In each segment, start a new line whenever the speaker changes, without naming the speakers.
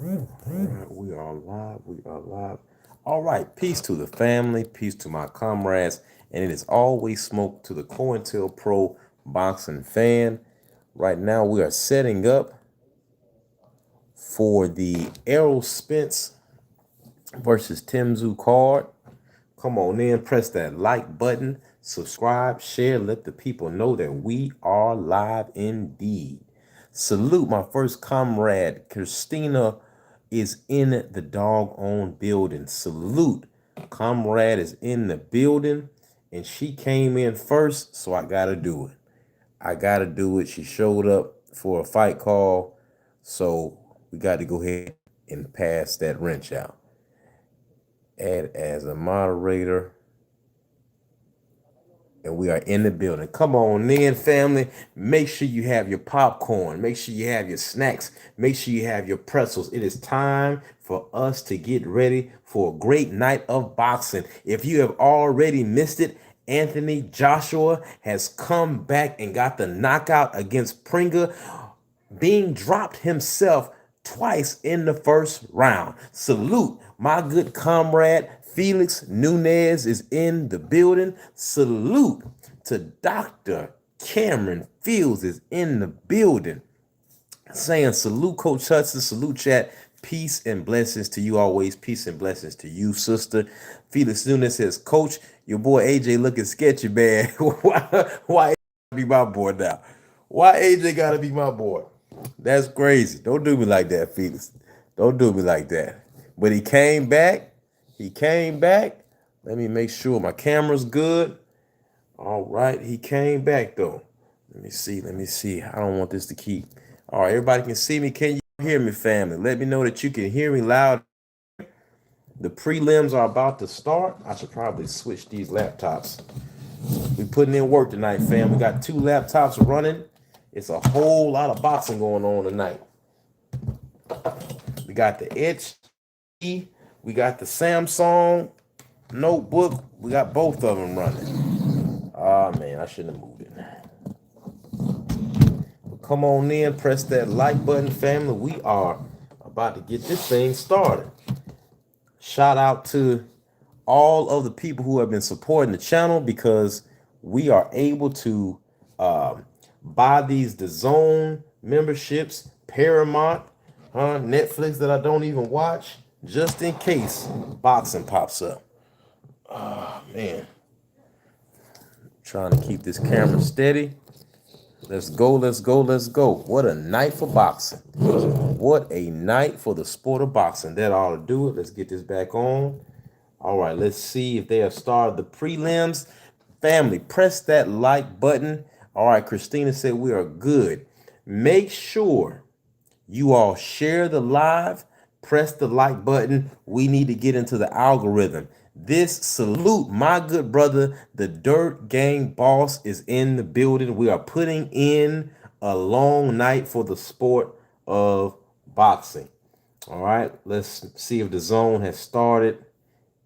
Alright, we are live. We are live. All right. Peace to the family. Peace to my comrades. And it is always smoke to the COINTELPRO boxing fan. Right now, we are setting up for the Errol Spence versus Timzu card. Come on in, press that like button, subscribe, share, let the people know that we are live indeed. Salute my first comrade, Christina is in the doggone building. Salute, comrade is in the building, and she came in first, so I gotta do it. I gotta do it. She showed up for a fight call, so we got to go ahead and pass that wrench out. Add as a moderator. And we are in the building. Come on in, family. Make sure you have your popcorn. Make sure you have your snacks. Make sure you have your pretzels. It is time for us to get ready for a great night of boxing. If you have already missed it, Anthony Joshua has come back and got the knockout against Pringa, being dropped himself twice in the first round. Salute, my good comrade Felix Nunez is in the building. Salute to Dr. Cameron Fields is in the building. Saying salute, Coach Hudson, salute chat. Peace and blessings to you always. Peace and blessings to you, sister. Felix Nunez says, Coach, your boy AJ looking sketchy, man. Why AJ be my boy now? Why AJ gotta be my boy? That's crazy. Don't do me like that, Felix. Don't do me like that. But he came back. He came back. Let me make sure my camera's good. All right. He came back, though. Let me see. Let me see. I don't want this to keep. All right. Everybody can see me. Can you hear me, family? Let me know that you can hear me loud. The prelims are about to start. I should probably switch these laptops. We putting in work tonight, fam. We got 2 laptops running. It's a whole lot of boxing going on tonight. We got the HP, we got the Samsung notebook. We got both of them running. Ah, man, I shouldn't have moved it. But come on in, press that like button, family. We are about to get this thing started. Shout out to all of the people who have been supporting the channel, because we are able to buy these DAZN memberships, Paramount, Netflix that I don't even watch, just in case boxing pops up. Oh, man. Trying to keep this camera steady. Let's go, let's go, let's go. What a night for boxing. What a night for the sport of boxing. That ought to do it. Let's get this back on. All right, let's see if they have started the prelims. Family, press that like button. All right, Christina said we are good. Make sure you all share the live, press the like button. We need to get into the algorithm. This salute, my good brother, the Dirt Gang boss is in the building. We are putting in a long night for the sport of boxing. All right, let's see if the zone has started.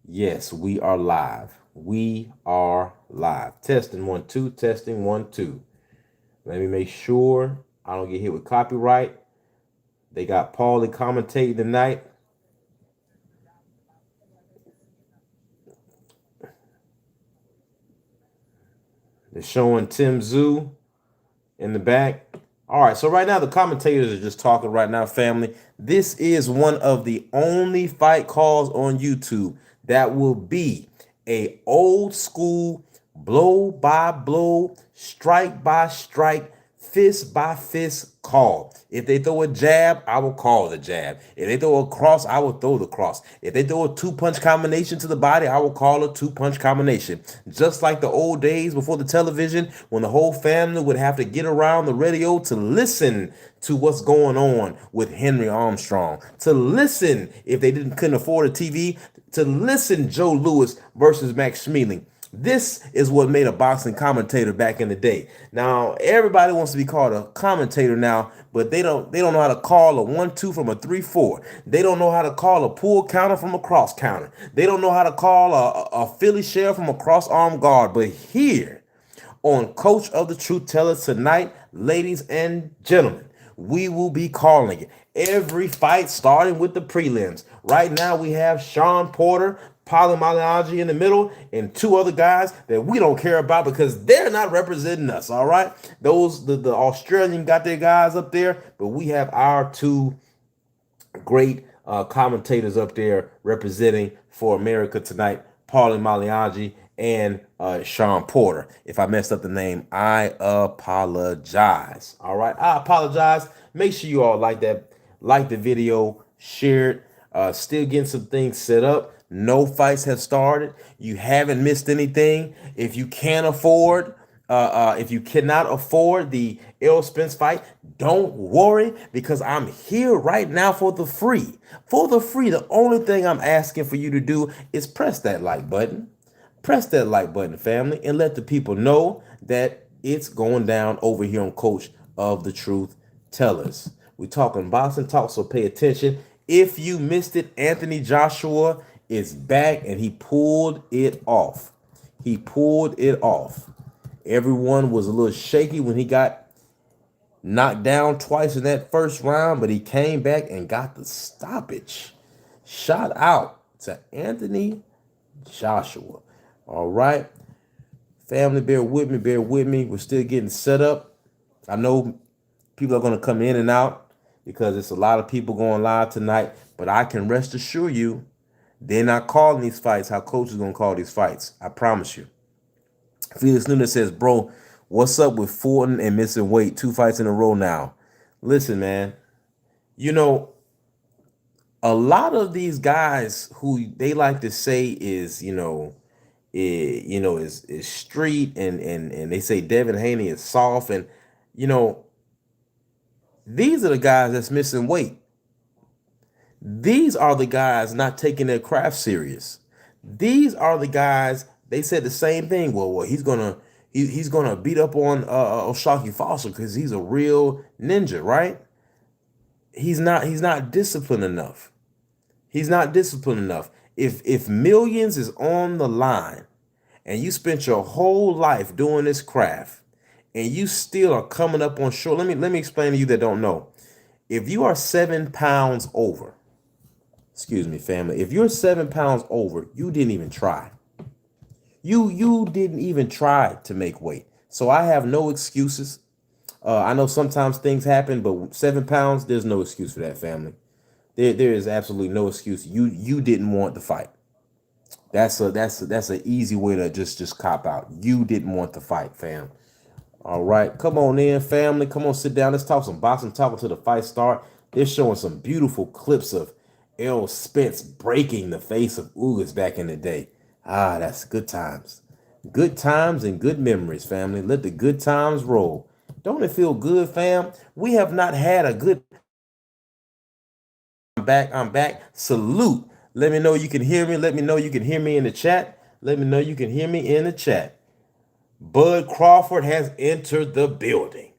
Yes, we are live. We are live. Testing 1 2, testing 1 2. Let me make sure I don't get hit with copyright. They got Paulie commentating tonight. They're showing Tim Zoo in the back. All right, so right now the commentators are just talking right now, family. This is one of the only fight calls on YouTube that will be a old school blow by blow, strike by strike, fist by fist call. If they throw a jab, I will call the jab. If they throw a cross, I will throw the cross. If they throw a 2-punch combination to the body, I will call a 2-punch combination. Just like the old days before the television, when the whole family would have to get around the radio to listen to what's going on with Henry Armstrong, to listen if they couldn't afford a TV, to listen Joe Louis versus Max Schmeling. This is what made a boxing commentator back in the day. Now everybody wants to be called a commentator now, but they don't know how to call a 1-2 from a 3-4. They don't know how to call a pull counter from a cross counter. They don't know how to call a Philly shell from a cross arm guard. But here on Coach of the Truth Teller tonight, ladies and gentlemen, we will be calling it. Every fight starting with the prelims. Right now we have Sean Porter, Polymyalgia in the middle, and two other guys that we don't care about because they're not representing us. All right, the Australian got their guys up there, but we have our two great commentators up there representing for America tonight, Paulie Maliaggi and Sean Porter. If I messed up the name, I apologize. All right, I apologize. Make sure you all like the video, share it. Still getting some things set up. No fights have started. You haven't missed anything. If you can't afford if you cannot afford the Errol Spence fight, don't worry because I'm here right now for the free. For the free, the only thing I'm asking for you to do is press that like button. Press that like button, family, and let the people know that it's going down over here on Coach of the Truth Tellers. We talking boxing talk, so pay attention. If you missed it, Anthony Joshua is back and he pulled it off. He pulled it off. Everyone was a little shaky when he got knocked down twice in that first round, but he came back and got the stoppage. Shout out to Anthony Joshua. All right. Family, bear with me, bear with me. We're still getting set up. I know people are going to come in and out because it's a lot of people going live tonight, but I can rest assure you they're not calling these fights how Coach is going to call these fights. I promise you. Felix Nunes says, bro, what's up with Fulton and missing weight? 2 fights in a row now. Listen, man, you know, a lot of these guys who they like to say is, is street and they say Devin Haney is soft. And, you know, these are the guys that's missing weight. These are the guys not taking their craft serious. These are the guys. They said the same thing. Well, he's gonna beat up on O'Shaquie Foster because he's a real ninja, right? He's not disciplined enough. He's not disciplined enough. If millions is on the line, and you spent your whole life doing this craft, and you still are coming up on short. Let me explain to you that don't know. If you are 7 pounds over, excuse me, family. If you're 7 pounds over, you didn't even try. You didn't even try to make weight. So I have no excuses. I know sometimes things happen, but 7 pounds, there's no excuse for that, family. There is absolutely no excuse. You didn't want the fight. That's an easy way to just cop out. You didn't want the fight, fam. All right, come on in, family. Come on, sit down. Let's talk some boxing. Talk until the fight start. They're showing some beautiful clips of Errol Spence breaking the face of Ugas back in the day. Ah, that's good times. Good times and good memories, family. Let the good times roll. Don't it feel good, fam? We have not had a good... I'm back. Salute. Let me know you can hear me. Let me know you can hear me in the chat. Let me know you can hear me in the chat. Bud Crawford has entered the building.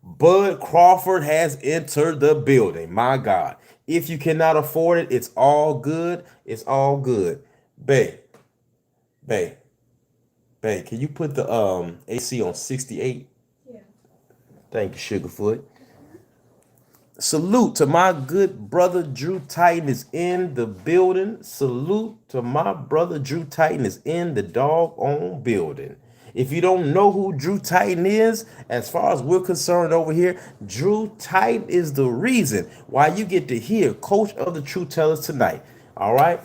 Bud Crawford has entered the building. My God. If you cannot afford it, it's all good. It's all good. Bae, can you put the AC on 68? Yeah. Thank you, Sugarfoot. Salute to my good brother Drew Titan is in the building. Salute to my brother Drew Titan is in the doggone building. If you don't know who Drew Titan is, as far as we're concerned over here, Drew Titan is the reason why you get to hear Coach of the Truth Tellers tonight. All right,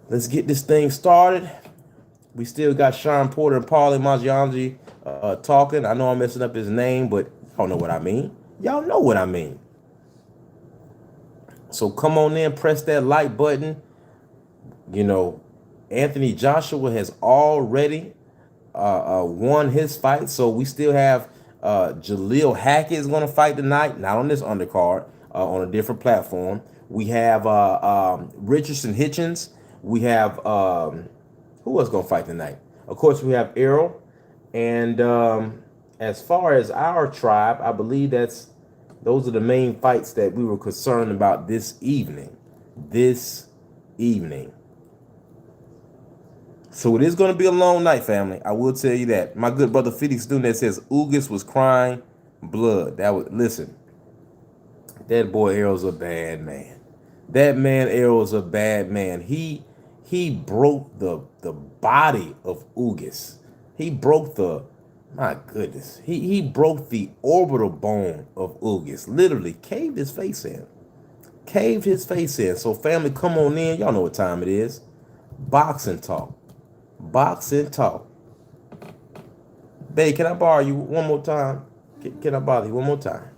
let's get this thing started. We still got Sean Porter and Paulie Maliaggi talking. I know I'm messing up his name, but y'all know what I mean. Y'all know what I mean. So come on in, press that like button. You know, Anthony Joshua has already won his fight. So we still have Jaleel Hackett is going to fight tonight. Not on this undercard, on a different platform. We have Richardson Hitchens. We have, who else going to fight tonight? Of course, we have Errol. And as far as our tribe, I believe those are the main fights that we were concerned about this evening. So it is going to be a long night, family. I will tell you that. My good brother Felix Nunes says Ugas was crying blood. Listen. That boy Errol's a bad man. That man Errol's a bad man. He broke the body of Ugis. He broke the my goodness. He broke the orbital bone of Ugis. Literally caved his face in. Caved his face in. So family, come on in. Y'all know what time it is. Boxing talk. Boxing talk. Babe, can I borrow you one more time? Can I bother you one more time?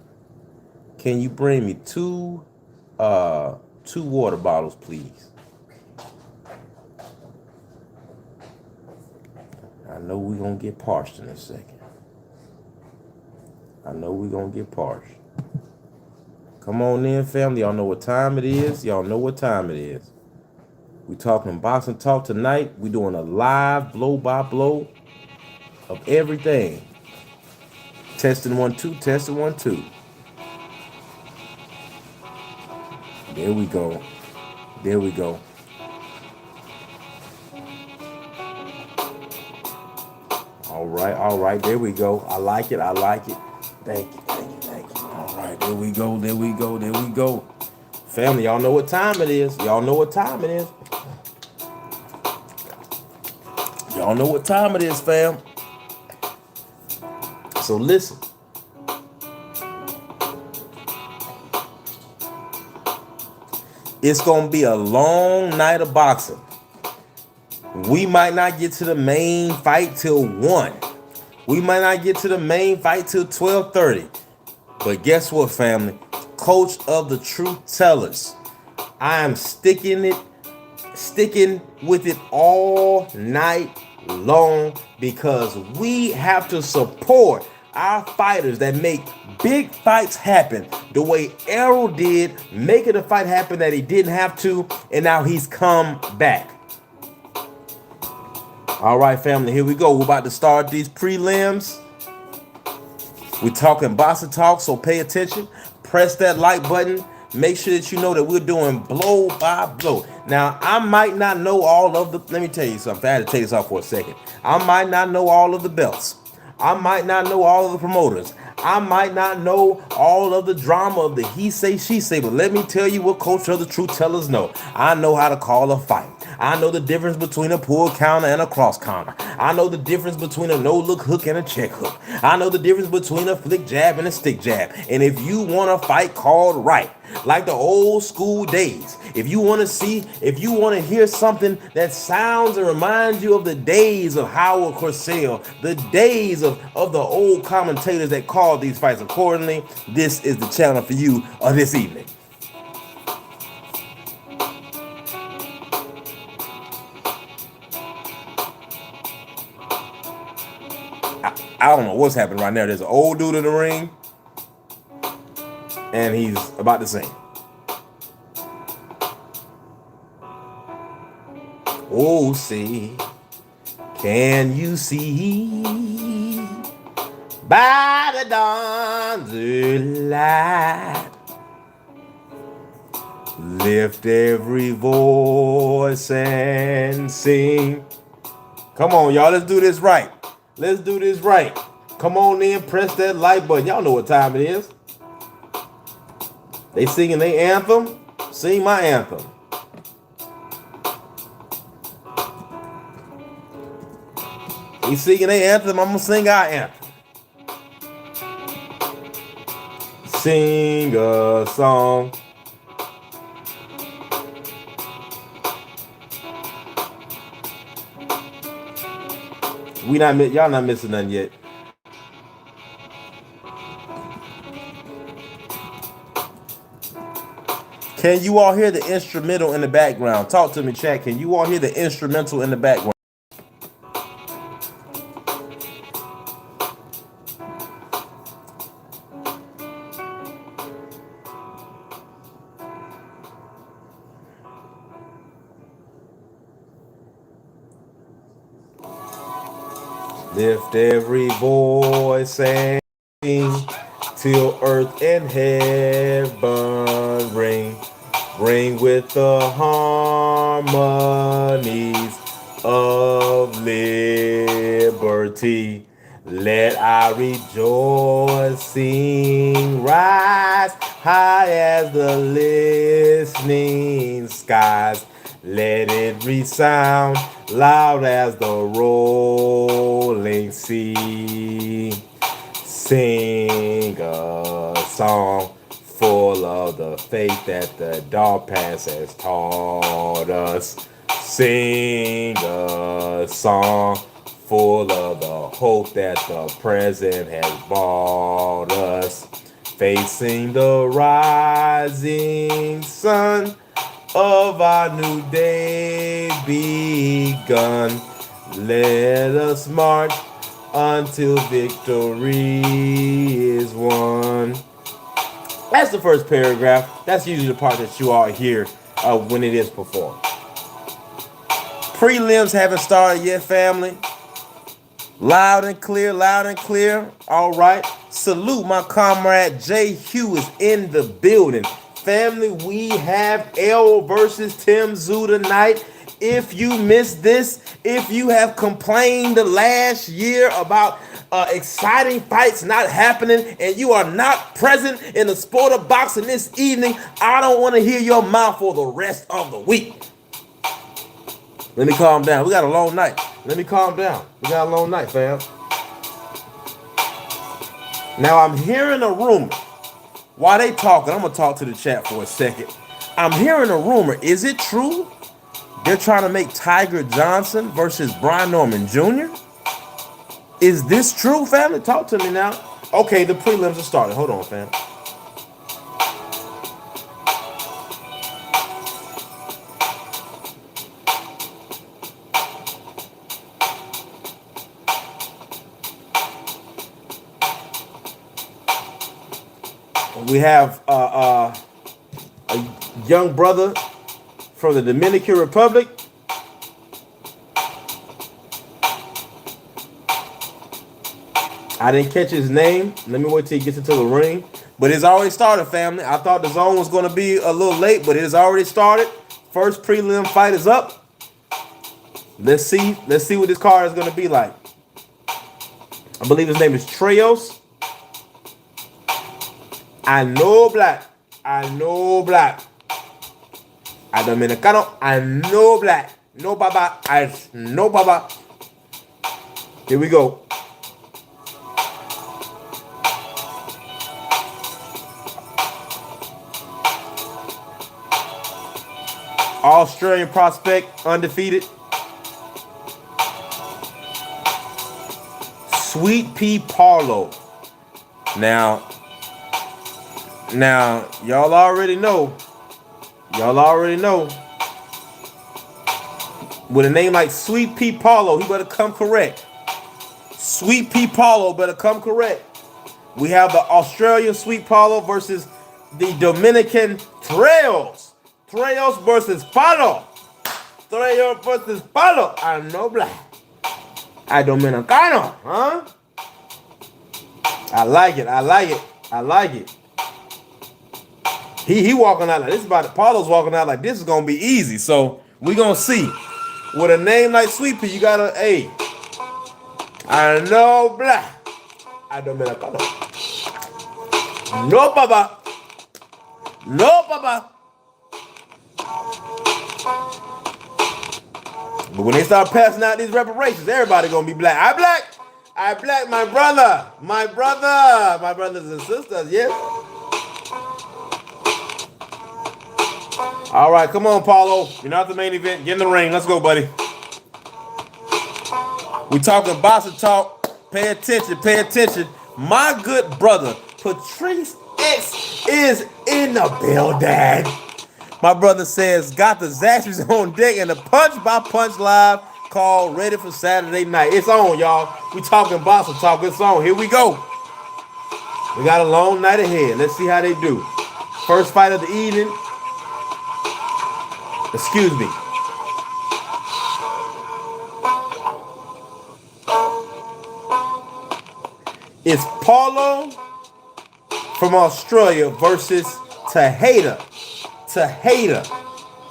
Can you bring me two water bottles, please? I know we're gonna get parched in a second. I know we're gonna get parched. Come on in, family. Y'all know what time it is. Y'all know what time it is. We talking boxing talk tonight. We doing a live blow by blow of everything. Testing 1 2, testing 1 2. There we go. There we go. All right, there we go. I like it, I like it. Thank you, thank you, thank you. All right, there we go, there we go, there we go. Family, y'all know what time it is. Y'all know what time it is. Y'all know what time it is, fam. So listen. It's gonna be a long night of boxing. We might not get to the main fight till 1. We might not get to the main fight till 12:30. But guess what, family? Coach of the Truth Tellers. I am sticking with it all night long because we have to support our fighters that make big fights happen the way Errol did, making a fight happen that he didn't have to, and now he's come back. All right, family, here we go. We're about to start these prelims. We're talking boxing talk, so pay attention. Press that like button. Make sure that you know that we're doing blow by blow. Now, I might not know all of the... Let me tell you something. I had to take this off for a second. I might not know all of the belts. I might not know all of the promoters. I might not know all of the drama of the he say, she say, but let me tell you what Coach of the Truth Tellers know. I know how to call a fight. I know the difference between a pull counter and a cross counter. I know the difference between a no-look hook and a check hook. I know the difference between a flick jab and a stick jab. And if you want a fight called right, like the old school days, if you want to hear something that sounds and reminds you of the days of Howard Cosell, the days of the old commentators that called these fights accordingly, this is the channel for you this evening. I don't know what's happening right now. There's an old dude in the ring, and he's about to sing. Oh, see, can you see by the dawn's early light, lift every voice and sing. Come on, y'all, let's do this right. Let's do this right. Come on in, press that like button. Y'all know what time it is. They singing their anthem. Sing my anthem. They singing their anthem. I'm gonna sing our anthem. Sing a song. Y'all not missing nothing yet. Can you all hear the instrumental in the background? Talk to me, chat. Can you all hear the instrumental in the background? Lift every voice and sing till earth and heaven ring. Ring with the harmonies of liberty. Let our rejoicing rise high as the listening skies. Let it resound loud as the rolling sea. Sing a song full of the faith that the dark past has taught us. Sing a song full of the hope that the present has brought us. Facing the rising sun of our new day begun. Let us march until victory is won. That's the first paragraph. That's usually the part that you all hear when it is performed. Prelims haven't started yet, family. Loud and clear, loud and clear. All right. Salute my comrade Jay Hugh is in the building. Family, we have Errol versus Tim Zoo tonight. If you missed this, if you have complained the last year about exciting fights not happening and you are not present in the sport of boxing this evening, I don't want to hear your mouth for the rest of the week. Let me calm down. We got a long night. Let me calm down. We got a long night, fam. Now, I'm hearing a rumor. While they talking, I'm going to talk to the chat for a second. I'm hearing a rumor. Is it true? They're trying to make Tiger Johnson versus Brian Norman Jr.? Is this true, family? Talk to me now. Okay, the prelims are started. Hold on, fam. We have a young brother from the Dominican Republic. I didn't catch his name. Let me wait till he gets into the ring. But it's already started, family. I thought the zone was going to be a little late, but it has already started. First prelim fight is up. Let's see what this card is going to be like. I believe his name is Treos. I know black. I know black. I Dominicano. I know black. No baba. I know baba. Here we go. Australian prospect, undefeated. Sweet Pea Paulo. Now, y'all already know. With a name like Sweet Pea Paulo, he better come correct. Sweet Pea Paulo better come correct. We have the Australian Sweet Paulo versus the Dominican Trails. Trails versus Paulo. Trails versus Paulo. I know black. I Dominicano, huh? I like it. He walking out like this. Paulo's walking out like this is gonna be easy. So we gonna see. With a name like Sweet Pea, you gotta I know black. I Dominicano. No baba. No baba. But when they start passing out these reparations, everybody gonna be black. I black, my brothers and sisters, yes. All right, come on, Paulo. You're not the main event. Get in the ring. Let's go, buddy. We talking boxing talk. Pay attention. My good brother, Patrice X, is in the building. My brother says, got the Zaxby's on deck and the Punch by Punch Live call ready for Saturday night. It's on, y'all. We talking boxing talk. It's on. Here we go. We got a long night ahead. Let's see how they do. First fight of the evening. Excuse me. It's Paulo from Australia versus Tejada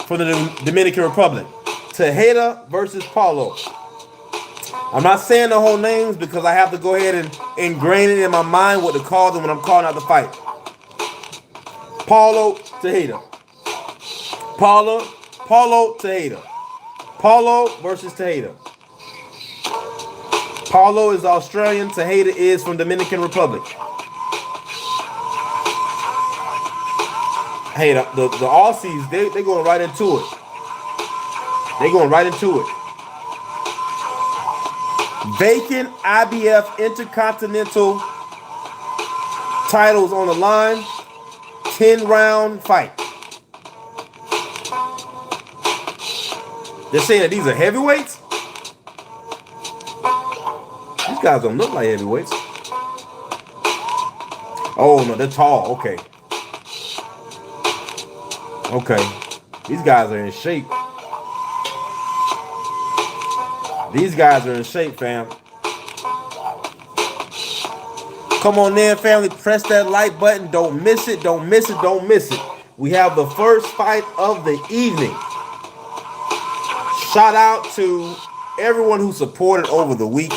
from the Dominican Republic. Tejada versus Paulo. I'm not saying the whole names because I have to go ahead and ingrain it in my mind what to call them when I'm calling out the fight. Paulo Tejeda. Paulo Tejeda. Paulo versus Tejeda. Paulo is Australian. Tejeda is from Dominican Republic. Hey, the Aussies, they going right into it. They going right into it. Vacant IBF Intercontinental titles on the line. 10-round fight. They're saying that these are heavyweights. These guys don't look like heavyweights. Oh no, they're tall. Okay. Okay. These guys are in shape. These guys are in shape, fam. Come on in, family. Press that like button. Don't miss it. Don't miss it. Don't miss it. We have the first fight of the evening. Shout out to everyone who supported over the week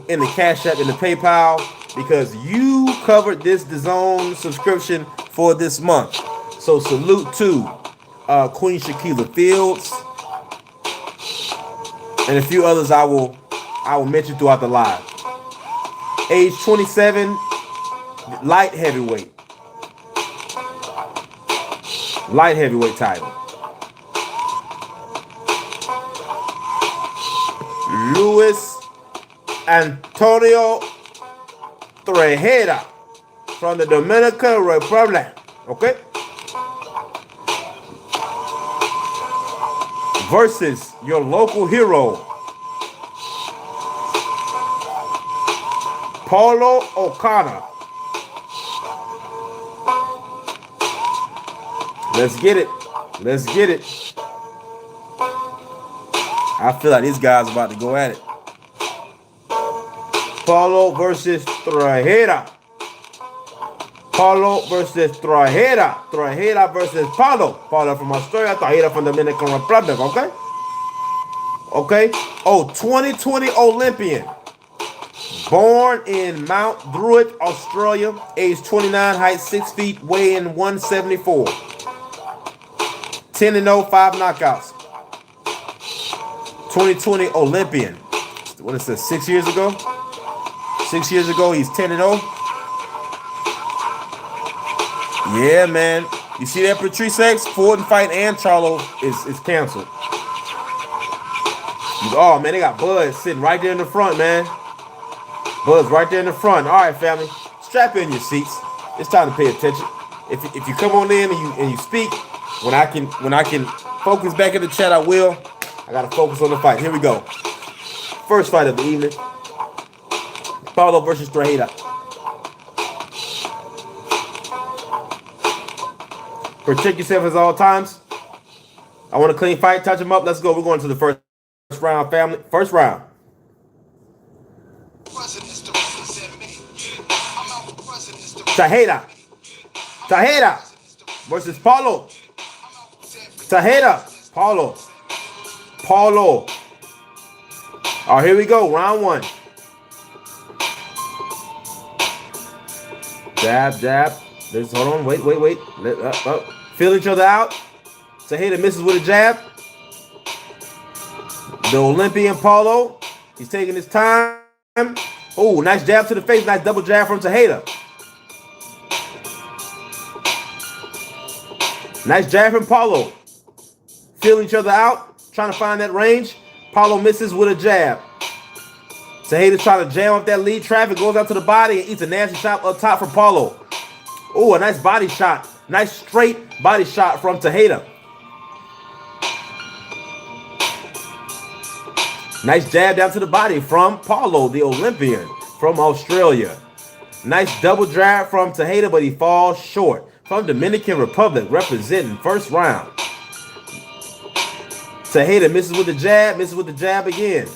in the Cash App and the PayPal, because you covered this DAZN subscription for this month. So salute to Queen Shaquilla Fields and a few others I will mention throughout the live. Age 27, light heavyweight. Light heavyweight title. Luis Antonio Tejeda from the Dominican Republic. Okay? Versus your local hero, Paulo O'Connor. Let's get it. Let's get it. I feel like these guys are about to go at it. Paulo versus Tejeda. Paulo versus Tejeda. Tejeda versus Paulo. Paulo from Australia. Tejeda from the Dominican Republic. Okay? Okay? Oh, 2020 Olympian. Born in Mount Druitt, Australia. Age 29. Height 6 feet. Weighing 174. 10-0, 5 knockouts. 2020 Olympian. What is this? 6 years ago? 6 years ago, he's 10-0. Yeah, man. You see that Patrice X? Ford and Fight and Charlo is canceled. Oh, man, they got Buzz sitting right there in the front, man. Buzz right there in the front. All right, family. Strap in your seats. It's time to pay attention. If you come on in and you speak, when I can focus back in the chat, I will. I got to focus on the fight. Here we go. First fight of the evening. Paulo versus Tejeda. Protect yourself as all times. I want a clean fight. Touch him up. Let's go. We're going to the first round, family. First round. Tejeda. Tejeda versus Paulo. Tejeda. Paulo. Paulo. All right, here we go. Round one. Jab, jab. Let's hold on. Wait. Feel each other out. Tejeda misses with a jab. The Olympian Paulo. He's taking his time. Oh, nice jab to the face. Nice double jab from Tejeda. Nice jab from Paulo. Feel each other out. Trying to find that range. Paulo misses with a jab. Tejeda's trying to jam up that lead traffic. Goes out to the body and eats a nasty shot up top from Paulo. Oh, a nice body shot. Nice straight body shot from Tejeda. Nice jab down to the body from Paulo, the Olympian from Australia. Nice double jab from Tejeda, but he falls short. From Dominican Republic, representing first round. Tejeda misses with the jab again.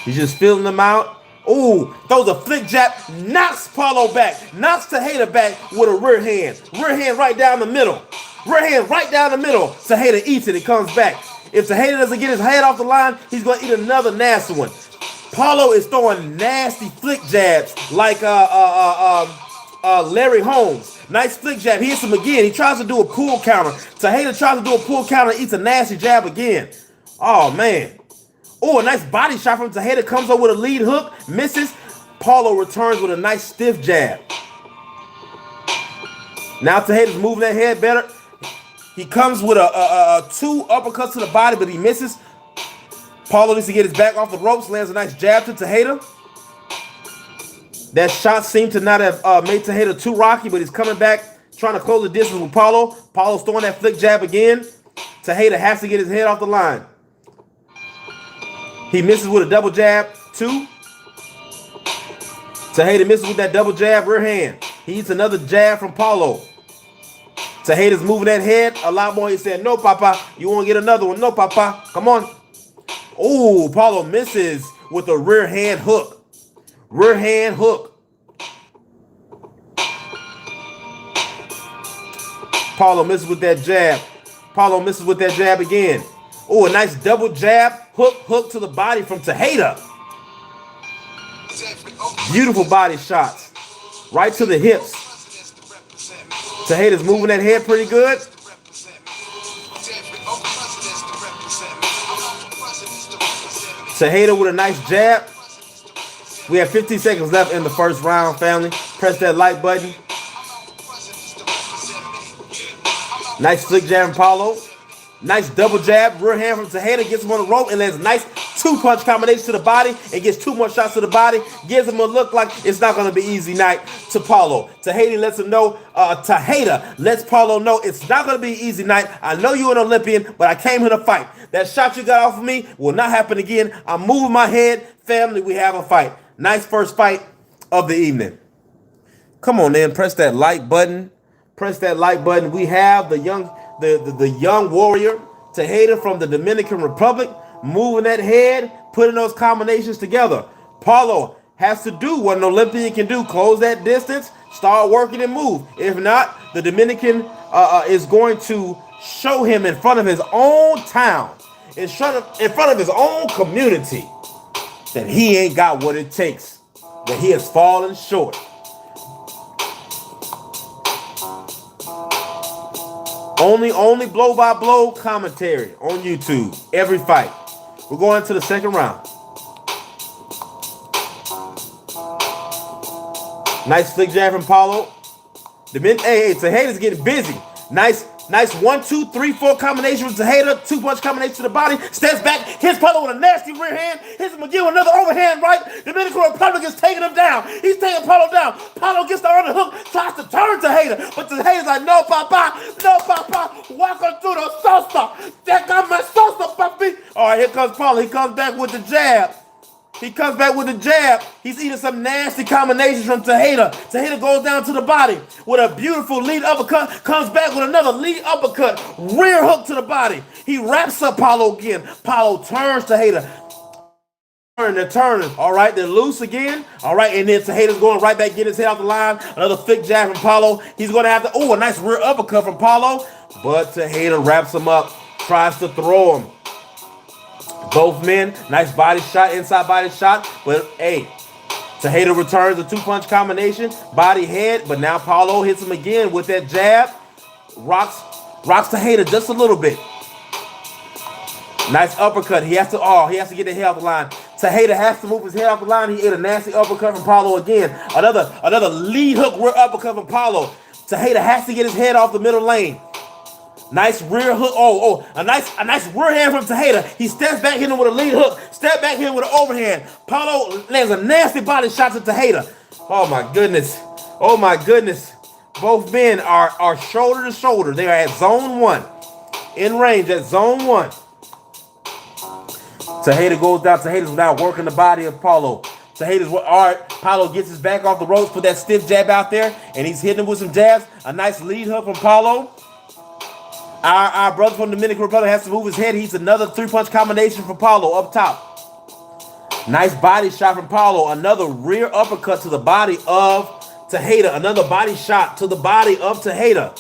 He's just feeling them out. Ooh, throws a flick jab, knocks Paulo back, knocks Tejeda back with a rear hand. Rear hand right down the middle. Rear hand right down the middle. Tejeda eats it, it comes back. If Tejeda doesn't get his head off the line, he's going to eat another nasty one. Paulo is throwing nasty flick jabs like Larry Holmes. Nice flick jab. He hits him again. He tries to do a pull counter. Tejada tries to do a pull counter, eats a nasty jab again. Oh, man. Oh, a nice body shot from Tejada. Comes up with a lead hook. Misses. Paulo returns with a nice stiff jab. Now Tejada's moving that head better. He comes with a 2 uppercuts to the body, but he misses. Paulo needs to get his back off the ropes. Lands a nice jab to Tejada. That shot seemed to not have made Tejada too rocky, but he's coming back, trying to close the distance with Paulo. Paulo's throwing that flick jab again. Tejada has to get his head off the line. He misses with a double jab, 2. Tejada misses with that double jab, rear hand. He eats another jab from Paulo. Tejada's moving that head a lot more. He said, no, Papa. You want to get another one? No, Papa. Come on. Oh, Paulo misses with a rear hand hook. Rear hand hook. Paulo misses with that jab. Paulo misses with that jab again. Oh, a nice double jab, hook to the body from Tejada. Beautiful body shots. Right to the hips. Tejada's moving that head pretty good. Tejada with a nice jab. We have 15 seconds left in the first round, family. Press that like button. Nice flick jab from Paulo. Nice double jab, rear hand from Tejada. Gets him on the rope and lands a nice 2-punch combination to the body and gets 2 more shots to the body. Gives him a look like it's not going to be easy night to Paulo. Tejada lets him know, Tejada lets Paulo know it's not going to be easy night. I know you're an Olympian, but I came here to fight. That shot you got off of me will not happen again. I'm moving my head. Family, we have a fight. Nice first fight of the evening. Come on, then. Press that like button. Press that like button. We have the young warrior, Tejada from the Dominican Republic, moving that head, putting those combinations together. Paulo has to do what an Olympian can do. Close that distance, start working and move. If not, the Dominican is going to show him in front of his own town, in front of his own community, that he ain't got what it takes, that he has fallen short. Only blow-by-blow commentary on YouTube, every fight. We're going to the second round. Nice flick jab from Paulo. Hey, Tejada's getting busy. Nice 1, 2, 3, 4 combination with Tejada. 2-punch combination to the body. Steps back, hits Paulo with a nasty rear hand. Hits him again with another overhand right. Dominican Republic is taking him down. He's taking Paulo down. Paulo gets the underhook, tries to turn Tejada. But Tejada's like, no, Papa. No, Papa. Welcome to the salsa. That got my salsa, papi. All right, here comes Paulo. He comes back with the jab. He's eating some nasty combinations from Tejada. Tejada goes down to the body with a beautiful lead uppercut. Comes back with another lead uppercut. Rear hook to the body. He wraps up Paulo again. Paulo turns Tejada. They're turning. All right, they're loose again. All right, and then Tejada's going right back, get his head off the line. Another thick jab from Paulo. He's going to have to, a nice rear uppercut from Paulo. But Tejada wraps him up, tries to throw him. Both men, nice body shot, inside body shot. But, hey, Tejada returns a 2-punch combination, body head. But now Paulo hits him again with that jab. Rocks Tejada just a little bit. Nice uppercut. He has to get the head off the line. Tejada has to move his head off the line. He ate a nasty uppercut from Paulo again. Another lead hook rear uppercut from Paulo. Tejada has to get his head off the middle lane. Nice rear hook. A nice rear hand from Tejada. He steps back, hit him with a lead hook. Step back, hit him with an overhand. Paulo lands a nasty body shot to Tejada. Oh my goodness. Both men are shoulder to shoulder. They are at zone 1. In range at zone 1. Tejada goes down. Tejada's now working the body of Paulo. Paulo gets his back off the ropes, put that stiff jab out there, and he's hitting him with some jabs. A nice lead hook from Paulo. Our brother from the Dominican Republic has to move his head. He's another 3-punch combination from Paulo up top. Nice body shot from Paulo. Another rear uppercut to the body of Tejada. Another body shot to the body of Tejada.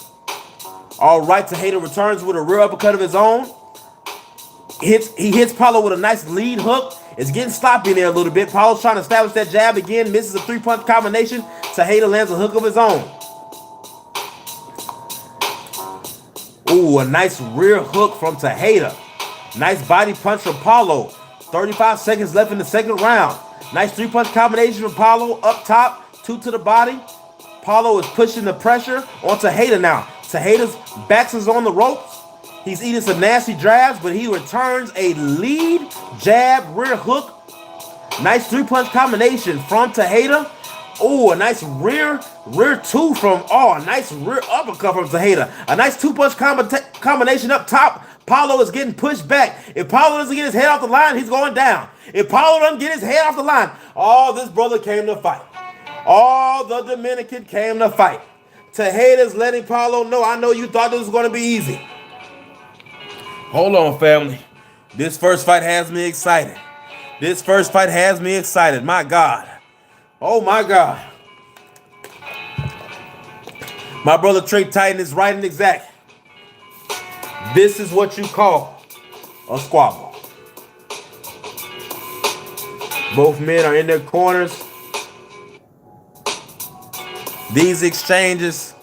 All right, Tejada returns with a rear uppercut of his own. He hits Paulo with a nice lead hook. It's getting sloppy in there a little bit. Paulo's trying to establish that jab again. Misses a 3-punch combination. Tejada lands a hook of his own. Ooh, a nice rear hook from Tejada. Nice body punch from Paulo. 35 seconds left in the second round. Nice 3-punch combination from Paulo up top. 2 to the body. Paulo is pushing the pressure on Tejada now. Tejeda's backs is on the ropes. He's eating some nasty jabs, but he returns a lead jab rear hook. Nice 3-punch combination from Tejada. Oh, a nice rear 2 from, a nice rear uppercut from Tejada. A nice 2-punch combination up top. Paulo is getting pushed back. If Paulo doesn't get his head off the line, he's going down. If Paulo doesn't get his head off the line, this brother came to fight. The Dominican came to fight. Tejada's letting Paulo know, I know you thought this was going to be easy. Hold on, family. This first fight has me excited. My God. Oh, my God. My brother Trey Titan is right and exact. This is what you call a squabble. Both men are in their corners. These exchanges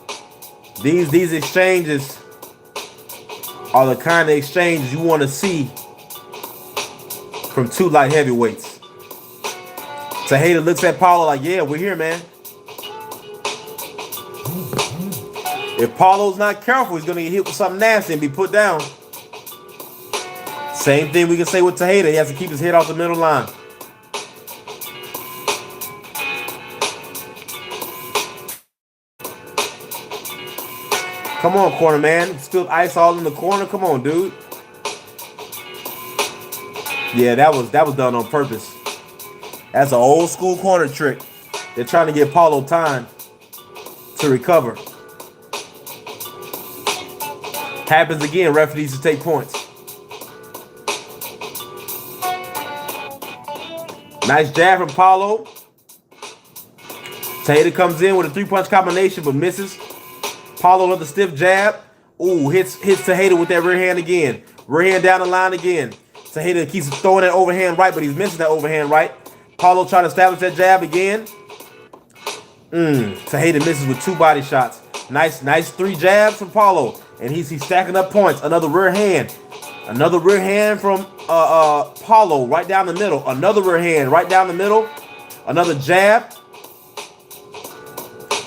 are the kind of exchanges you want to see from 2 light heavyweights. Tejada looks at Paulo like, yeah, we're here, man. If Paulo's not careful, he's going to get hit with something nasty and be put down. Same thing we can say with Tejada. He has to keep his head off the middle line. Come on, corner man. Spilled ice all in the corner. Come on, dude. Yeah, that was done on purpose. That's an old school corner trick. They're trying to give Paulo time to recover. Happens again. Ref needs to take points. Nice jab from Paulo. Tejada comes in with a 3-punch combination but misses. Paulo with a stiff jab. Ooh, hits Tejada with that rear hand again. Rear hand down the line again. Tejada keeps throwing that overhand right, but he's missing that overhand right. Paulo trying to establish that jab again. Tejada misses with 2 body shots. Nice 3 jabs from Paulo. And he's stacking up points. Another rear hand. Another rear hand from Paulo right down the middle. Another rear hand right down the middle. Another jab.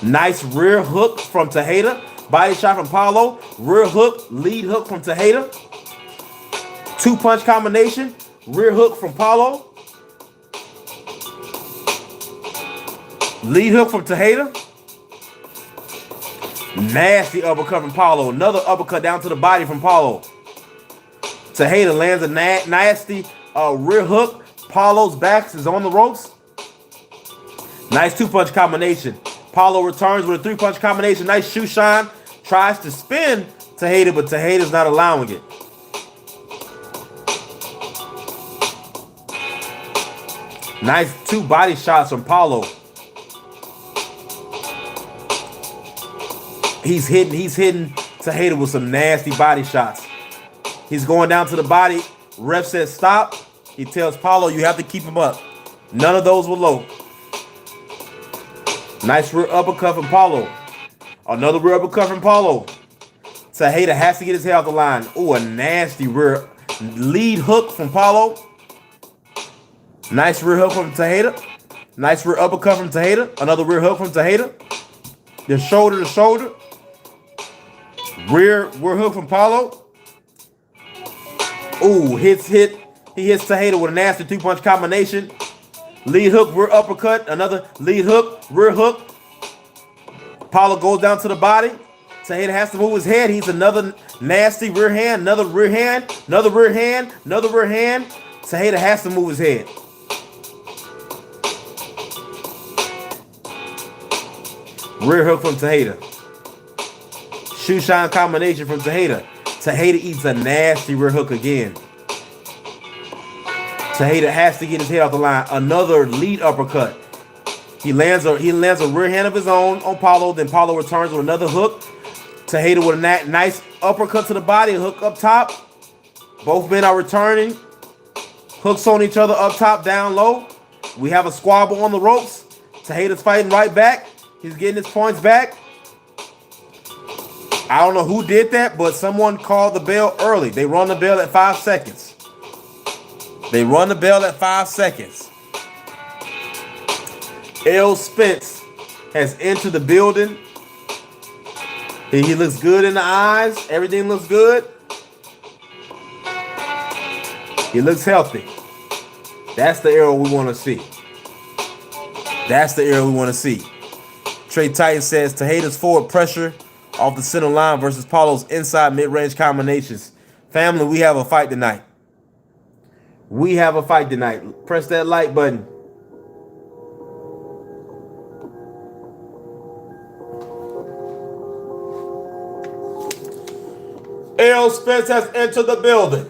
Nice rear hook from Tejada. Body shot from Paulo. Rear hook, lead hook from Tejada. 2-punch combination. Rear hook from Paulo. Lead hook from Tejada. Nasty uppercut from Paulo. Another uppercut down to the body from Paulo. Tejada lands a nasty rear hook. Paulo's back is on the ropes. Nice 2-punch combination. Paulo returns with a 3-punch combination. Nice shoe shine. Tries to spin Tejada, but Tejada's not allowing it. Nice 2 body shots from Paulo. He's hitting Tejada with some nasty body shots. He's going down to the body. Ref says stop. He tells Paulo, you have to keep him up. None of those were low. Nice rear uppercut from Paulo. Another rear uppercut from Paulo. Tejada has to get his head off the line. Ooh, a nasty rear lead hook from Paulo. Nice rear hook from Tejada. Nice rear uppercut from Tejada. Another rear hook from Tejada. The shoulder to shoulder. Rear hook from Paulo. Ooh, he hits Tejada with a nasty 2-punch combination. Lead hook, rear uppercut. Another lead hook, rear hook. Paulo goes down to the body. Tejada has to move his head. He's another nasty rear hand. Another rear hand. Another rear hand. Another rear hand. Tejada has to move his head. Rear hook from Tejada. Shoe shine combination from Tejada. Tejada eats a nasty rear hook again. Tejada has to get his head off the line. Another lead uppercut. He lands a rear hand of his own on Paulo. Then Paulo returns with another hook. Tejada with a nice uppercut to the body. Hook up top. Both men are returning. Hooks on each other up top, down low. We have a squabble on the ropes. Tejeda's fighting right back. He's getting his points back. I don't know who did that, but someone called the bell early. They run the bell at 5 seconds. They run the bell at 5 seconds. Errol Spence has entered the building. He looks good in the eyes. Everything looks good. He looks healthy. That's the Errol we want to see. That's the Errol we want to see. Trey Titan says Tejeda's forward pressure off the center line versus Paulo's inside mid-range combinations. Family, we have a fight tonight. We have a fight tonight. Press that like button. Errol Spence has entered the building.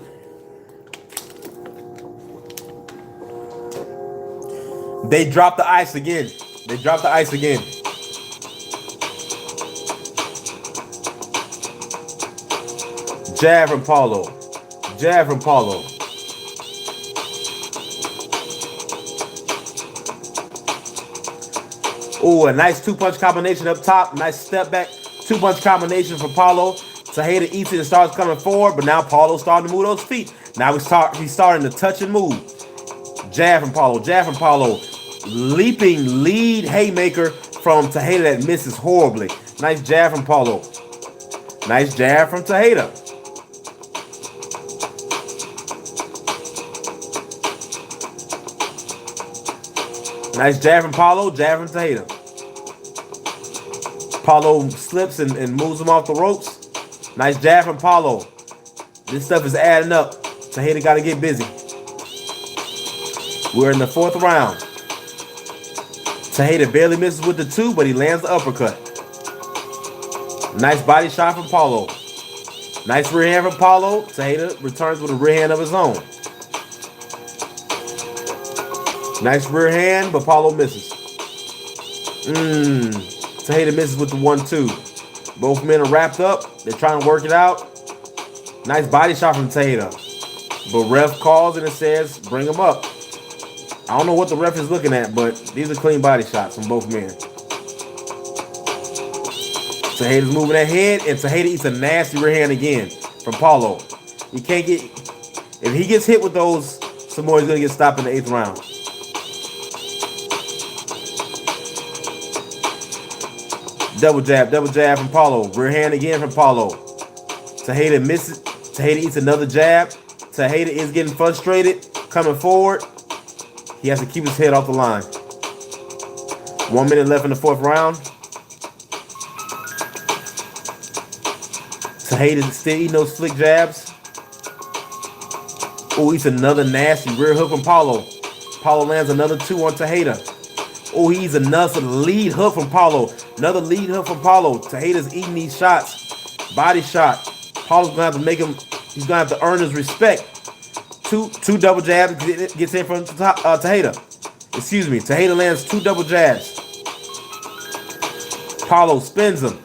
They dropped the ice again. They dropped the ice again. Jab from Paulo. Jab from Paulo. Ooh, a nice two-punch combination up top. Nice step back. Two-punch combination from Paulo. Tejeda eats it and starts coming forward, but now Paulo's starting to move those feet. Now he's starting to touch and move. Jab from Paulo. Jab from Paulo. Leaping lead haymaker from Tejeda that misses horribly. Nice jab from Paulo. Nice jab from Tejeda. Nice jab from Paulo, jab from Tejeda. Paulo slips and moves him off the ropes. Nice jab from Paulo. This stuff is adding up. Tejeda got to get busy. We're in the 4th round. Tejeda barely misses with the 2, but he lands the uppercut. Nice body shot from Paulo. Nice rear hand from Paulo. Tejeda returns with a rear hand of his own. Nice rear hand, but Paulo misses. Tejeda misses with the 1-2. Both men are wrapped up. They're trying to work it out. Nice body shot from Tejeda. But ref calls it and says, bring him up. I don't know what the ref is looking at, but these are clean body shots from both men. Tejeda's moving that head, and Tejeda eats a nasty rear hand again from Paulo. You can't get... If he gets hit with those, Samoa's going to get stopped in the 8th round. Double jab from Paulo. Rear hand again from Paulo. Tejeda misses. Tejeda eats another jab. Tejeda is getting frustrated, coming forward. He has to keep his head off the line. 1 minute left in the 4th round. Tejeda still eating those slick jabs. Oh, eats another nasty rear hook from Paulo. Paulo lands another 2 on Tejeda. Oh, he's another lead hook from Paulo. Another lead hook from Paulo. Tejeda's eating these shots. Body shot. Paulo's gonna have to make him. He's gonna have to earn his respect. Two double jabs gets in from Tejeda. Excuse me. Tejeda lands 2 double jabs. Paulo spins him.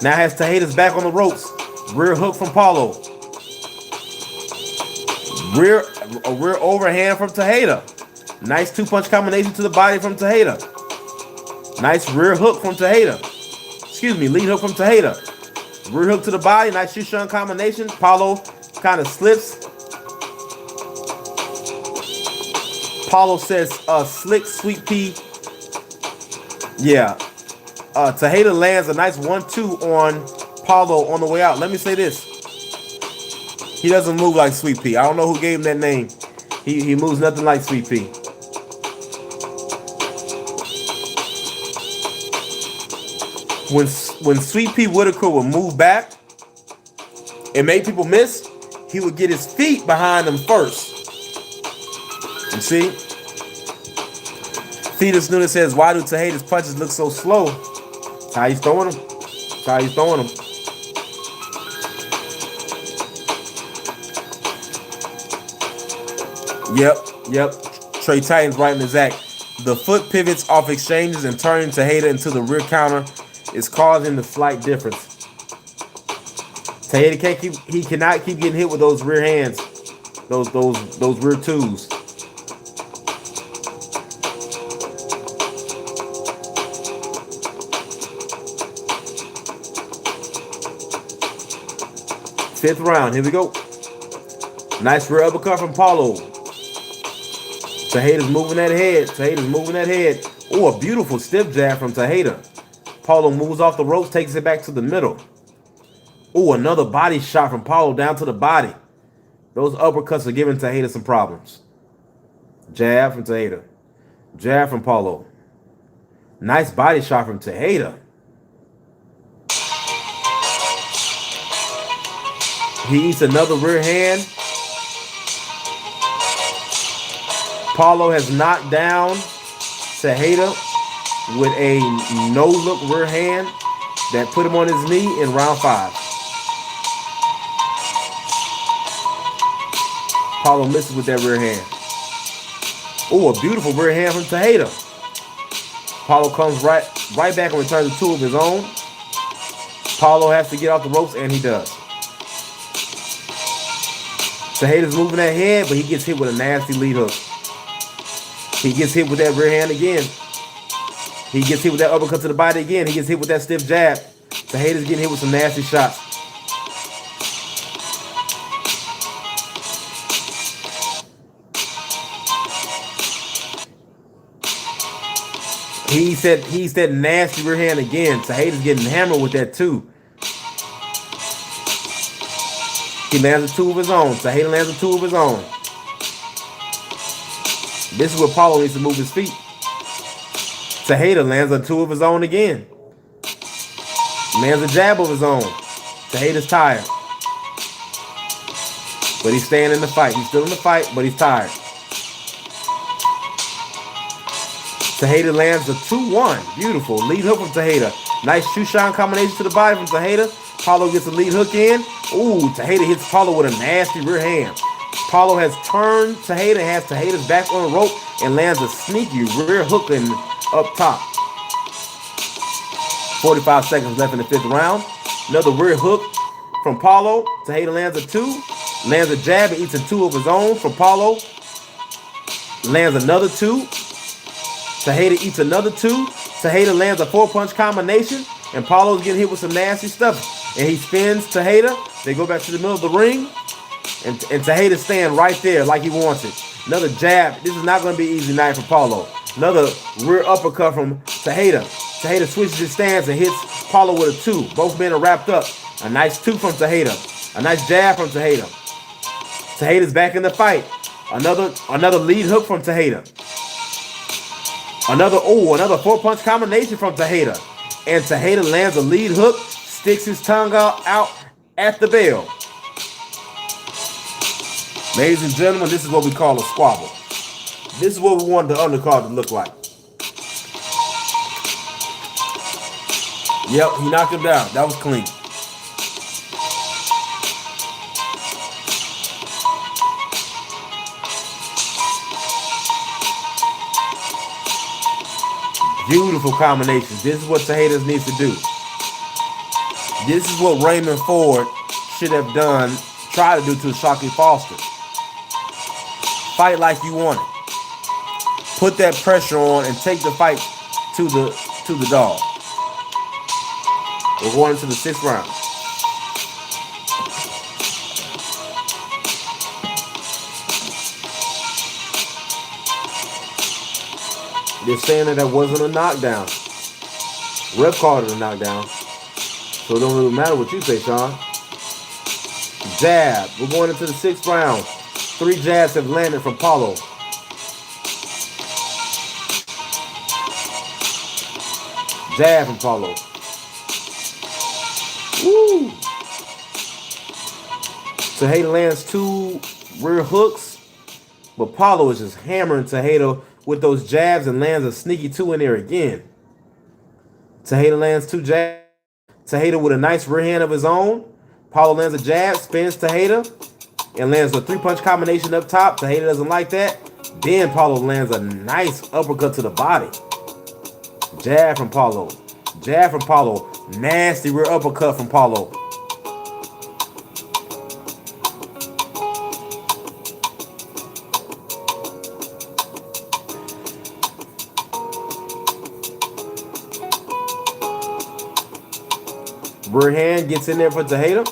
Now has Tejeda's back on the ropes. Rear hook from Paulo. A rear overhand from Tejeda. Nice 2-punch combination to the body from Tejeda. Nice rear hook from Tejeda. Excuse me, lead hook from Tejeda. Rear hook to the body. Nice Shushan combination. Paulo kind of slips. Paulo says, slick, sweet pea. Yeah. Tejeda lands a nice 1-2 on Paulo on the way out. Let me say this. He doesn't move like Sweet Pea. I don't know who gave him that name. He moves nothing like Sweet Pea. When Sweet Pea Whitaker would move back and make people miss, he would get his feet behind him first. You see? Fetus Nunes says, why do Tejeda's punches look so slow? That's how he's throwing them. That's how he's throwing them. Yep. Trey Titan's right in his act. The foot pivots off exchanges and turning Tejeda into the rear counter is causing the slight difference. Tejada can't keep. He cannot keep getting hit with those rear hands. Those rear twos. Fifth round. Here we go. Nice rear uppercut from Paulo. Tejeda's moving that head. Tejeda's moving that head. Oh, a beautiful stiff jab from Tejada. Paulo moves off the ropes, takes it back to the middle. Oh, another body shot from Paulo down to the body. Those uppercuts are giving Tejada some problems. Jab from Tejada. Jab from Paulo. Nice body shot from Tejada. He eats another rear hand. Paulo has knocked down Tejada with a no-look rear hand that put him on his knee in round 5. Paulo misses with that rear hand. Oh, a beautiful rear hand from Tejada. Paulo comes right back and returns 2 of his own. Paulo has to get off the ropes, and he does. Tejada's moving that head, but he gets hit with a nasty lead hook. He gets hit with that rear hand again. He gets hit with that uppercut to the body again. He gets hit with that stiff jab. Tejada's getting hit with some nasty shots. He's that nasty rear hand again. Tejeda's getting hammered with that too. He lands a 2 of his own. Tejada lands a 2 of his own. This is where Paulo needs to move his feet. Tejada lands a 2 of his own again. Lands a jab of his own. Tejada's tired. But he's staying in the fight. He's still in the fight, but he's tired. Tejada lands a 2-1. Beautiful. Lead hook from Tejada. Nice shoe-shine combination to the body from Tejada. Paulo gets a lead hook in. Ooh, Tejada hits Paulo with a nasty rear hand. Paulo has turned Tejada, has Tejeda's back on the rope, and lands a sneaky rear hook in up top. 45 seconds left in the 5th round. Another rear hook from Paulo. Tejada lands a 2. Lands a jab and eats a 2 of his own from Paulo. Lands another 2. Tejada eats another 2. Tejada lands a 4-punch combination, and Paulo's getting hit with some nasty stuff. And he spins Tejada. They go back to the middle of the ring. And Tejeda's staying right there like he wants it. Another jab. This is not going to be an easy night for Paulo. Another rear uppercut from Tejada. Tejada switches his stance and hits Paulo with a 2. Both men are wrapped up. A nice 2 from Tejada. A nice jab from Tejada. Tejeda's back in the fight. Another lead hook from Tejada. Another 4-punch combination from Tejada. And Tejada lands a lead hook, sticks his tongue out at the bell. Ladies and gentlemen, this is what we call a squabble. This is what we wanted the undercard to look like. Yep, he knocked him down. That was clean. Beautiful combinations. This is what Tejada needs to do. This is what Raymond Ford should have done, try to do to Shockey Foster. Fight like you want it. Put that pressure on and take the fight to the dog. We're going into the 6th round. They're saying that wasn't a knockdown. Ref called it a knockdown. So it don't really matter what you say, Sean. Jab. We're going into the 6th round. 3 jabs have landed from Paulo. Jab from Paulo. Woo! Tejada lands 2 rear hooks, but Paulo is just hammering Tejada with those jabs and lands a sneaky 2 in there again. Tejada lands 2 jabs. Tejada with a nice rear hand of his own. Paulo lands a jab, spins Tejada, and lands a 3-punch combination up top. Tejada doesn't like that. Then Paulo lands a nice uppercut to the body. Jab from Paulo. Jab from Paulo. Nasty rear uppercut from Paulo. Rear hand gets in there for Tejeda.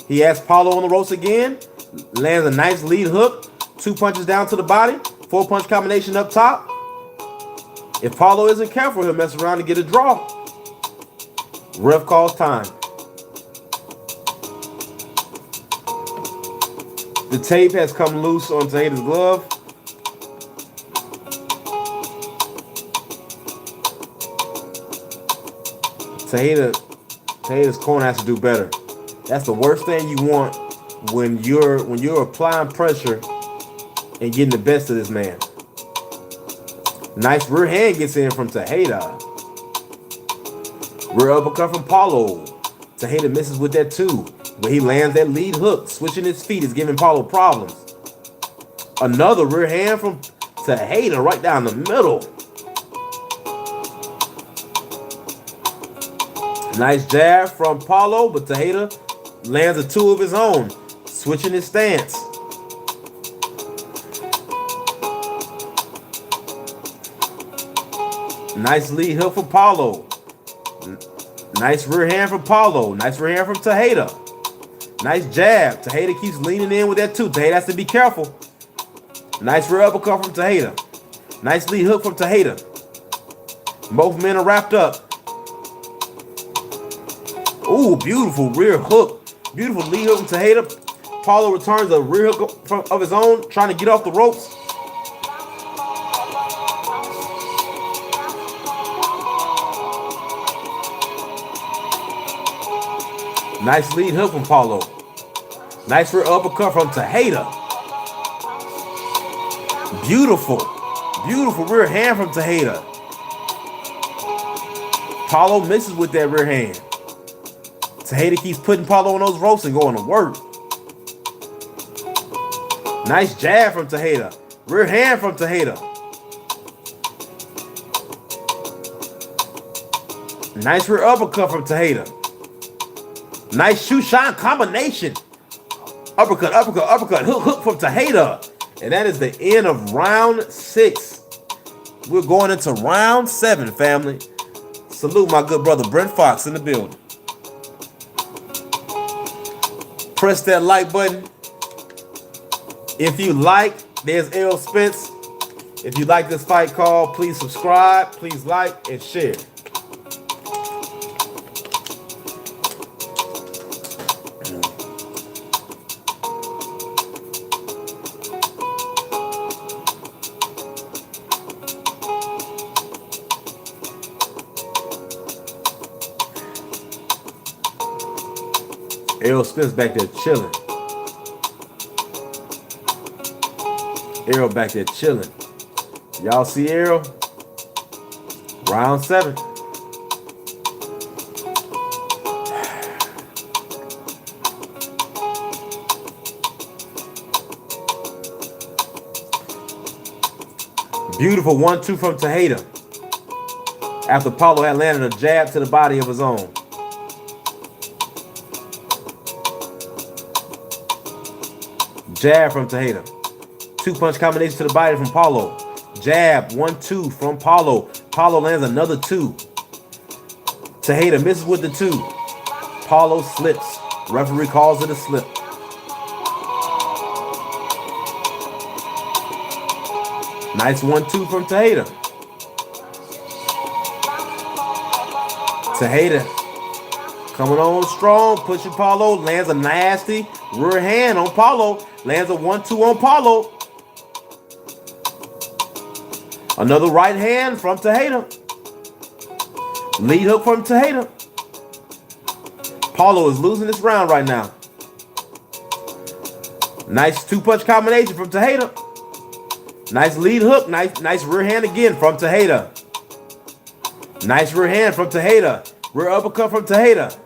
He has Paulo on the ropes again. Lands a nice lead hook. 2 punches down to the body. 4-punch combination up top. If Paulo isn't careful, he'll mess around and get a draw. Ref calls time. The tape has come loose on Tejeda's glove. Tejeda's corner has to do better. That's the worst thing you want when you're applying pressure and getting the best of this man. Nice rear hand gets in from Tejeda. Rear uppercut from Paulo. Tejeda misses with that too, but he lands that lead hook. Switching his feet is giving Paulo problems. Another rear hand from Tejeda right down the middle. Nice jab from Paulo, but Tejeda lands a 2 of his own, switching his stance. Nice lead hook from Paulo. Nice rear hand from Paulo. Nice rear hand from Tejeda. Nice jab. Tejeda keeps leaning in with that 2. Tejeda has to be careful. Nice rear uppercut from Tejeda. Nice lead hook from Tejeda. Both men are wrapped up. Ooh, beautiful rear hook. Beautiful lead hook from Tejeda. Paulo returns a rear hook of his own, trying to get off the ropes. Nice lead hook from Paulo. Nice rear uppercut from Tejeda. Beautiful. Beautiful rear hand from Tejeda. Paulo misses with that rear hand. Tejeda keeps putting Paulo on those ropes and going to work. Nice jab from Tejeda. Rear hand from Tejeda. Nice rear uppercut from Tejeda. Nice shoe shine combination. Uppercut, uppercut, uppercut, hook, hook from Tejeda. And that is the end of round 6. We're going into round 7, family. Salute my good brother Brent Fox in the building. Press that like button. If you like, there's Errol Spence. If you like this fight call, please subscribe, please like, and share. Errol Spence back there chilling. Errol back there chilling. Y'all see Errol? Round 7. Beautiful 1-2 from Tejeda. After Paulo had landed a jab to the body of his own. Jab from Tejeda. 2-punch combination to the body from Paulo. Jab, 1-2 from Paulo. Paulo lands another 2. Tejeda misses with the 2. Paulo slips. Referee calls it a slip. Nice 1-2 from Tejeda. Tejeda coming on strong, pushing Paulo, lands a nasty rear hand on Paulo, lands a 1-2 on Paulo. Another right hand from Tejeda. Lead hook from Tejeda. Paulo is losing this round right now. Nice 2-punch combination from Tejeda. Nice lead hook, nice rear hand again from Tejeda. Nice rear hand from Tejeda. Rear uppercut from Tejeda.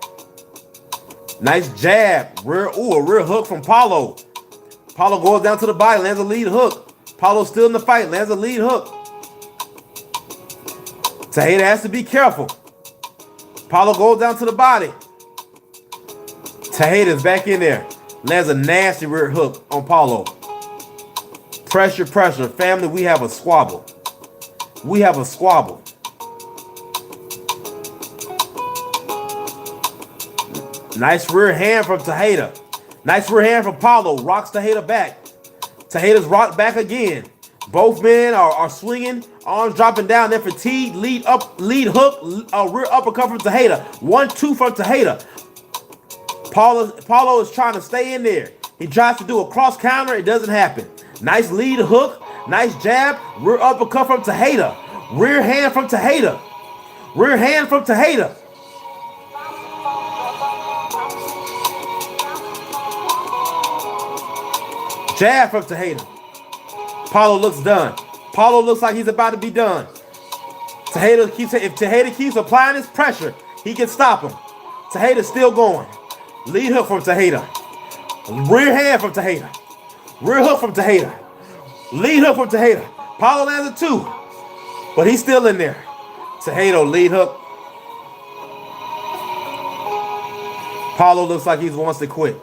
Nice jab. A rear hook from Paulo. Paulo goes down to the body, lands a lead hook. Paulo still in the fight, lands a lead hook. Tejeda has to be careful. Paulo goes down to the body. Tejeda's back in there. Lands a nasty rear hook on Paulo. Pressure, pressure. Family, we have a squabble. We have a squabble. Nice rear hand from Tejada. Nice rear hand from Paulo. Rocks Tejada back. Tejeda's rocked back again. Both men are swinging, arms dropping down. They're fatigued. Lead hook, rear uppercut from Tejada. 1-2 from Tejada. Paulo is trying to stay in there. He tries to do a cross counter. It doesn't happen. Nice lead hook. Nice jab. Rear uppercut from Tejada. Rear hand from Tejada. Rear hand from Tejada. Jab from Tejada. Paulo looks done. Paulo looks like he's about to be done. If Tejada keeps applying his pressure, he can stop him. Tejeda's still going. Lead hook from Tejada. Rear hand from Tejada. Rear hook from Tejada. Lead hook from Tejada. Paulo lands a 2, but he's still in there. Tejada lead hook. Paulo looks like he wants to quit.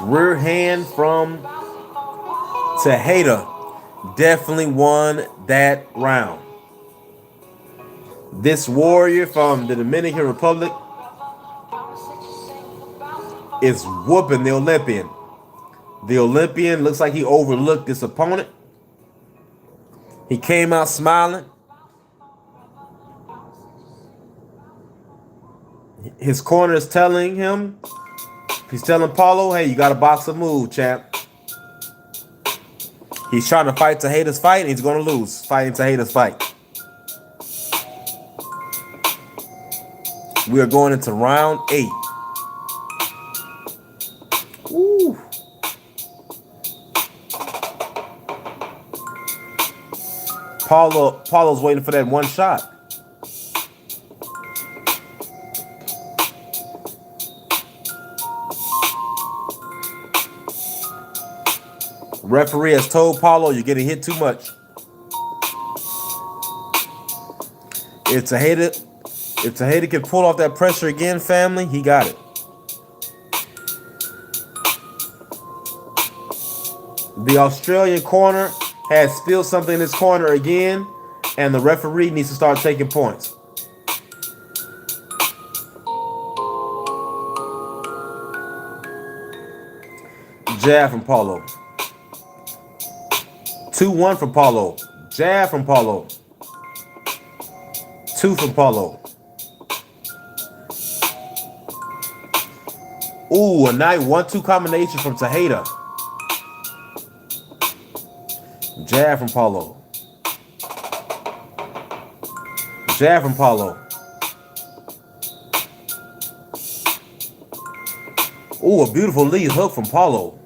Rear hand from Tejada definitely won that round. This warrior from the Dominican Republic is whooping the Olympian. The Olympian looks like he overlooked this opponent. He came out smiling. His corner is telling him, he's telling Paulo, hey, you got to box a move, champ. He's trying to fight Tejada's fight, and he's going to lose fighting Tejada's fight. We are going into round 8. Ooh. Paulo's waiting for that one shot. Referee has told Paulo, you're getting hit too much. If Tejada can pull off that pressure again, family, he got it. The Australian corner has spilled something in his corner again, and the referee needs to start taking points. Jab from Paulo. 2-1 from Paulo. Jab from Paulo. 2 from Paulo. Ooh, a nice 1-2 combination from Tejada. Jab from Paulo. Jab from Paulo. Ooh, a beautiful lead hook from Paulo.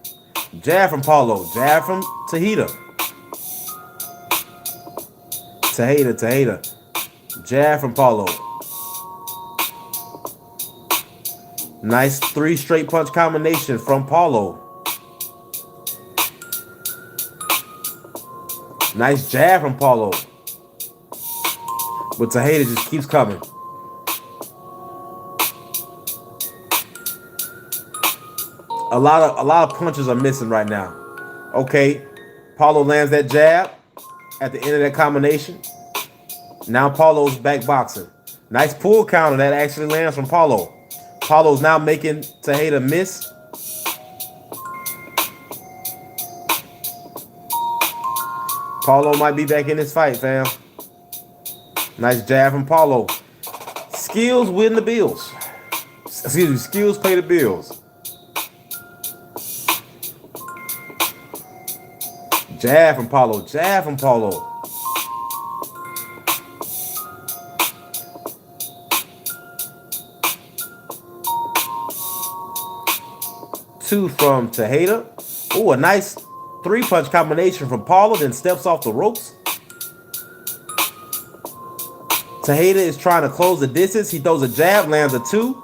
Jab from Paulo. Jab from Tejada. Tejada. Jab from Paulo. Nice 3 straight punch combination from Paulo. Nice jab from Paulo. But Tejada just keeps coming. A lot of punches are missing right now. Okay, Paulo lands that jab at the end of that combination. Now Paulo's back boxing. Nice pull counter that actually lands from Paulo. Paulo's now making Tejada miss. Paulo might be back in this fight, fam. Nice jab from Paulo. Skills win the bills. Excuse me, skills pay the bills. Jab from Paulo. Jab from Paulo. Two from Tejada. Ooh, a nice 3-punch combination from Paulo, then steps off the ropes. Tejada is trying to close the distance. He throws a jab, lands a 2.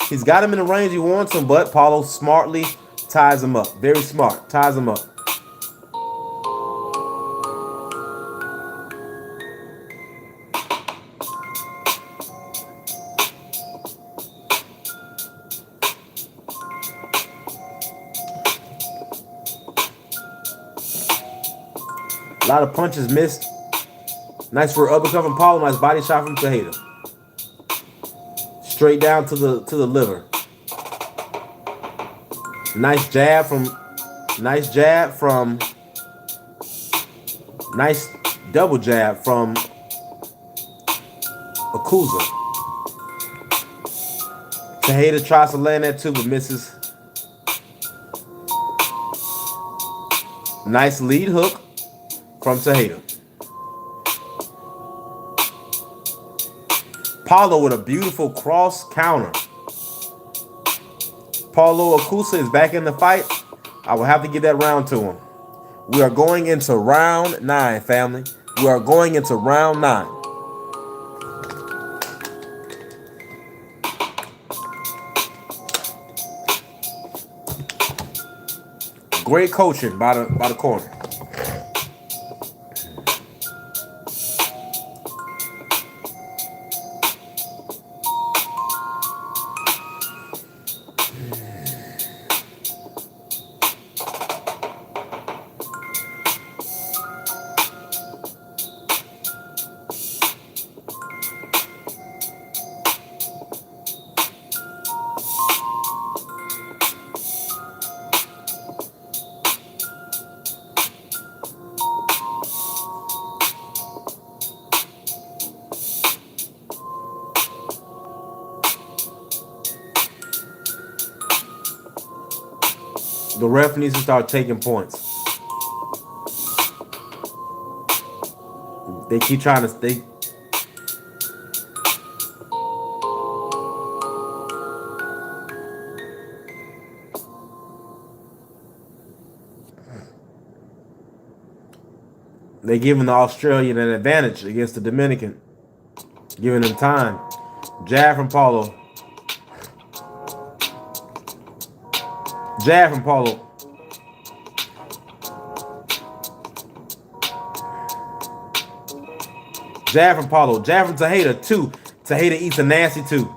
He's got him in the range he wants him, but Paulo smartly ties him up. Very smart. Ties him up. A lot of punches missed. Nice rear uppercut from Paulo. Nice body shot from Tejeda. Straight down to the liver. Nice jab from nice double jab from Akuza. Tejeda tries to land that too, but misses. Nice lead hook from Tejeda. Paulo with a beautiful cross counter. Paulo Akusa is back in the fight. I will have to give that round to him. We are going into round 9, family. We are going into round 9. Great coaching by the corner. The ref needs to start taking points. They keep trying to stay. They're giving the Australian an advantage against the Dominican. Giving him time. Jab from Paulo. Jab from Paulo. Jab from Paulo. Jab from Tejeda. 2. Tejeda eats a nasty 2.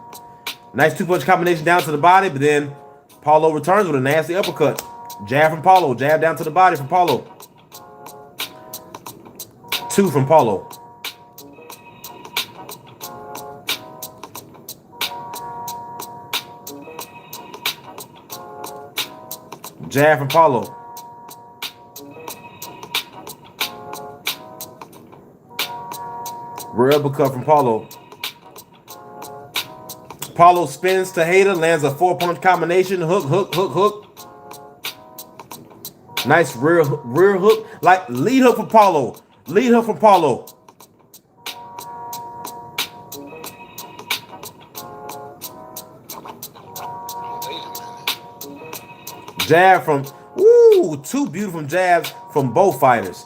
Nice 2-punch combination down to the body, but then Paulo returns with a nasty uppercut. Jab from Paulo. Jab down to the body from Paulo. 2 from Paulo. Jab from Paulo. Rear uppercut from Paulo. Paulo spins Tejeda, lands a 4-punch combination. Hook, hook, hook, hook. Nice rear hook. Like lead hook from Paulo. Lead hook from Paulo. Jab from, 2 beautiful jabs from both fighters.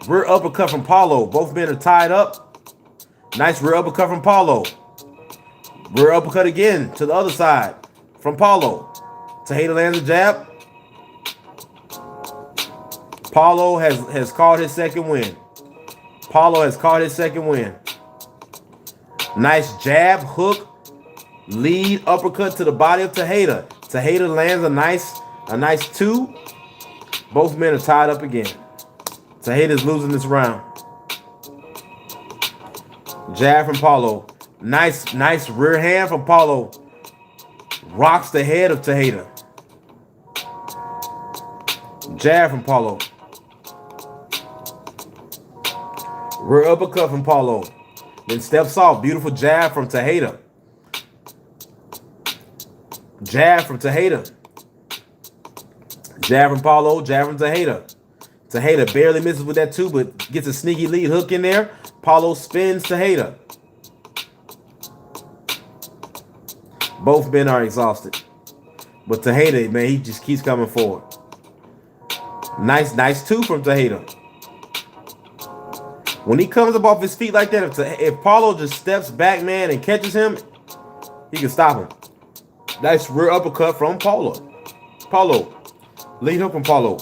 Rear uppercut from Paulo. Both men are tied up. Nice rear uppercut from Paulo. Rear uppercut again to the other side from Paulo. Tejeda lands a jab. Paulo has caught his second win. Paulo has caught his second win. Nice jab, hook, lead uppercut to the body of Tejeda. Tejeda lands a nice 2. Both men are tied up again. Tejeda's losing this round. Jab from Paulo. Nice rear hand from Paulo. Rocks the head of Tejeda. Jab from Paulo. Rear uppercut from Paulo. Then steps off. Beautiful jab from Tejeda. Jab from Tejeda. Jab from Paulo. Jab from Tejeda. Tejeda barely misses with that 2, but gets a sneaky lead hook in there. Paulo spins Tejeda. Both men are exhausted. But Tejeda, man, he just keeps coming forward. Nice 2 from Tejeda. When he comes up off his feet like that, if Paulo just steps back, man, and catches him, he can stop him. Nice rear uppercut from Paulo. Paulo. Lead hook from Paulo.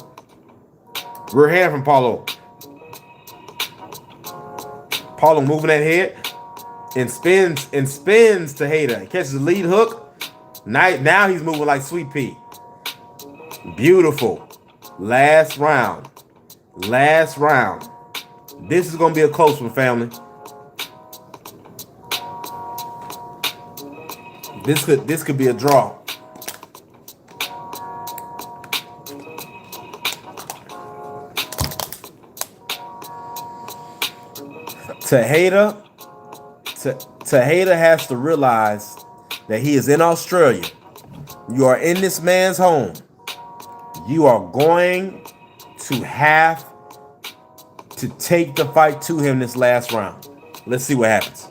Rear hand from Paulo. Paulo moving that head and spins Tejeda. He catches the lead hook. Now he's moving like Sweet Pea. Beautiful. Last round. This is gonna be a close one, family. This could be a draw. Tejada has to realize that he is in Australia. You are in this man's home. You are going to have to take the fight to him this last round. Let's see what happens.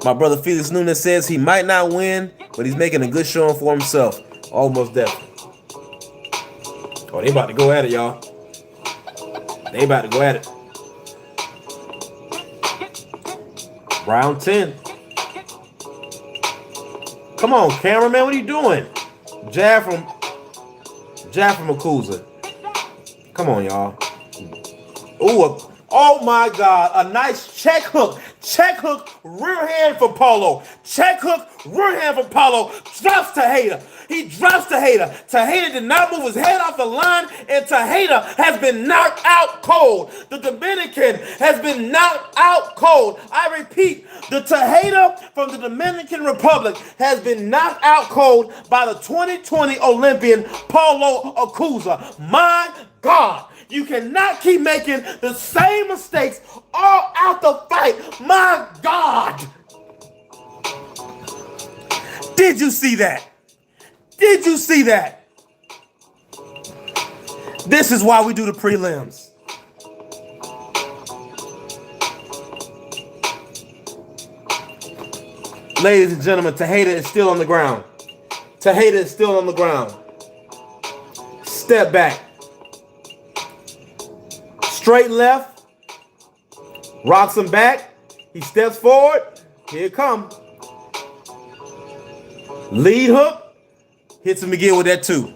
My brother Felix Nunes says he might not win, but he's making a good showing for himself. Almost definitely. Oh, they about to go at it, y'all. They about to go at it. Round 10. Come on, cameraman, what are you doing? Jab from Akuza. Come on, y'all. Ooh, oh my God, a nice check hook. Check hook, rear hand for Paulo. Check hook, rear hand for Paulo. Drops Tejada. He drops Tejada. Tejada did not move his head off the line, and Tejada has been knocked out cold. The Dominican has been knocked out cold. I repeat, the Tejada from the Dominican Republic has been knocked out cold by the 2020 Olympian Paulo Akuza. My God. You cannot keep making the same mistakes all out the fight. My God. Did you see that? Did you see that? This is why we do the prelims. Ladies and gentlemen, Tejada is still on the ground. Tejada is still on the ground. Step back. Straight left, rocks him back. He steps forward. Here it comes. Lead hook, hits him again with that too.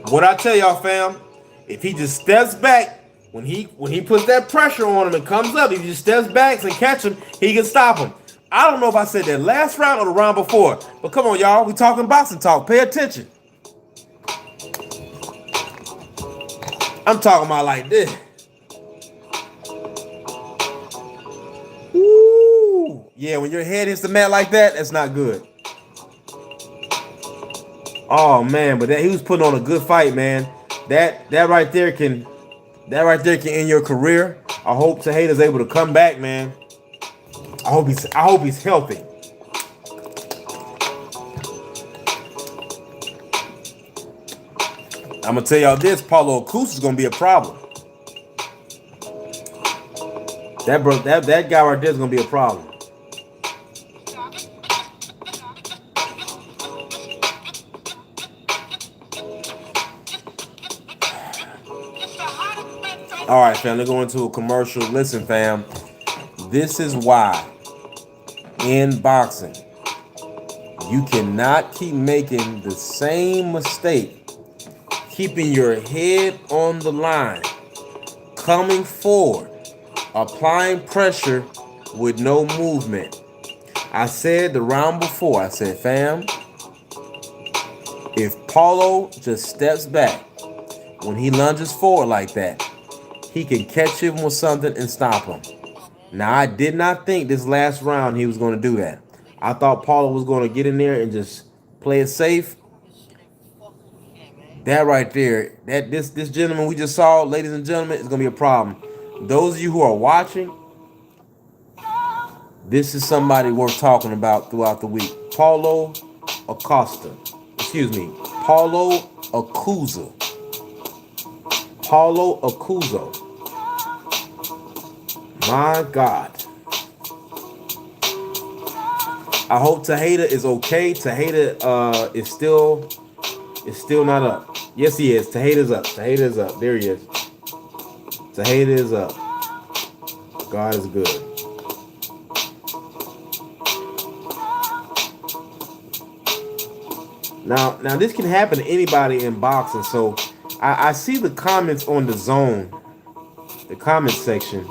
What I tell y'all, fam, if he just steps back, when he puts that pressure on him and comes up, if he just steps back and catch him, he can stop him. I don't know if I said that last round or the round before, but come on, y'all, we talking boxing talk. Pay attention. I'm talking about like this. Woo! Yeah, when your head hits the mat like that, that's not good. Oh man, but he was putting on a good fight, man. That right there can end your career. I hope Tejada's able to come back, man. I hope he's healthy. I'm gonna tell y'all this: Paulo Akusa is gonna be a problem. That guy right there is gonna be a problem. All right, fam. They're going to a commercial. Listen, fam. This is why in boxing you cannot keep making the same mistake. Keeping your head on the line, coming forward, applying pressure with no movement. I said the round before, I said, fam, if Paulo just steps back when he lunges forward like that, he can catch him with something and stop him. Now, I did not think this last round he was going to do that. I thought Paulo was going to get in there and just play it safe. That right there, this gentleman we just saw, ladies and gentlemen, is gonna be a problem. Those of you who are watching, this is somebody worth talking about throughout the week. Paulo Akuza. Paulo Akuza. My God. I hope Tejada is okay. Tejada is still not up. Yes, he is. Tejada's up. Tejada's up. There he is. Tejada is up. God is good. Now this can happen to anybody in boxing. So I see the comments on the zone. the comment section,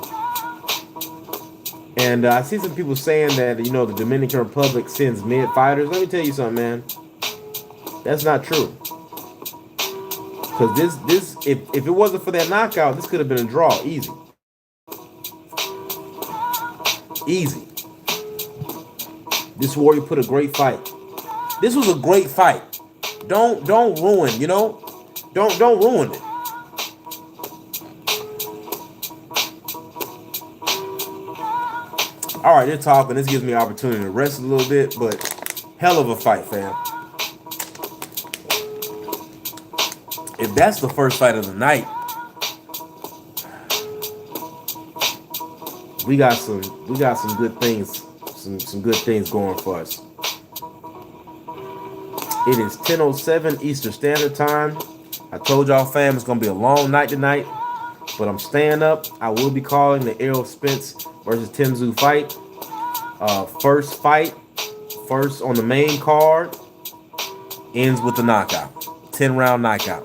and I see some people saying that the Dominican Republic sends mid fighters. Let me tell you something, man. That's not true. Because if it wasn't for that knockout, this could have been a draw, easy, easy. This Warrior put a great fight. This was a great fight. Don't ruin, don't ruin it. All right, they're talking. This gives me an opportunity to rest a little bit, but hell of a fight, fam. If that's the first fight of the night, we got some good things, some good things going for us. It is 10:07 Eastern Standard Time. I told y'all, fam, it's gonna be a long night tonight, but I'm staying up. I will be calling the Errol Spence versus Tim Tszyu fight. First on the main card, ends with the knockout, 10-round knockout.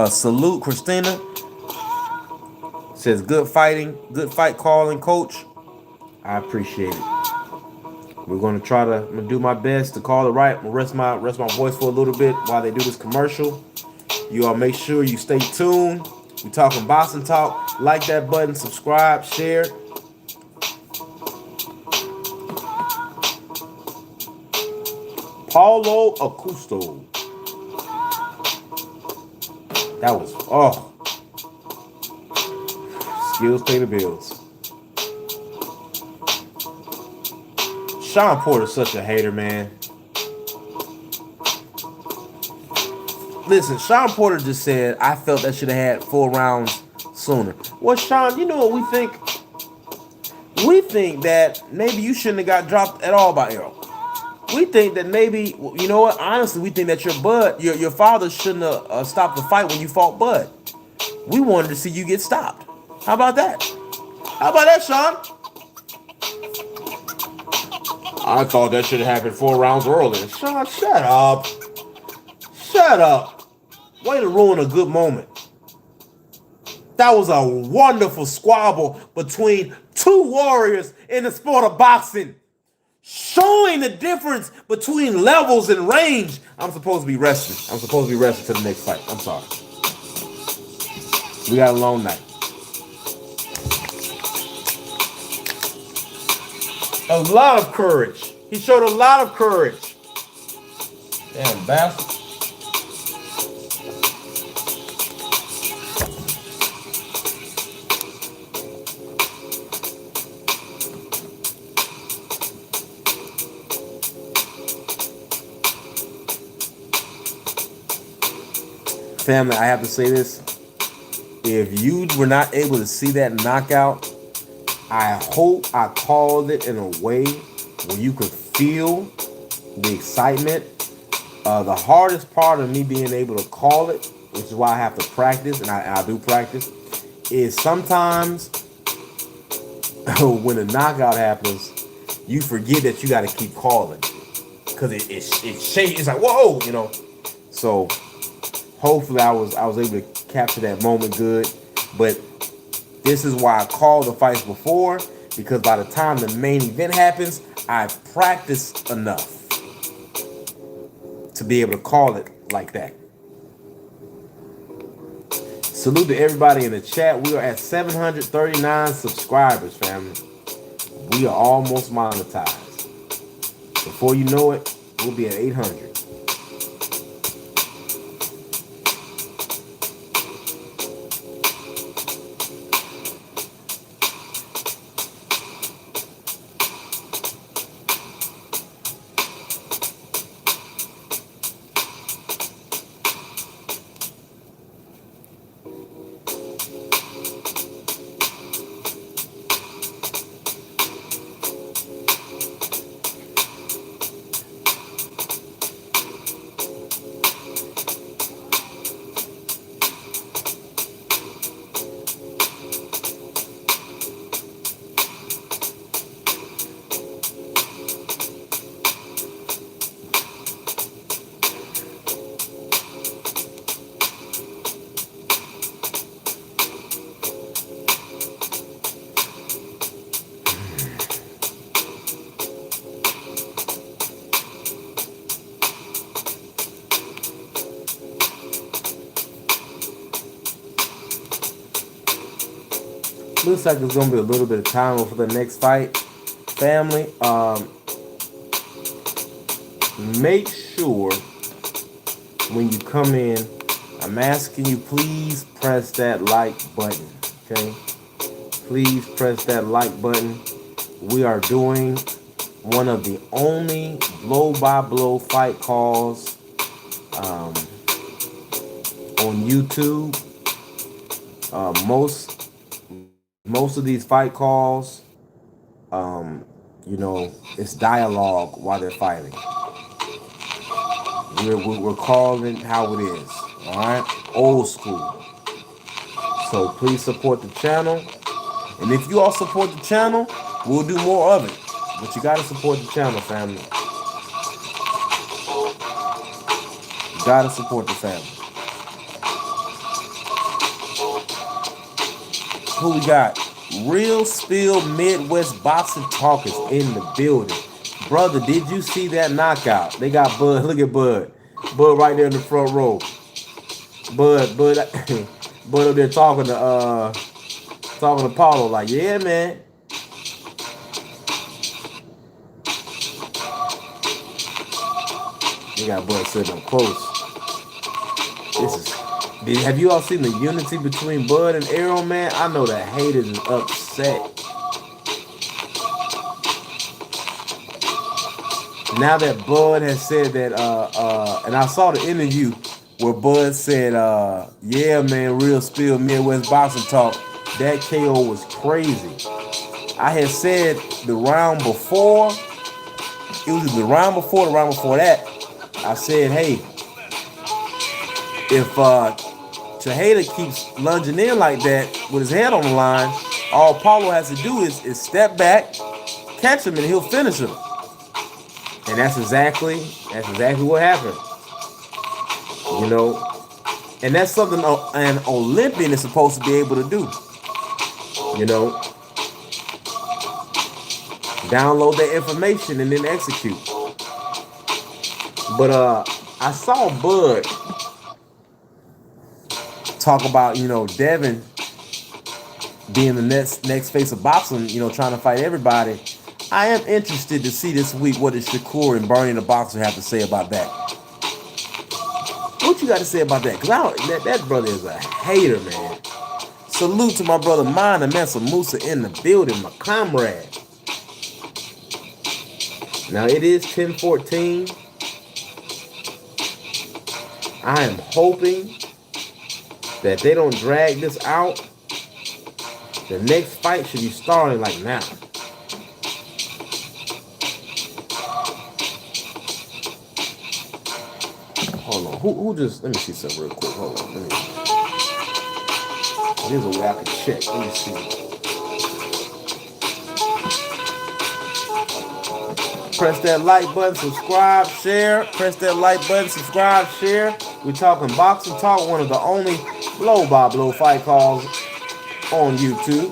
Salute Christina. Says good fighting, good fight calling, coach. I appreciate it. I'm gonna do my best to call it right. I'm gonna rest my voice for a little bit while they do this commercial. You all make sure you stay tuned. We talking boxing talk. Like that button, subscribe, share. Paulo Augusto. That was skills pay the bills. Sean Porter's such a hater, man. Listen, Sean Porter just said, I felt that should have had 4 rounds sooner. Well, Sean, you know what we think? We think that maybe you shouldn't have got dropped at all by Errol. We think that maybe, you know what? Honestly, we think that your father shouldn't have stopped the fight when you fought Bud. We wanted to see you get stopped. How about that? How about that, Sean? I thought that should have happened 4 rounds earlier. Sean, shut up. Shut up. Way to ruin a good moment. That was a wonderful squabble between two warriors in the sport of boxing, showing the difference between levels and range. I'm supposed to be resting. To the next fight. I'm sorry. We got a long night. A lot of courage. He showed a lot of courage. Damn bastard. Family, I have to say this. If you were not able to see that knockout, I hope I called it in a way where you could feel the excitement. The hardest part of me being able to call it, which is why I have to practice, and I do practice, is sometimes when a knockout happens, you forget that you got to keep calling because it shakes. It's like whoa, So hopefully I was able to capture that moment good, but this is why I called the fights before, because by the time the main event happens, I've practiced enough to be able to call it like that. Salute to everybody in the chat. We are at 739 subscribers, family. We are almost monetized. Before you know it, we'll be at 800. looks like there's gonna be a little bit of time for the next fight. Family, make sure when you come in, I'm asking you, please press that like button. Okay, please press that like button. We are doing one of the only blow by blow fight calls on YouTube. Most of these fight calls, it's dialogue while they're fighting. We're calling it how it is. All right, old school. So please support the channel, and if you all support the channel, we'll do more of it. But you gotta support the channel, family. You gotta support the family. Who we got? Real Spill Midwest Boxing Talk is in the building. Brother, did you see that knockout? They got Bud. Look at Bud. Bud right there in the front row. Bud, Bud up there talking to Paulo like, yeah, man. They got Bud sitting up close. Have you all seen the unity between Bud and Errol, man? I know the haters is upset. Now that Bud has said that, and I saw the interview where Bud said, yeah, man, Real Spill Midwest Boxing Talk. That KO was crazy. I had said the round before, it was the round before that, I said, hey, if Tejada keeps lunging in like that with his head on the line, all Paulo has to do is step back, catch him, and he'll finish him. And that's exactly what happened. You know, and that's something an Olympian is supposed to be able to do. You know, download that information and then execute. But I saw Bud talk about, Devin being the next face of boxing, trying to fight everybody. I am interested to see this week what does Shakur and Bernie the Boxer have to say about that. What you got to say about that? Because that brother is a hater, man. Salute to my brother Mana Mensa Musa in the building, my comrade. Now it is 10:14. I am hoping that they don't drag this out. The next fight should be starting like now. Hold on. Who just, let me see something real quick. Hold on. There's a way I can check. Let me see. Press that like button, subscribe, share. Press that like button, subscribe, share. We're talking Boxing Talk, one of the only blow by blow fight calls on YouTube.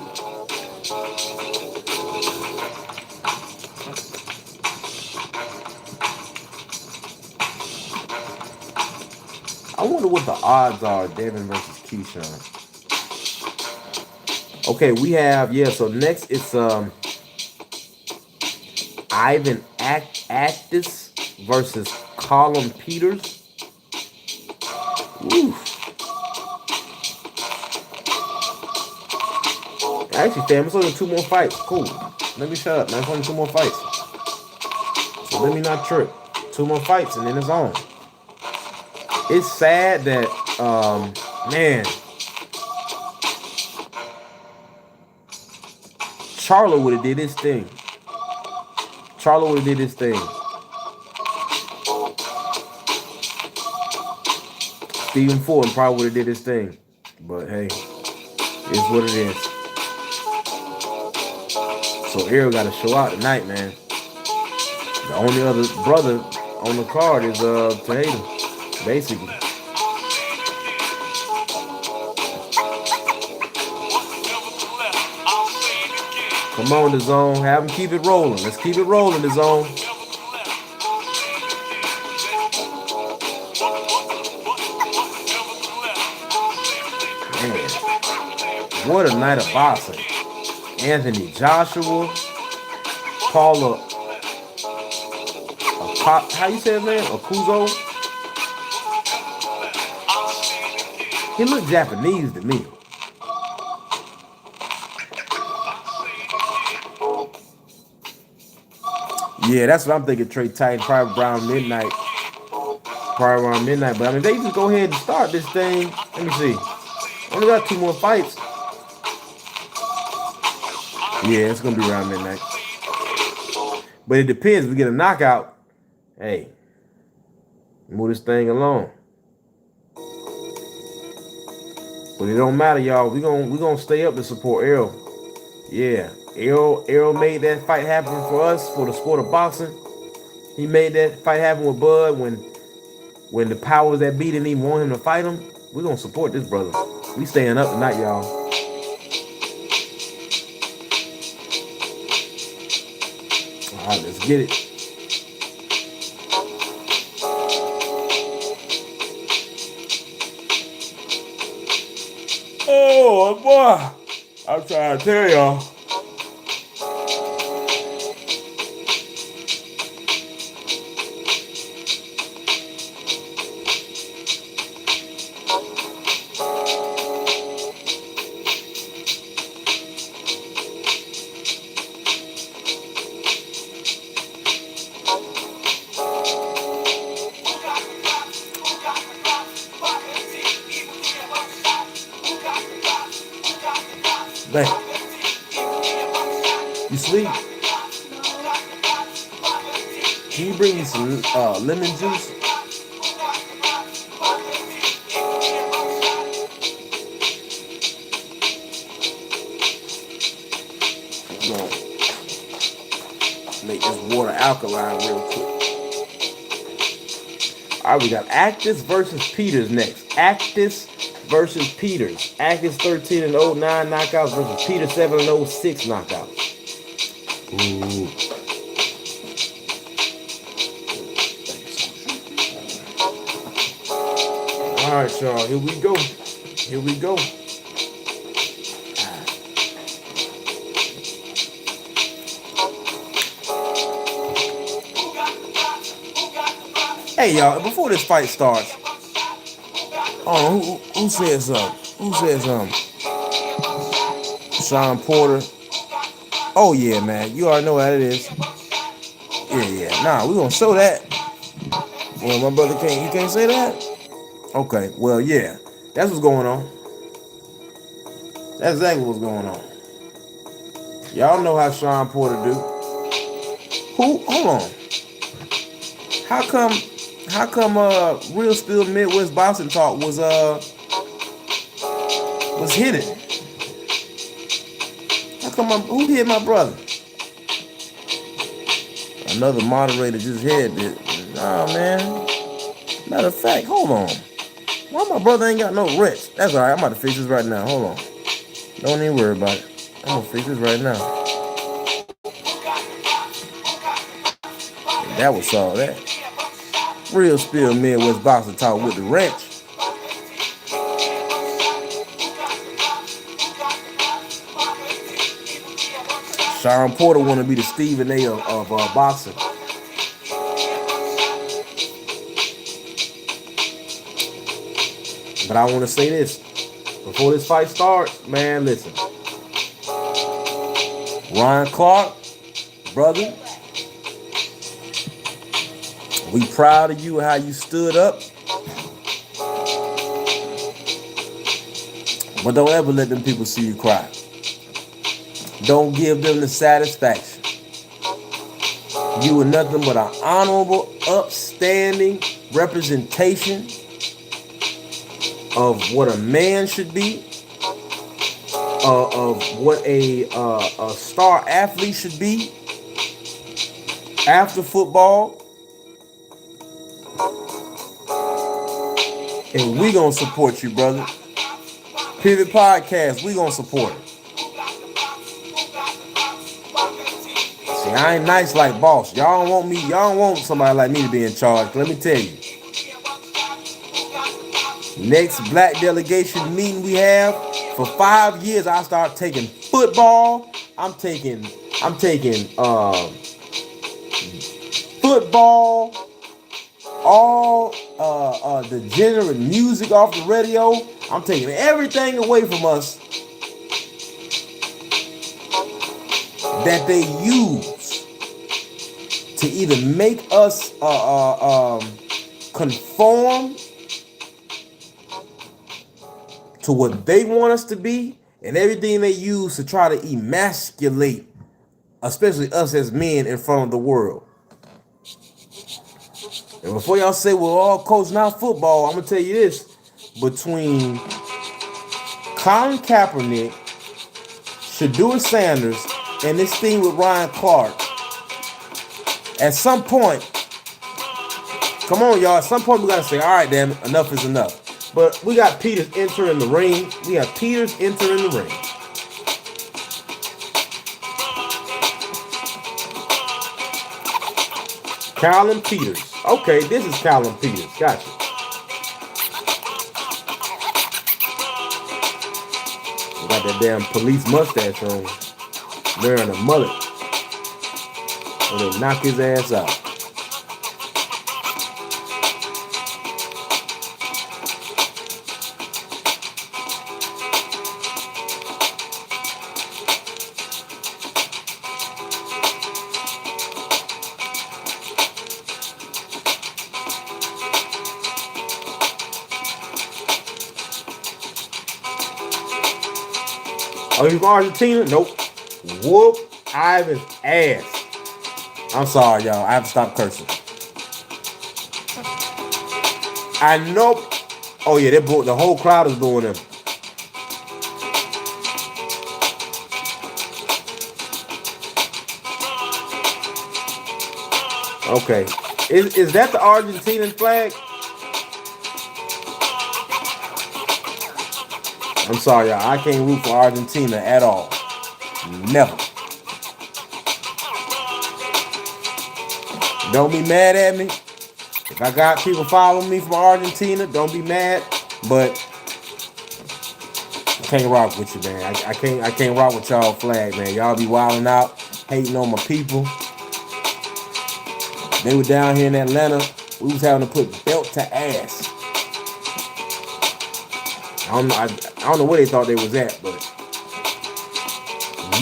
I wonder what the odds are, Devin versus Keyshawn. Okay, we have, so next it's Ivan Actis versus Colin Peters. Oof. Actually, fam, it's only 2 more fights. Cool. Let me shut up, man. It's only 2 more fights. So let me not trip. 2 more fights and then it's on. It's sad that, man, Charlo would have did his thing. Stephen Ford probably would have did his thing. But hey, it's what it is. So Errol got to show out tonight, man. The only other brother on the card is Tejada, basically. Come on, the zone. Have them keep it rolling. Let's keep it rolling, the zone. Man, what a night of boxing. Anthony Joshua, Paula, how you say his name? Akuzo. He looked Japanese to me. Yeah, that's what I'm thinking. Trey Titan, probably around midnight. Probably around midnight. But I mean, they just go ahead and start this thing. Let me see. Only got 2 more fights. Yeah, it's gonna be around midnight. But it depends. If we get a knockout, hey, move this thing along. But it don't matter, y'all. We gonna stay up to support Errol. Yeah, Errol made that fight happen for us for the sport of boxing. He made that fight happen with Bud when the powers that be didn't even want him to fight him. We gonna support this brother. We staying up tonight, y'all. All right, let's get it. Oh boy, I'm trying to tell y'all. Dang. You sleep? Can you bring me some lemon juice? I'm gonna make this water alkaline real quick. All right, we got Actis versus Peters next. Actis versus Peters. Actis 13-09 knockouts versus Peters 7-06 knockouts. Ooh. All right, y'all. Here we go. Here we go. Hey, y'all. Before this fight starts, oh, who said something? Who said something? Sean Porter. Oh yeah, man. You already know what it is. Yeah. Nah, we gonna show that. Well, my brother you can't say that? Okay, well, yeah. That's what's going on. That's exactly what's going on. Y'all know how Sean Porter do. Hold on. How come Real Spill Midwest Boxing Talk was hidden? How come who hit my brother? Another moderator just hit it. Nah, man. Matter of fact, hold on. Why my brother ain't got no wrench? That's alright, I'm about to fix this right now. Hold on. Don't even worry about it. I'm gonna fix this right now. And that was all that. Real Spill Midwest Boxing Talk with the wrench. Sean Porter want to be the Stephen A. of boxing. But I want to say this. Before this fight starts, man, listen. Ryan Clark, brother, we proud of you how you stood up. But don't ever let them people see you cry. Don't give them the satisfaction. You were nothing but an honorable, upstanding representation of what a man should be, of what a star athlete should be after football. And we gonna support you, brother. Pivot Podcast, we gonna support it. See, I ain't nice like boss. Y'all don't want me. Y'all don't want somebody like me to be in charge. Let me tell you. Next black delegation meeting we have, for 5 years, I start taking football, I'm taking football, all degenerate music off the radio. I'm taking everything away from us that they use to either make us conform to what they want us to be, and everything they use to try to emasculate, especially us as men, in front of the world. And before y'all say, well, all coach, not football, I'm going to tell you this. Between Colin Kaepernick, Shedeur Sanders, and this thing with Ryan Clark, at some point, come on, y'all, at some point we got to say, all right, damn it, enough is enough. But we got Peters entering the ring. We have Peters entering the ring. Callum Peters. Okay, this is Callum Peters. Gotcha. Got that damn police mustache on. Wearing a mullet. And they knock his ass out. Oh, you from Argentina? Nope. Whoop Ivan's ass. I'm sorry, y'all. I have to stop cursing. I know. Oh, yeah, the whole crowd is booing him. Okay. Is that the Argentinian flag? I'm sorry, y'all. I can't root for Argentina at all. Never. Don't be mad at me. If I got people following me from Argentina, don't be mad. But I can't rock with you, man. I can't rock with y'all flag, man. Y'all be wilding out, hating on my people. They were down here in Atlanta. We was having to put belt to ass. I don't know where they thought they was at, but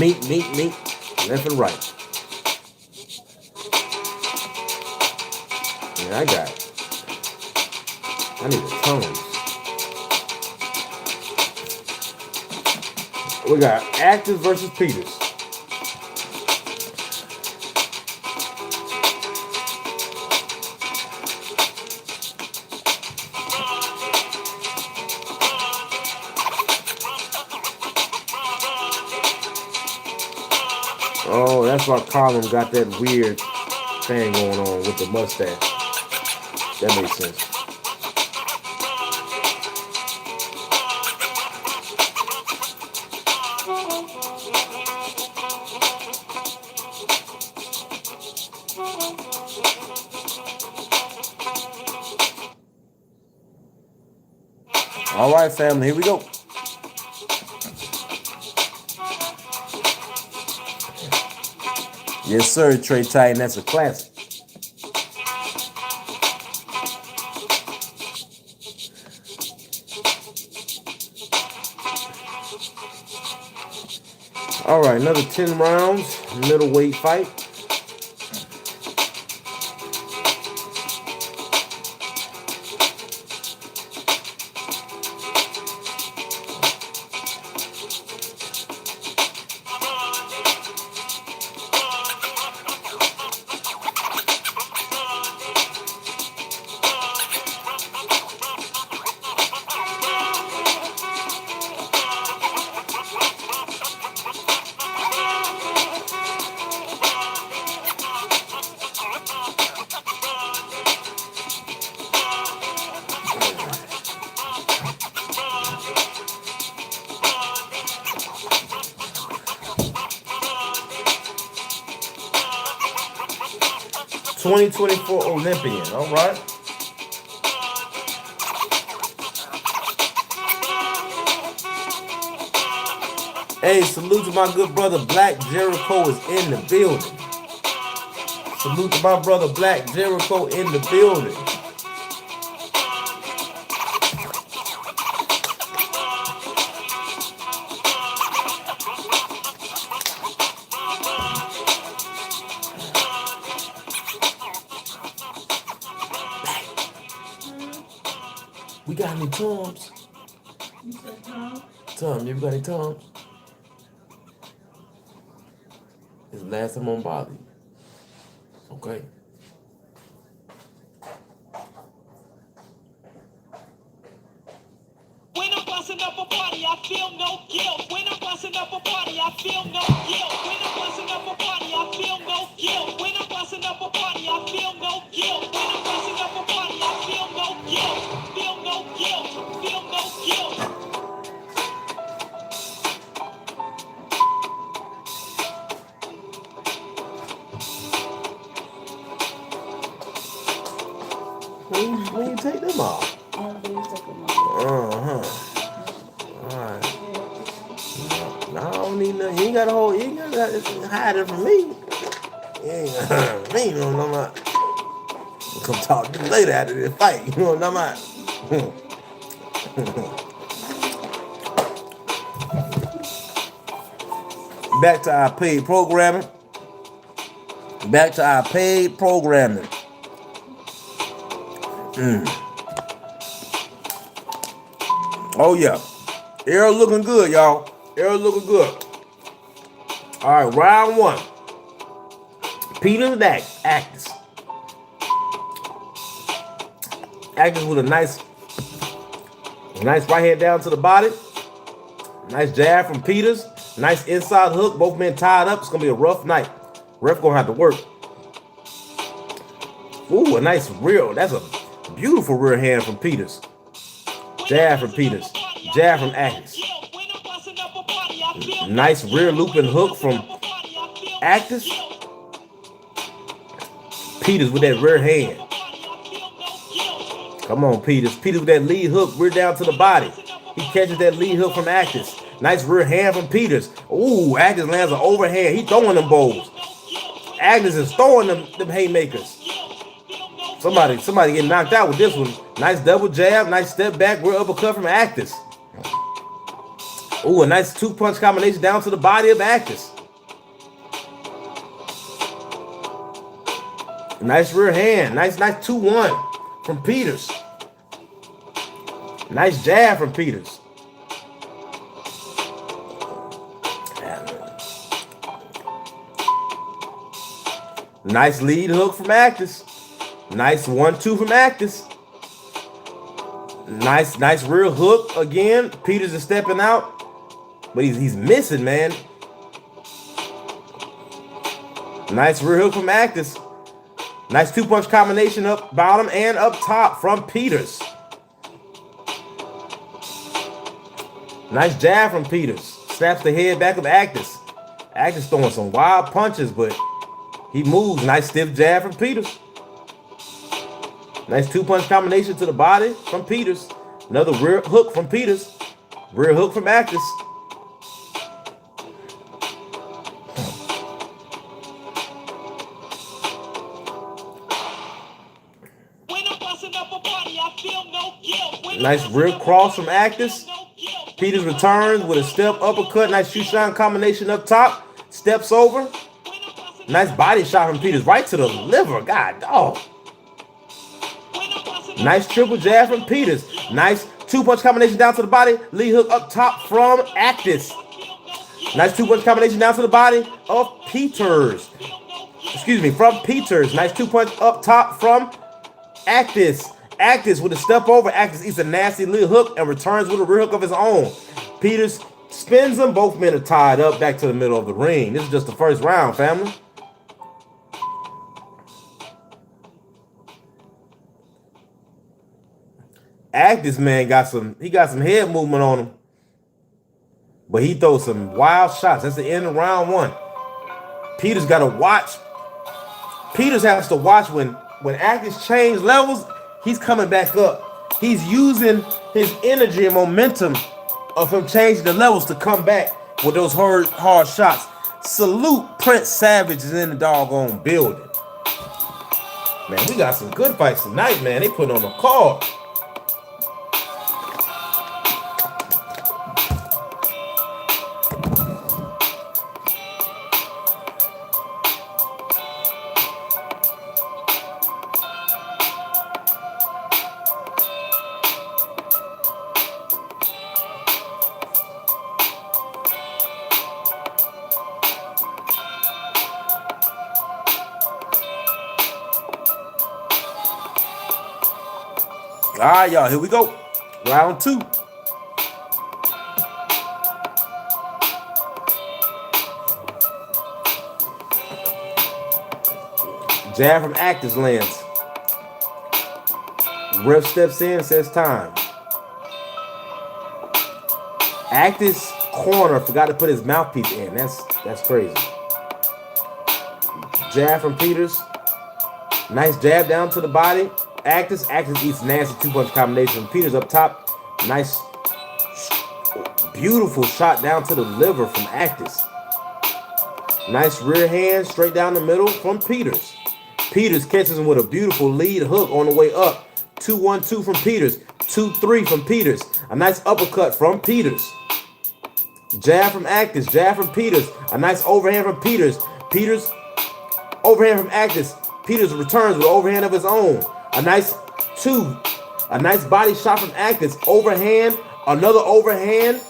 meat, left and right. Yeah, I got it. I need the tongues. We got Actors versus Peters. Oh, that's why Colin got that weird thing going on with the mustache. That makes sense. All right, family, here we go. Yes, sir, Trey Titan. That's a classic. All right, another 10 rounds, middleweight fight. '24 Olympian, all right. Hey, salute to my good brother Black Jericho is in the building. Salute to my brother Black Jericho in the building. We got any Tums?
You said Tom?
Tom, you got any Tums? It's the last time I'm bother you. Okay.
When I'm busting up a party, I feel no guilt. When I'm busting up a party, I feel no guilt. When I'm busting up a party, I feel no guilt. When I'm busting up a party, I feel no guilt. When I'm busting up a party, I feel no guilt. Feel no guilt. Feel no guilt.
When you take them off. Alright. No, I don't need nothing. You ain't gotta hold. You ain't gotta hide it from me. You ain't gotta hide it from me. You know what I'm about. Come talk to me later after this fight. You know what I'm about. Back to our paid programming. Back to our paid programming. Oh yeah. Errol looking good, y'all. Errol looking good. All right, round one. Peters and Actis. Actis with a nice right hand down to the body. Nice jab from Peters. Nice inside hook. Both men tied up. It's gonna be a rough night. Ref gonna have to work. Ooh, a nice rear. That's a beautiful rear hand from Peters. Jab from Peters. Jab from Actis. Nice rear looping hook from Actis. Peters with that rear hand. Come on, Peters. Peters with that lead hook, rear down to the body. He catches that lead hook from Actis. Nice rear hand from Peters. Ooh, Actis lands an overhand. He throwing them bowls. Actis is throwing them haymakers. Somebody getting knocked out with this one. Nice double jab, nice step back, rear uppercut from Actis. Ooh, a nice two-punch combination down to the body of Actis. Nice rear hand. Nice 2-1 from Peters. Nice jab from Peters. Nice lead hook from Actis. Nice 1-2 from Actis. Nice rear hook again. Peters is stepping out, but he's missing, man. Nice rear hook from Actis. Nice two-punch combination up bottom and up top from Peters. Nice jab from Peters. Snaps the head back of Actis. Actis throwing some wild punches, but he moves. Nice stiff jab from Peters. Nice two-punch combination to the body from Peters. Another rear hook from Peters. Rear hook from Actis. Nice rear cross from Actis. Peters returns with a step uppercut. Nice shoe shine combination up top. Steps over. Nice body shot from Peters right to the liver. God dog. Nice triple jab from Peters. Nice two-punch combination down to the body. Lead hook up top from Actis. Nice two-punch combination down to the body of Peters. From Peters. Nice two-punch up top from Actis. Actis with a step over. Actis eats a nasty lead hook and returns with a rear hook of his own. Peters spins them. Both men are tied up back to the middle of the ring. This is just the first round, family. Actis, man, got some head movement on him. But he throws some wild shots. That's the end of round one. Peters got to watch. Peters has to watch when Actis change levels, he's coming back up. He's using his energy and momentum of him changing the levels to come back with those hard shots. Salute Prince Savage is in the doggone building. Man, we got some good fights tonight, man. They put on a card. All right, y'all, here we go. Round 2. Jab from Actors lands. Ref steps in, says time. Actors corner forgot to put his mouthpiece in. That's crazy. Jab from Peters. Nice jab down to the body. Actors eats nasty 2-punch combination. Peters up top. Nice, beautiful shot down to the liver from Actors. Nice rear hand straight down the middle from Peters. Peters catches him with a beautiful lead hook on the way up. 2-1-2 from Peters. 2-3 from Peters. A nice uppercut from Peters. Jab from Actors. Jab from Peters. A nice overhand from Peters. Peters overhand from Actors. Peters returns with overhand of his own. A nice body shot from Actors. Overhand, another overhand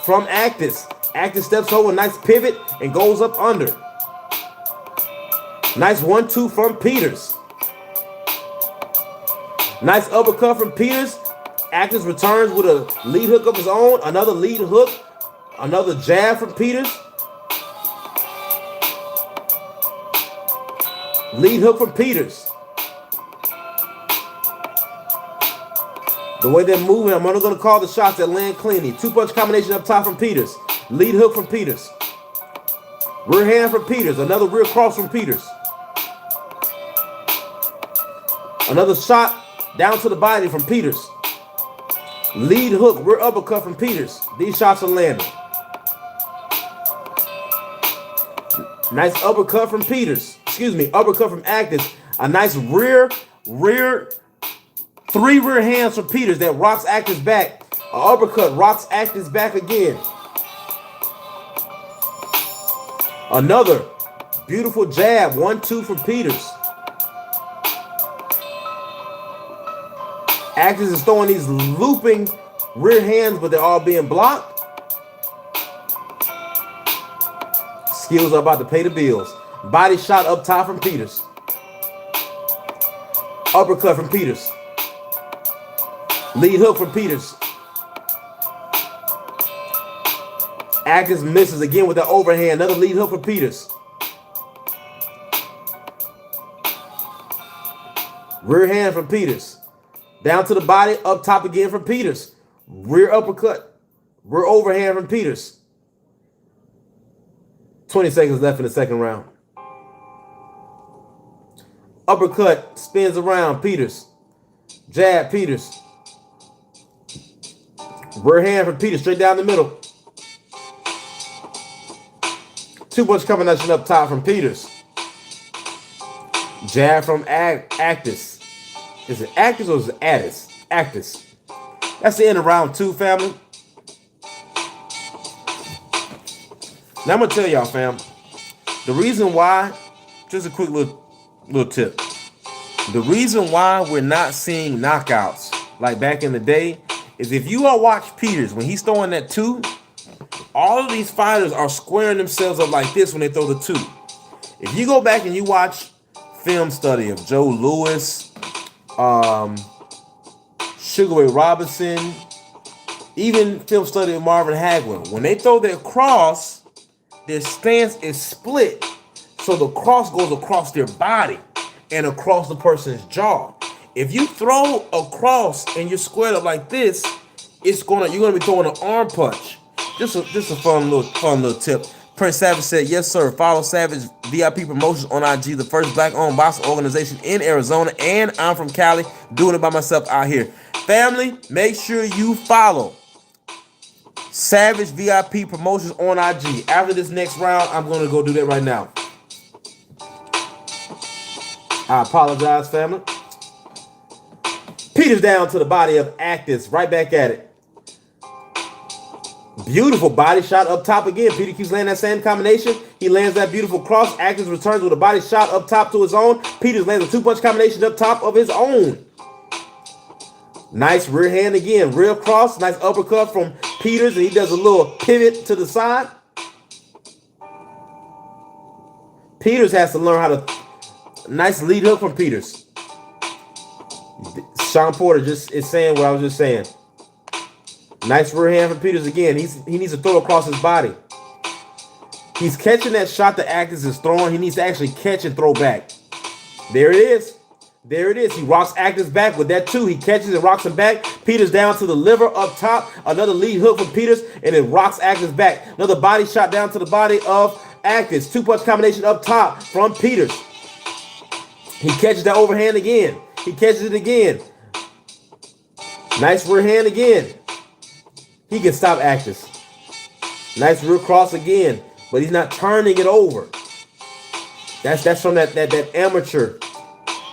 from Actors. Actors steps over, nice pivot, and goes up under. Nice 1-2 from Peters. Nice uppercut from Peters. Actors returns with a lead hook of his own. Another lead hook. Another jab from Peters. Lead hook from Peters. The way they're moving, I'm only going to call the shots that land cleanly. 2-punch combination up top from Peters. Lead hook from Peters. Rear hand from Peters. Another rear cross from Peters. Another shot down to the body from Peters. Lead hook, rear uppercut from Peters. These shots are landing. Nice uppercut from Peters. Uppercut from Actors. A nice three rear hands from Peters that rocks Actors back. An uppercut rocks Actors back again. Another beautiful jab. 1-2 from Peters. Actors is throwing these looping rear hands, but they're all being blocked. Skills are about to pay the bills. Body shot up top from Peters. Uppercut from Peters. Lead hook from Peters. Actors misses again with the overhand. Another lead hook from Peters. Rear hand from Peters. Down to the body, up top again from Peters. Rear uppercut. Rear overhand from Peters. 20 seconds left in the second round. Uppercut, spins around, Peters. Jab, Peters. Rear hand from Peters, straight down the middle. 2-punch combination up top from Peters. Jab from Actors. Is it Actors or is it Addis? Actors. That's the end of round 2, family. Now I'm going to tell y'all, fam, the reason why, just a quick little tip. The reason why we're not seeing knockouts like back in the day is if you all watch Peters, when he's throwing that 2, all of these fighters are squaring themselves up like this when they throw the 2. If you go back and you watch film study of Joe Louis, Sugar Ray Robinson, even film study of Marvin Hagler, when they throw their cross, their stance is split, so the cross goes across their body and across the person's jaw. If you throw a cross and you're squared up like this, you're gonna be throwing an arm punch. Just a fun little tip. Prince Savage said, yes, sir. Follow Savage VIP Promotions on IG, the first black-owned boxing organization in Arizona, and I'm from Cali, doing it by myself out here. Family, make sure you follow Savage VIP promotions on IG. After this next round, I'm going to go do that right now. I apologize, family. Peters down to the body of Actis. Right back at it. Beautiful body shot up top again. Peter keeps landing that same combination. He lands that beautiful cross. Actis returns with a body shot up top to his own. Peters lands a two-punch combination up top of his own. Nice rear hand again. Real cross. Nice uppercut from Peters. And he does a little pivot to the side. Peters has to learn how to... Nice lead hook from Peters. Sean Porter just is saying what I was just saying. Nice rear hand from Peters again. He needs to throw across his body. He's catching that shot that Actis is throwing. He needs to actually catch and throw back. There it is. There it is. He rocks Actis back with that too. He catches and rocks him back. Peters down to the liver up top. Another lead hook from Peters, and it rocks Actis back. Another body shot down to the body of Actis. Two-punch combination up top from Peters. He catches that overhand again. He catches it again. Nice rear hand again. He can stop Actis. Nice rear cross again, but he's not turning it over. That's from that amateur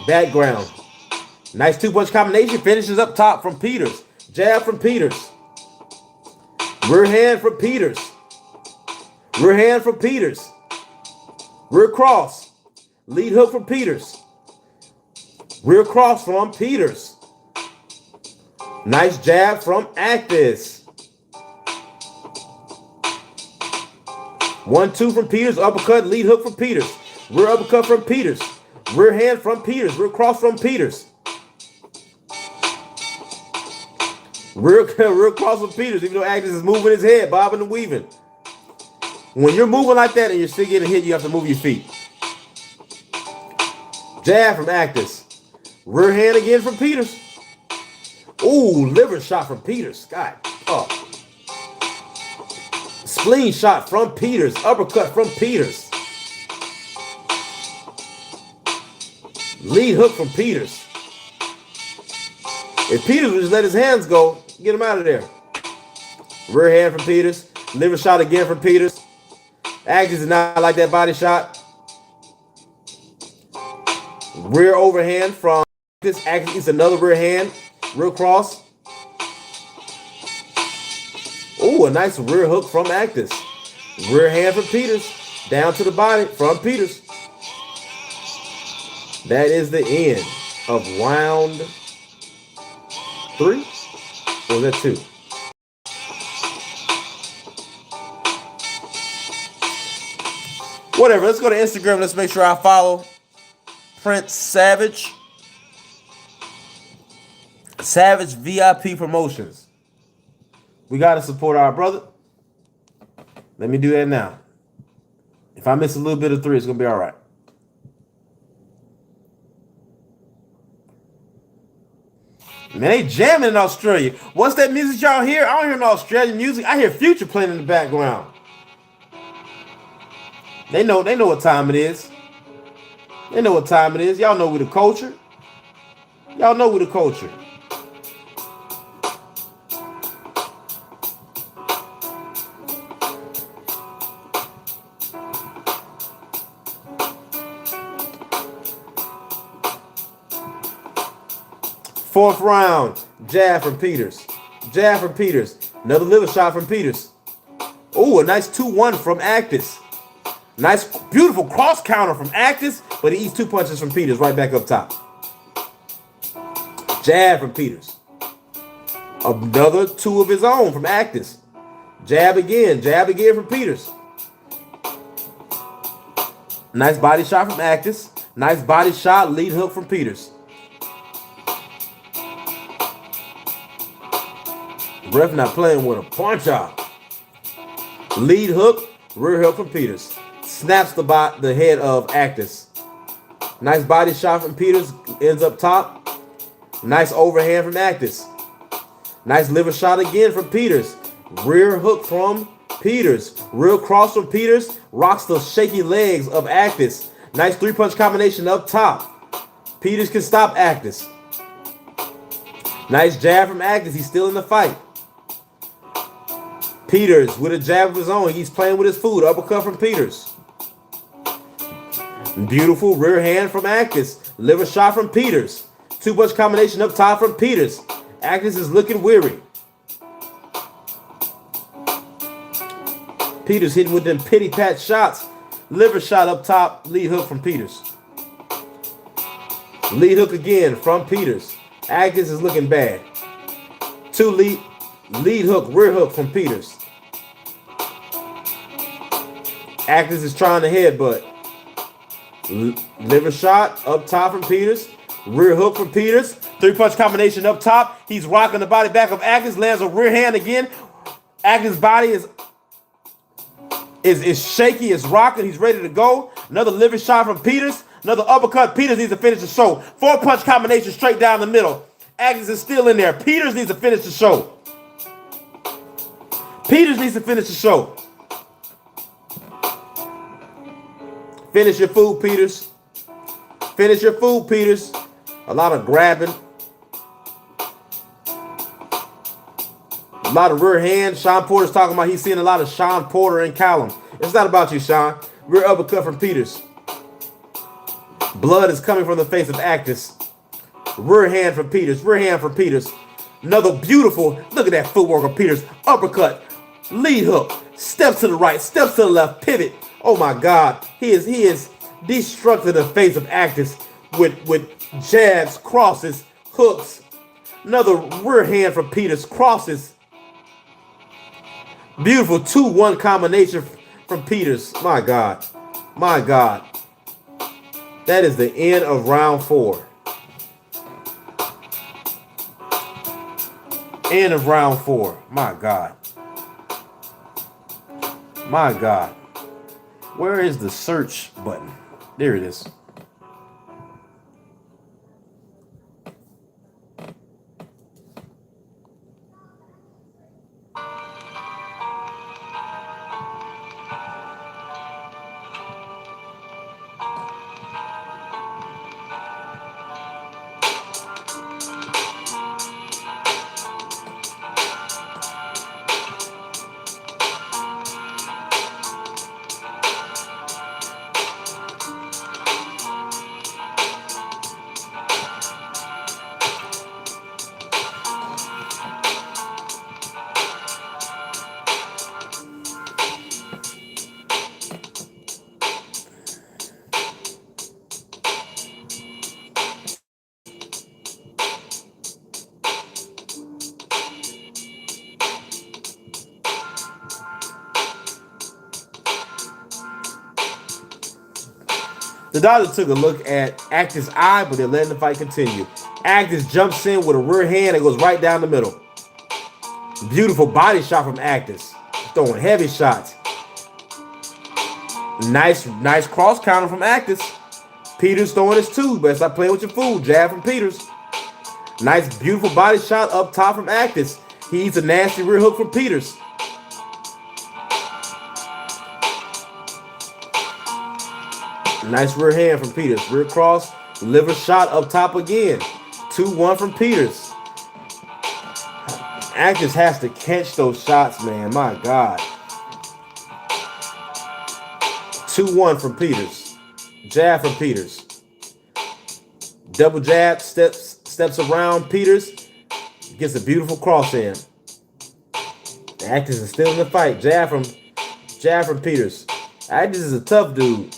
background. Nice two-punch combination. Finishes up top from Peters. Jab from Peters. Rear hand from Peters. Rear hand from Peters. Rear cross. Lead hook from Peters. Rear cross from Peters. Nice jab from Actis. 1-2 from Peters. Uppercut, lead hook from Peters. Rear uppercut from Peters. Rear hand from Peters. Rear cross from Peters. Rear cross from Peters, even though Actis is moving his head, bobbing and weaving. When you're moving like that and you're still getting hit, you have to move your feet. Jab from Actis. Rear hand again from Peters. Ooh, liver shot from Peters. God. Oh. Spleen shot from Peters. Uppercut from Peters. Lead hook from Peters. If Peters would just let his hands go, get him out of there. Rear hand from Peters. Liver shot again from Peters. Actis did not like that body shot. Rear overhand from this. Actis gets another rear hand. Rear cross. Ooh, a nice rear hook from Actis. Rear hand from Peters. Down to the body from Peters. That is the end of round 3. Or was that 2? Whatever. Let's go to Instagram. Let's make sure I follow Prince Savage. Savage VIP Promotions. We got to support our brother. Let me do that now. If I miss a little bit of 3, it's going to be all right. Man, they jamming in Australia. What's that music y'all hear? I don't hear no Australian music. I hear Future playing in the background. They know what time it is. They know what time it is. Y'all know we the culture. Y'all know we the culture. Fourth round, jab from Peters. Jab from Peters. Another liver shot from Peters. Ooh, a nice 2-1 from Actis. Nice, beautiful cross counter from Actis, but he eats 2 punches from Peters right back up top. Jab from Peters. Another 2 of his own from Actis. Jab again from Peters. Nice body shot from Actis. Nice body shot, lead hook from Peters. Ref not playing with a punch out. Lead hook, rear hook from Peters. Snaps the head of Actis. Nice body shot from Peters, ends up top. Nice overhand from Actis. Nice liver shot again from Peters. Rear hook from Peters. Real cross from Peters. Rocks the shaky legs of Actis. Nice 3-punch combination up top. Peters can stop Actis. Nice jab from Actis. He's still in the fight. Peters with a jab of his own. He's playing with his food. Uppercut from Peters. Beautiful rear hand from Actis. Liver shot from Peters. Two-punch combination up top from Peters. Actis is looking weary. Peters hitting with them pity-pat shots. Liver shot up top. Lead hook from Peters. Lead hook again from Peters. Actis is looking bad. Two lead hook, rear hook from Peters. Actis is trying to headbutt. Liver shot up top from Peters. Rear hook from Peters. Three-punch combination up top. He's rocking the body back of Actis. Lands a rear hand again. Actis' body is shaky. It's rocking. He's ready to go. Another liver shot from Peters. Another uppercut. Peters needs to finish the show. Four-punch combination straight down the middle. Actis is still in there. Peters needs to finish the show. Peters needs to finish the show. Finish your food, Peters. Finish your food, Peters. A lot of grabbing. A lot of rear hands. Sean Porter's talking about he's seeing a lot of Sean Porter and Callum. It's not about you, Sean. Rear uppercut from Peters. Blood is coming from the face of Actis. Rear hand from Peters. Rear hand from Peters. Another beautiful, look at that footwork of Peters. Uppercut. Lead hook. Steps to the right. Steps to the left. Pivot. Oh my God. He is destructing the face of Actis with jabs, crosses, hooks. Another rear hand from Peters. Crosses. Beautiful 2-1 combination from Peters. My God. My God. That is the end of round 4. End of round 4. My God. My God. Where is the search button? There it is. The doctor took a look at Actis' eye, but they're letting the fight continue. Actis jumps in with a rear hand that goes right down the middle. Beautiful body shot from Actis. Throwing heavy shots. Nice cross counter from Actis. Peters throwing his two. Better stop playing with your food. Jab from Peters. Nice, beautiful body shot up top from Actis. He eats a nasty rear hook from Peters. Nice rear hand from Peters. Rear cross, liver shot up top again. 2-1 from Peters. Actis has to catch those shots, man. My God. 2-1 from Peters. Jab from Peters. Double jab, steps around Peters. Gets a beautiful cross in. Actis is still in the fight. Jab from Peters. Actis is a tough dude.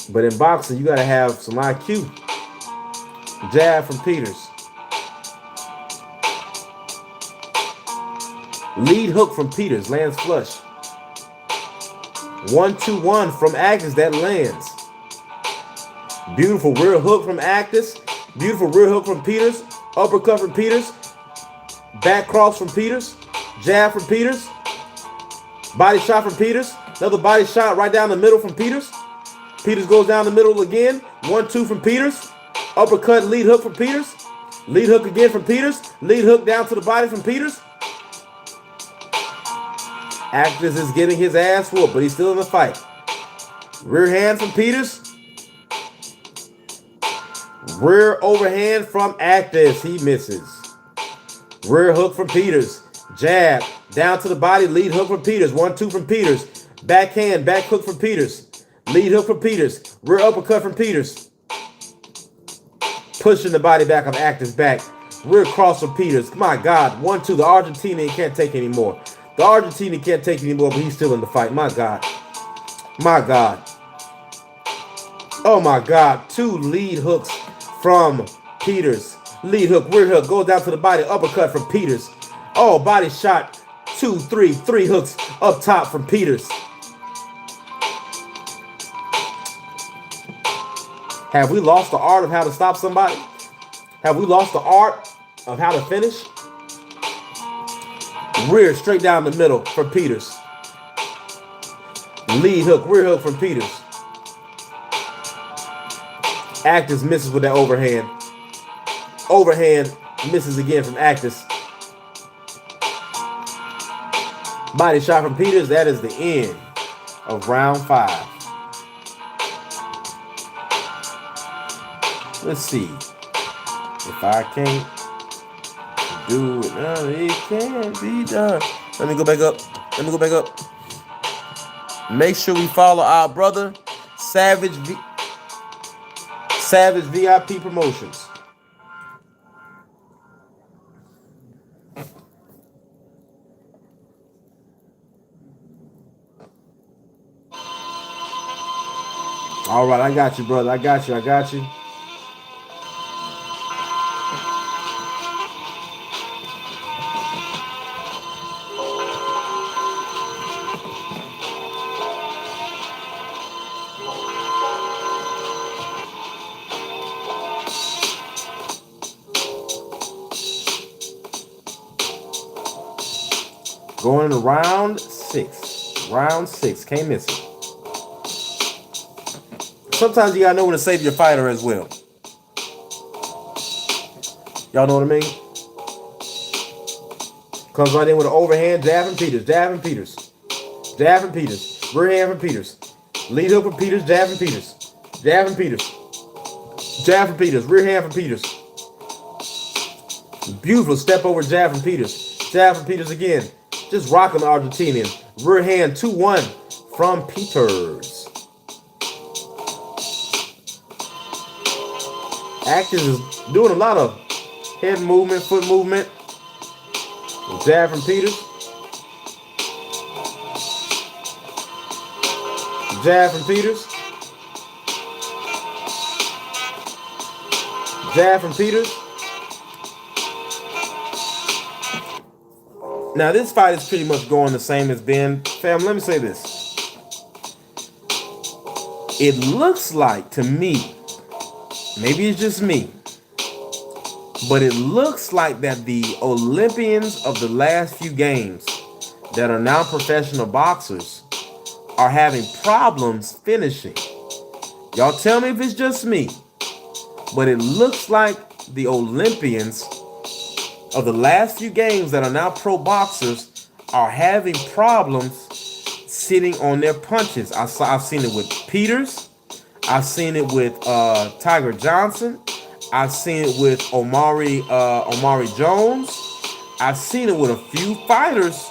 But in boxing, you got to have some IQ. Jab from Peters. Lead hook from Peters. Lands flush. 1-2-1 from Actis. That lands. Beautiful rear hook from Actis. Beautiful rear hook from Peters. Uppercut from Peters. Back cross from Peters. Jab from Peters. Body shot from Peters. Another body shot right down the middle from Peters. Peters goes down the middle again. 1-2 from Peters. Uppercut, lead hook from Peters. Lead hook again from Peters. Lead hook down to the body from Peters. Actis is getting his ass whooped, but he's still in the fight. Rear hand from Peters. Rear overhand from Actis. He misses. Rear hook from Peters. Jab. Down to the body. Lead hook from Peters. 1-2 from Peters. Backhand. Back hook from Peters. Lead hook from Peters. Rear uppercut from Peters. Pushing the body back of Actor's back. Rear cross from Peters. My God. 1-2. The Argentinian can't take anymore. The Argentinian can't take anymore, but he's still in the fight. My God. My God. Oh my God. 2 lead hooks from Peters. Lead hook, rear hook, goes down to the body, uppercut from Peters. Oh, body shot. 2, 3 hooks up top from Peters. Have we lost the art of how to stop somebody? Have we lost the art of how to finish? Rear straight down the middle from Peters. Lead hook, rear hook from Peters. Actors misses with that overhand. Overhand misses again from Actors. Body shot from Peters. That is the end of round 5. Let's see. If I can't do it, no, it can't be done. Let me go back up. Let me go back up. Make sure we follow our brother, Savage VIP Promotions. All right, I got you, brother. I got you. I got you. Going to round 6. Round 6. Can't miss it. Sometimes you gotta know when to save your fighter as well. Y'all know what I mean? Comes right in with an overhand, jab from Peters, jab from Peters. Jab from Peters. Rear hand from Peters. Lead hook from Peters, jab from Peters. Jab from Peters. Jab from Peters. Rear hand from Peters. Beautiful step over jab from Peters. Jab from Peters again. Just rocking the Argentinian. Rear hand 2-1 from Peters. Actors is doing a lot of head movement, foot movement. Jab from Peters. Jab from Peters. Jab from Peters. Now this fight is pretty much going the same as Ben. Fam, let me say this. It looks like to me, maybe it's just me, but it looks like that the Olympians of the last few games that are now professional boxers are having problems finishing. Y'all tell me if it's just me, but it looks like the Olympians of the last few games that are now pro boxers are having problems sitting on their punches. I've seen it with Peters. I've seen it with Tiger Johnson. I've seen it with Omari Jones. I've seen it with a few fighters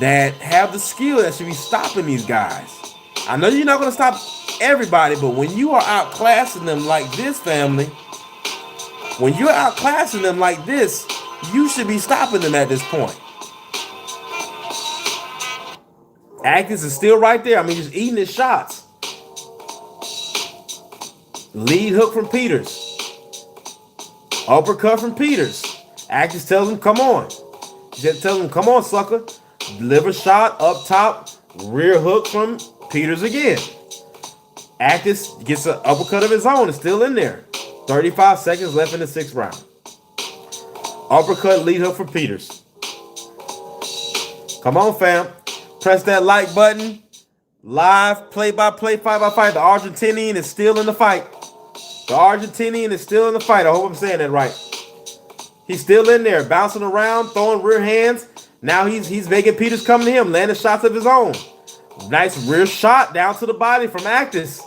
that have the skill that should be stopping these guys. I know you're not going to stop everybody, but when you are outclassing them like this, family, when you're outclassing them like this, you should be stopping them at this point. Actors is still right there. I mean, he's eating his shots. Lead hook from Peters. Uppercut from Peters. Actors tells him, come on. Just tells him, come on, sucker. Deliver shot up top. Rear hook from Peters again. Actors gets an uppercut of his own. It's still in there. 35 seconds left in the 6th round. Uppercut, lead hook from Peters. Come on, fam. Press that like button. Live, play-by-play, fight-by-fight. The Argentinian is still in the fight. The Argentinian is still in the fight. I hope I'm saying that right. He's still in there, bouncing around, throwing rear hands. Now he's making Peters come to him, landing shots of his own. Nice rear shot down to the body from Actors.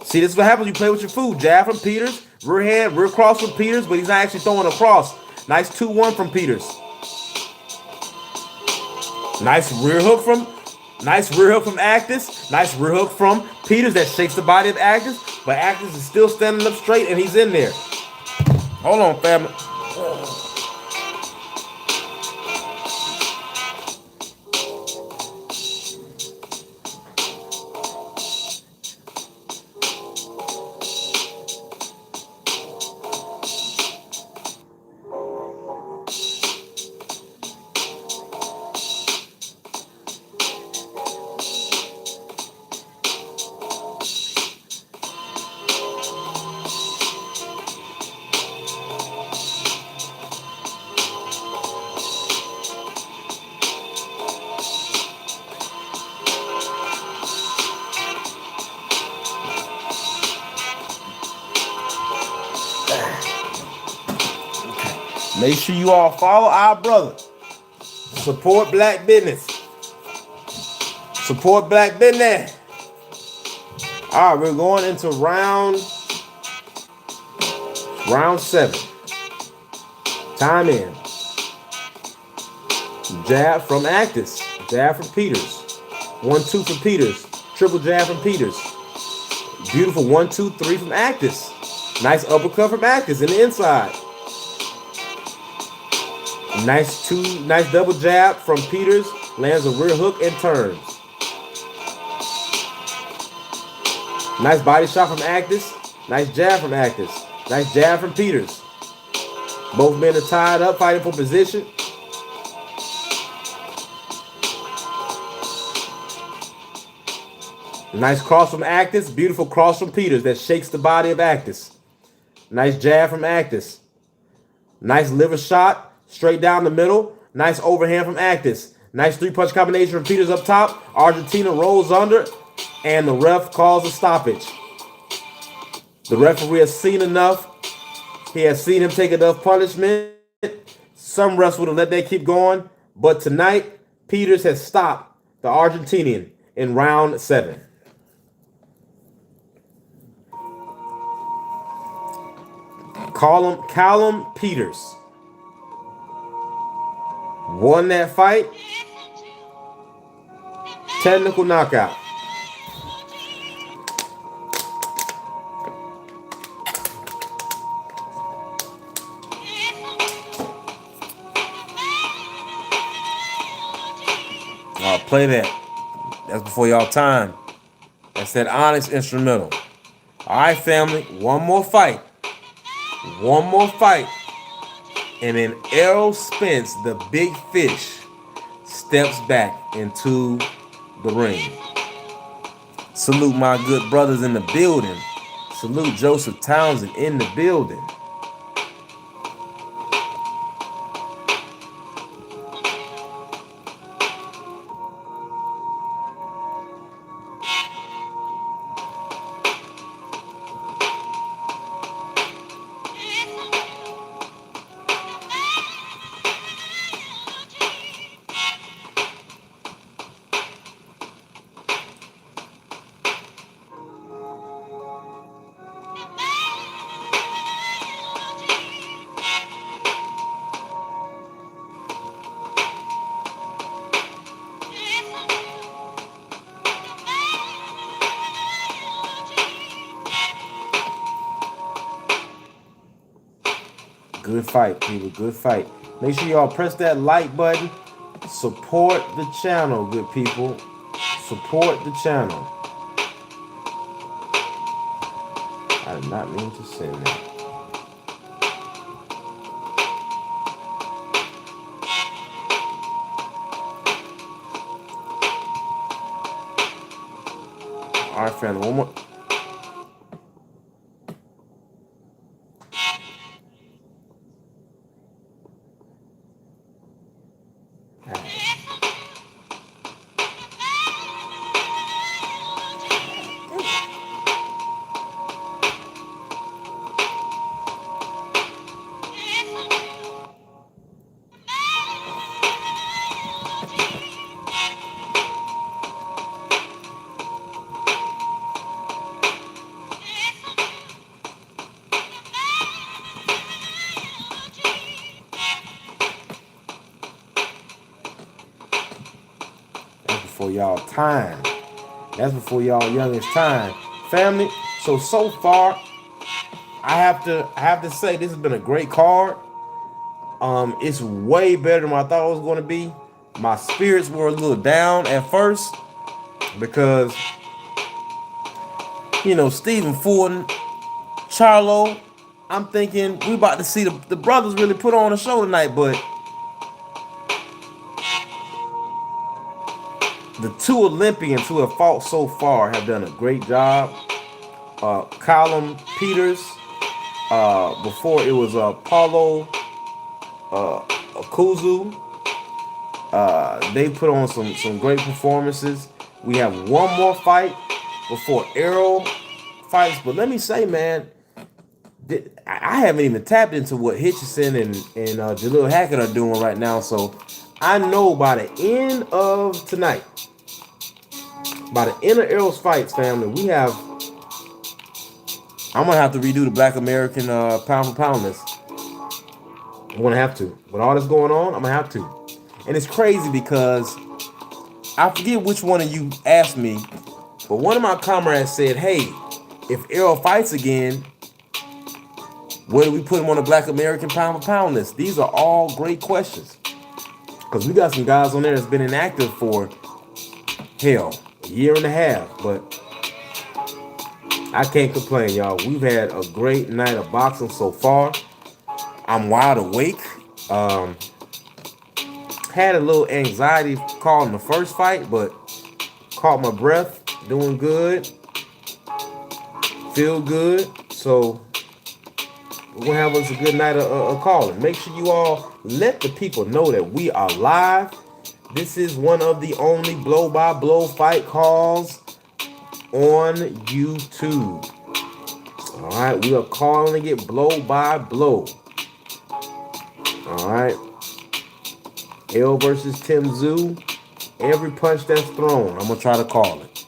See, this is what happens when you play with your food. Jab from Peters, rear hand, rear cross from Peters, but he's not actually throwing a cross. Nice 2-1 from Peters. Nice rear hook from Actis. Nice rear hook from Peters that shakes the body of Actis, but Actis is still standing up straight and he's in there. Hold on, family. Make sure you all follow our brother. Support black business. Support black business. All right, we're going into round 7. Time in. Jab from Actis. Jab from Peters. 1-2 from Peters. Triple jab from Peters. Beautiful 1-2-3 from Actis. Nice uppercut from Actis in the inside. Nice double jab from Peters. Lands a rear hook and turns. Nice body shot from Actis. Nice jab from Actis. Nice jab from Peters. Both men are tied up, fighting for position. Nice cross from Actis. Beautiful cross from Peters that shakes the body of Actis. Nice jab from Actis. Nice liver shot. Straight down the middle. Nice overhand from Actis. Nice 3-punch combination from Peters up top. Argentina rolls under. And the ref calls a stoppage. The referee has seen enough. He has seen him take enough punishment. Some refs would have let that keep going. But tonight, Peters has stopped the Argentinian in round 7. Callum Peters won that fight. Technical knockout. I'll play that. That's before y'all time. That's that Onyx instrumental. All right, family. One more fight. And then Errol Spence, the big fish, steps back into the ring. Salute my good brothers in the building. Salute Joseph Townsend in the building. Good fight, people. Good fight. Make sure y'all press that like button. Support the channel, good people. Support the channel. I did not mean to say that. All right, family. One more. before y'all time. That's before y'all youngest time. Family. So far, I have to say this has been a great card. It's way better than what I thought it was going to be. My spirits were a little down at first because Stephen Fulton, Charlo. I'm thinking we about to see the brothers really put on a show tonight, but the two Olympians who have fought so far have done a great job. Callum Peters, before it was Paulo Akuzu. They put on some great performances. We have one more fight before Errol fights, but let me say, man, I haven't even tapped into what Hitchison and Jalil Hackett are doing right now. So I know by the end of tonight, by the end of Errol's fights, family, I'm gonna have to redo the Black American pound for pound list. I'm gonna have to. With all this going on, I'm gonna have to. And it's crazy because I forget which one of you asked me, but one of my comrades said, "Hey, if Errol fights again, where do we put him on the Black American pound for pound list?" These are all great questions because we got some guys on there that's been inactive for hell a year and a half, but I can't complain, y'all. We've had a great night of boxing so far. I'm wide awake. Had a little anxiety calling the first fight, but caught my breath, doing good, feel good. So we're gonna have us a good night of calling. Make sure you all let the people know that we are live. This is one of the only blow-by-blow fight calls on YouTube. All right, we are calling it blow-by-blow. All right. Errol versus Tim Tszyu. Every punch that's thrown, I'm going to try to call it.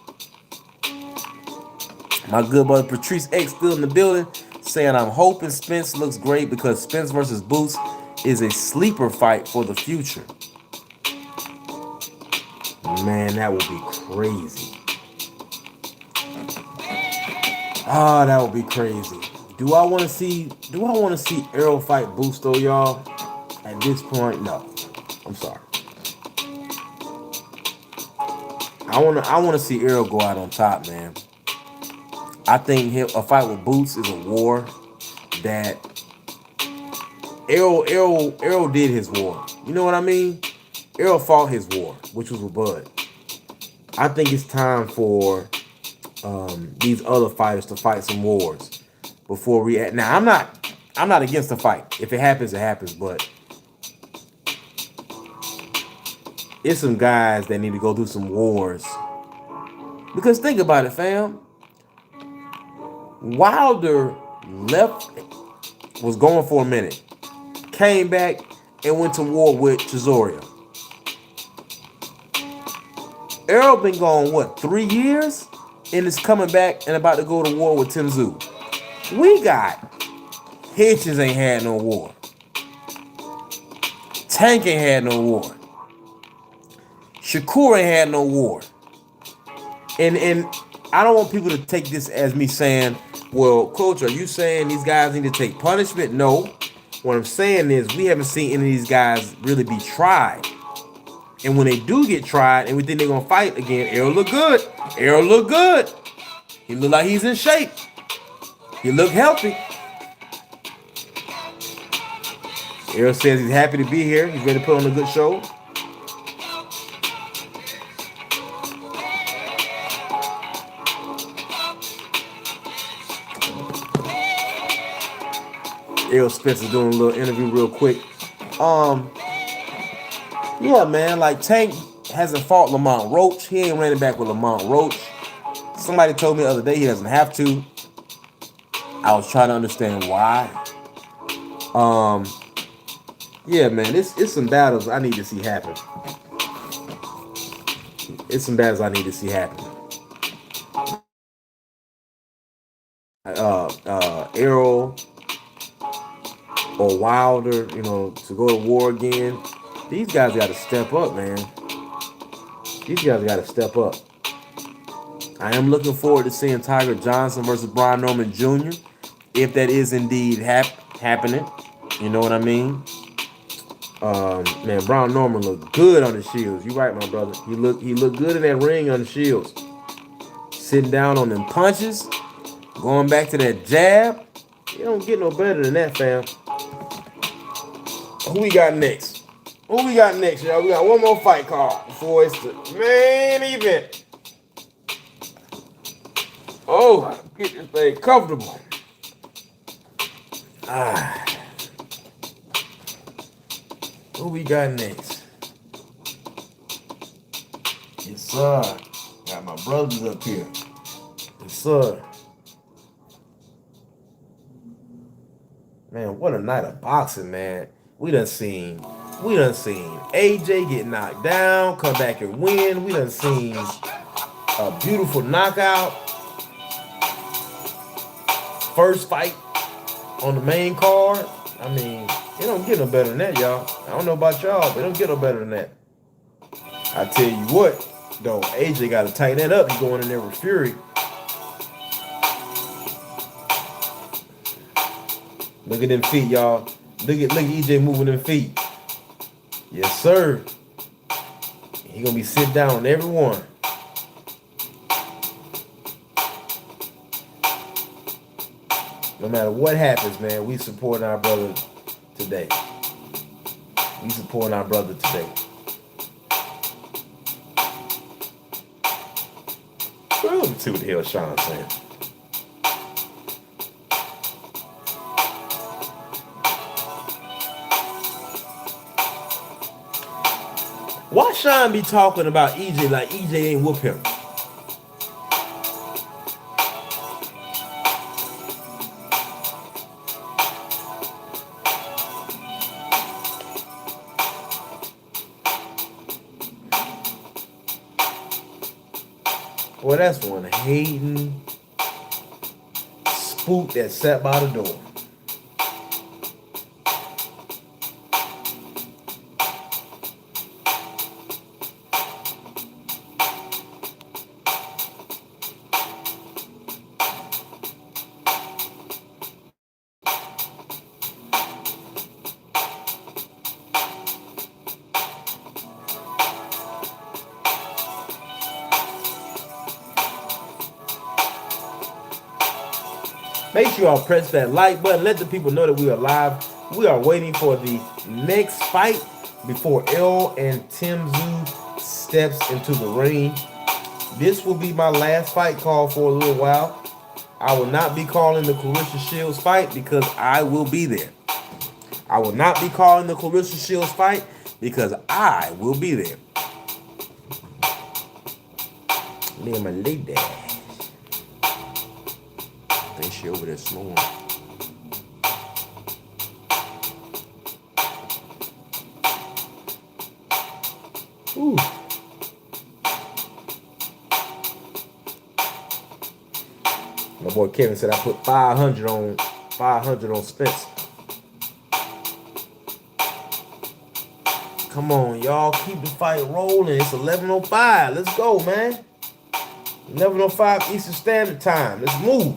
My good buddy Patrice X still in the building saying, "I'm hoping Spence looks great because Spence versus Boots is a sleeper fight for the future." Man, that would be crazy. Ah, that would be crazy. Do I want to see Errol fight Boots though, y'all? At this point, no. I'm sorry. I want to see Errol go out on top, man. I think a fight with Boots is a war that Errol did his war. You know what I mean? Errol fought his war, which was with Bud. I think it's time for these other fighters to fight some wars before we. Now I'm not against the fight. If it happens, it happens. But it's some guys that need to go through some wars. Because think about it, fam. Wilder was going for a minute, came back and went to war with Chisora. Errol been gone, what, 3 years? And is coming back and about to go to war with Tim Tszyu. We got Hitchens ain't had no war. Tank ain't had no war. Shakur ain't had no war. And I don't want people to take this as me saying, "Well, Coach, are you saying these guys need to take punishment?" No. What I'm saying is we haven't seen any of these guys really be tried. And when they do get tried and we think they're going to fight again, Errol look good. Errol look good. He look like he's in shape. He look healthy. Errol says he's happy to be here. He's ready to put on a good show. Errol Spence is doing a little interview real quick. Yeah, man, like Tank hasn't fought Lamont Roach. He ain't running back with Lamont Roach. Somebody told me the other day he doesn't have to. I was trying to understand why. Yeah, man, it's some battles I need to see happen. It's some battles I need to see happen. Errol or Wilder, to go to war again. These guys got to step up, man. These guys got to step up. I am looking forward to seeing Tiger Johnson versus Brian Norman Jr. if that is indeed happening. You know what I mean? Man, Brian Norman looked good on the shields. You right, my brother. He looked good in that ring on the shields. Sitting down on them punches, going back to that jab. You don't get no better than that, fam. Who we got next? Who we got next, y'all? We got one more fight call before it's the main event. Oh, get this thing comfortable. Who we got next? Yes, sir. Got my brothers up here. Yes, sir. Man, what a night of boxing, man. We done seen AJ get knocked down, come back and win. We done seen a beautiful knockout. First fight on the main card. I mean, it don't get no better than that, y'all. I don't know about y'all, but it don't get no better than that. I tell you what, though, AJ got to tighten that up. He's going in there with fury. Look at them feet, y'all. Look at EJ moving them feet. Yes, sir. He gonna be sitting down on every one. No matter what happens, man, we supporting our brother today. We supporting our brother today. Well, let me see what the hell Sean's saying. Why Sean be talking about EJ like EJ ain't whoop him? Well, that's one hating spook that sat by the door. Make sure y'all press that like button. Let the people know that we are live. We are waiting for the next fight before Errol and Tim Zoo steps into the ring. This will be my last fight call for a little while. I will not be calling the Clarissa Shields fight because I will be there. I will not be calling the Clarissa Shields fight because I will be there. Me and my lady. I think she over there snoring. Ooh. My boy Kevin said I put 500 on Spence. Come on, y'all. Keep the fight rolling. It's 11:05. Let's go, man. 11:05 Eastern Standard Time. Let's move.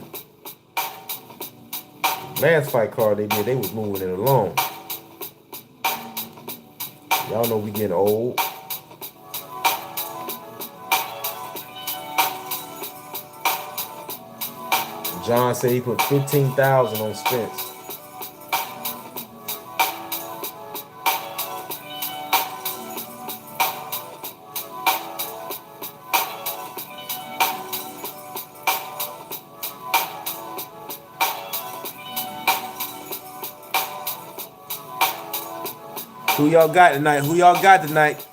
Last fight card they was moving it along. Y'all know we getting old. John said he put 15,000 on Spence. Who y'all got tonight? Who y'all got tonight?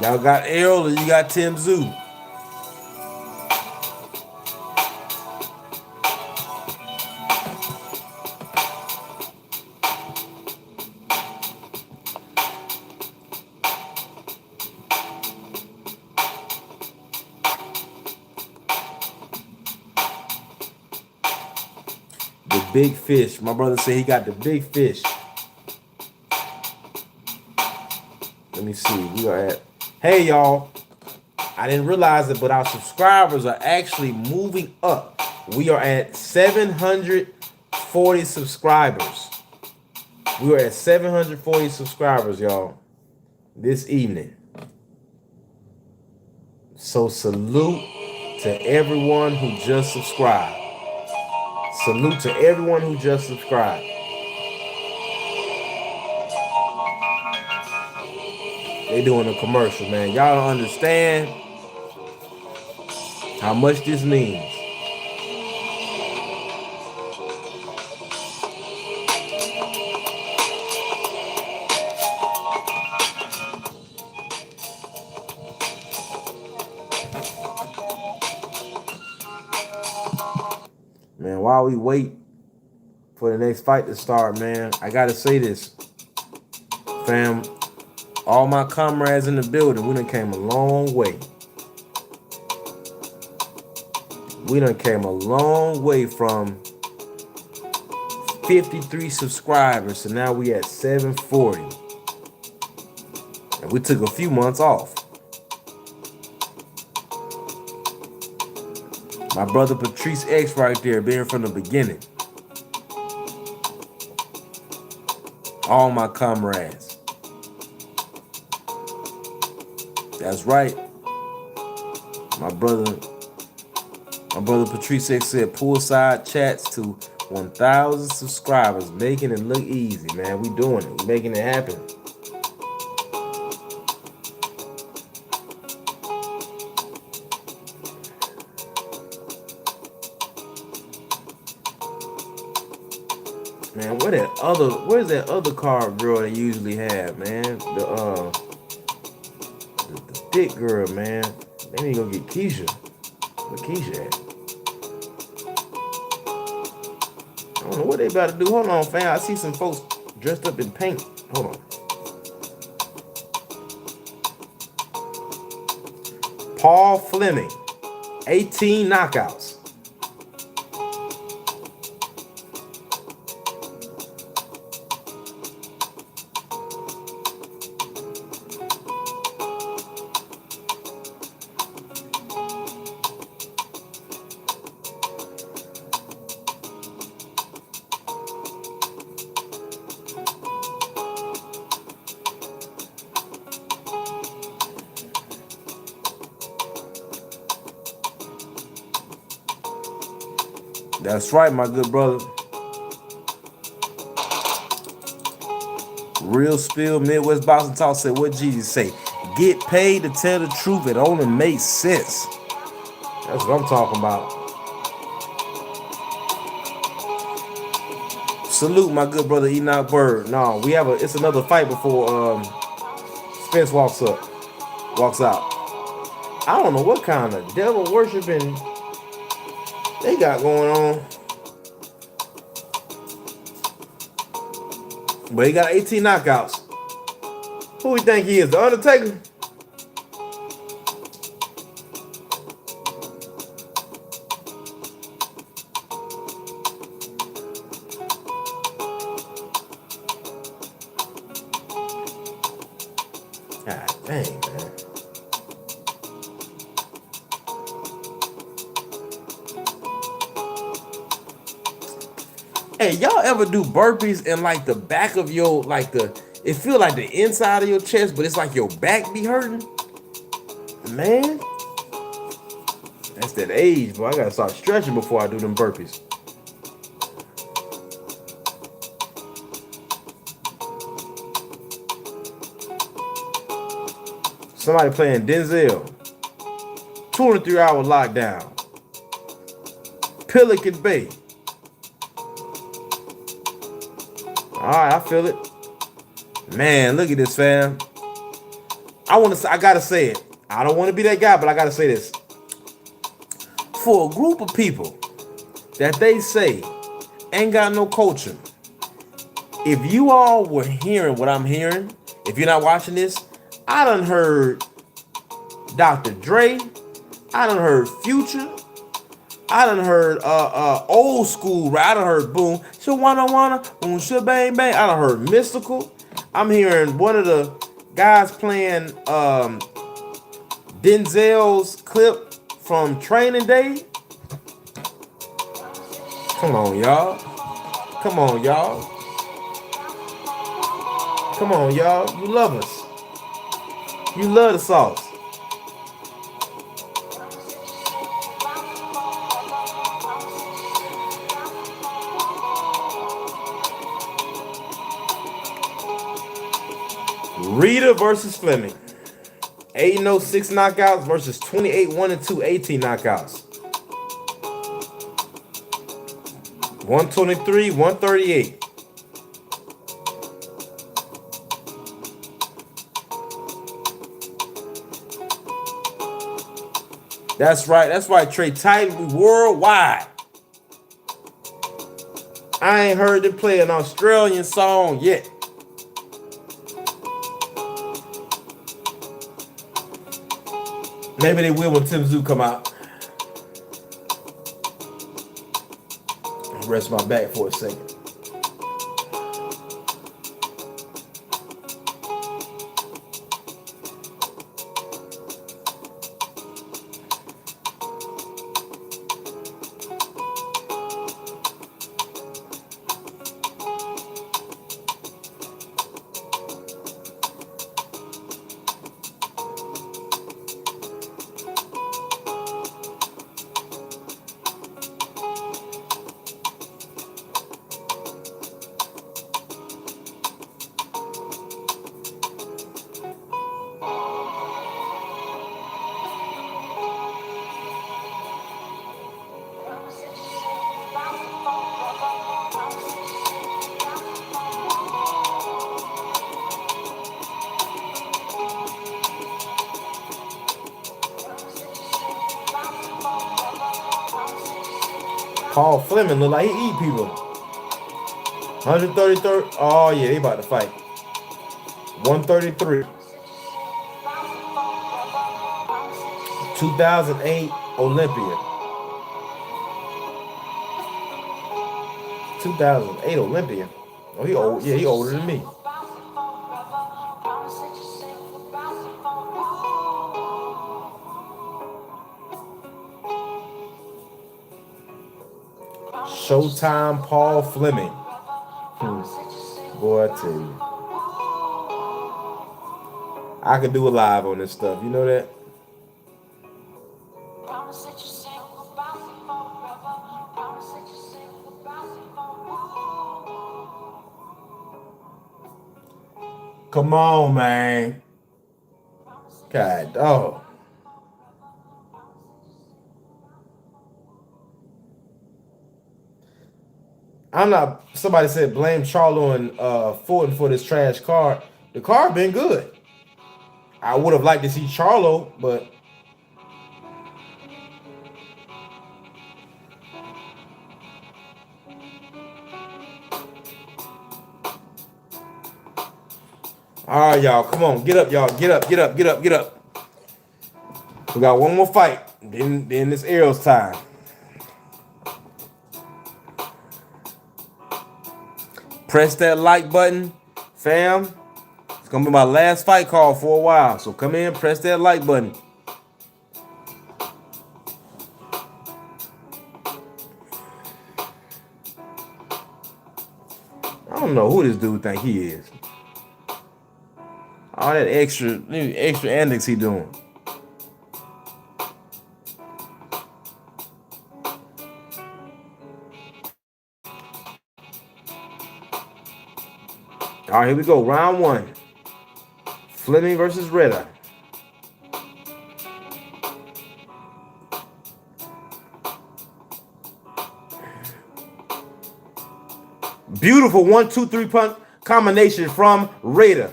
Y'all got Errol or you got Tim Zoo? The big fish. My brother said he got the big fish. Let me see. We are at Hey, y'all. I didn't realize it, but our subscribers are actually moving up. We are at 740 subscribers. We are at 740 subscribers, y'all, this evening. So salute to everyone who just subscribed. Salute to everyone who just subscribed. They doing a commercial, man. Y'all don't understand how much this means. Man, while we wait for the next fight to start, man, I gotta say this, fam. All my comrades in the building, we done came a long way. We done came a long way from 53 subscribers, so now we at 740. And we took a few months off. My brother Patrice X right there, being from the beginning. All my comrades. That's right. My brother Patrice X said poolside chats to 1,000 subscribers, making it look easy, man. We doing it. We making it happen. Man, where's that other card girl they usually have, man? The thick girl, man. They need to go get Keisha. Where Keisha at? I don't know what they about to do. Hold on, fam. I see some folks dressed up in pink. Hold on. Paul Fleming, 18 knockouts. That's right, my good brother. Real Spill Midwest Boxing Talk said what Jesus say. Get paid to tell the truth. It only makes sense. That's what I'm talking about. Salute my good brother Enoch Bird. No, it's another fight before Spence walks out. I don't know what kind of devil worshiping they got going on. But he got 18 knockouts. Who you think he is? The Undertaker? God dang, man. Hey, y'all ever do burpees and like the back of your, it feel like the inside of your chest, but it's like your back be hurting? Man, that's that age, boy. I gotta start stretching before I do them burpees. Somebody playing Denzel. 23-hour lockdown. Pelican Bay. Alright, I feel it. Man, look at this, fam. I gotta say it. I don't want to be that guy, but I gotta say this. For a group of people that they say ain't got no culture, if you all were hearing what I'm hearing, if you're not watching this, I done heard Dr. Dre, I done heard Future, I done heard old school rap. I done heard boom, wanna, boom, bang bang. I done heard Mystical. I'm hearing one of the guys playing Denzel's clip from Training Day. Come on, y'all. Come on, y'all. Come on, y'all. You love us. You love the sauce. Rita versus Fleming. 8-6 knockouts versus 28-1-2 18 knockouts. 123, 138. That's right. That's right, Trey Titan worldwide. I ain't heard them play an Australian song yet. Maybe they will when Tim Zoo come out. Rest my back for a second. Paul Fleming look like he eat people. 133. Oh yeah, they about to fight. 133. 2008 Olympian. 2008 Olympian. Oh, he old. Yeah, he older than me. Showtime Paul Fleming. Boy, I tell you. I could do a live on this stuff. You know that? Come on, man. God, dog. I'm not. Somebody said blame Charlo and Fulton for this trash card. The card been good. I would have liked to see Charlo, but all right, y'all. Come on, get up, y'all. Get up, get up, get up, get up. We got one more fight. Then it's Errol's time. Press that like button, fam. It's gonna be my last fight call for a while. So come in, press that like button. I don't know who this dude think he is. All that extra antics he doing. All right, here we go. Round one. Fleming versus Ritter. Beautiful 1-2-3 punch combination from Raider.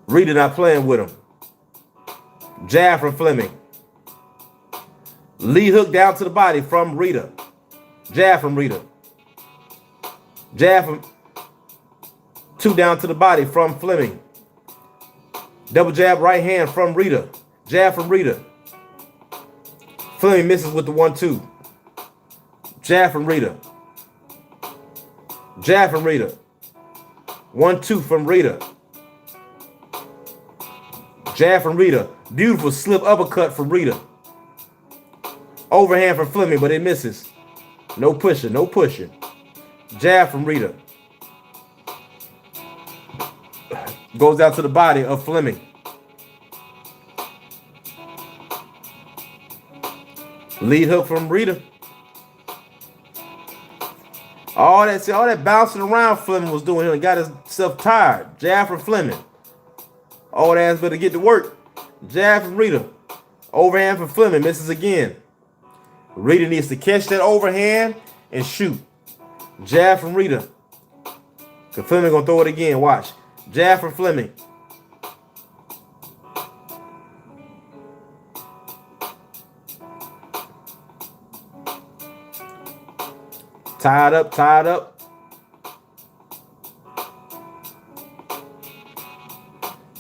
Raider not playing with him. Jab from Fleming. Lead hook down to the body from Raider. Jab from Raider. Jab from two down to the body from Fleming. Double jab right hand from Raider. Jab from Raider. Fleming misses with the 1-2. Jab from Raider. Jab from Raider. 1-2 from Raider. Jab from Rita. Beautiful slip uppercut from Rita. Overhand from Fleming, but it misses. No pushing, no pushing. Jab from Rita. Goes out to the body of Fleming. Lead hook from Rita. All that bouncing around Fleming was doing here and got himself tired. Jab from Fleming. Old ass better get to work. Jab from Rita. Overhand from Fleming. Misses again. Rita needs to catch that overhand and shoot. Jab from Rita. Cause Fleming gonna throw it again. Watch. Jab from Fleming. Tied up, tied up.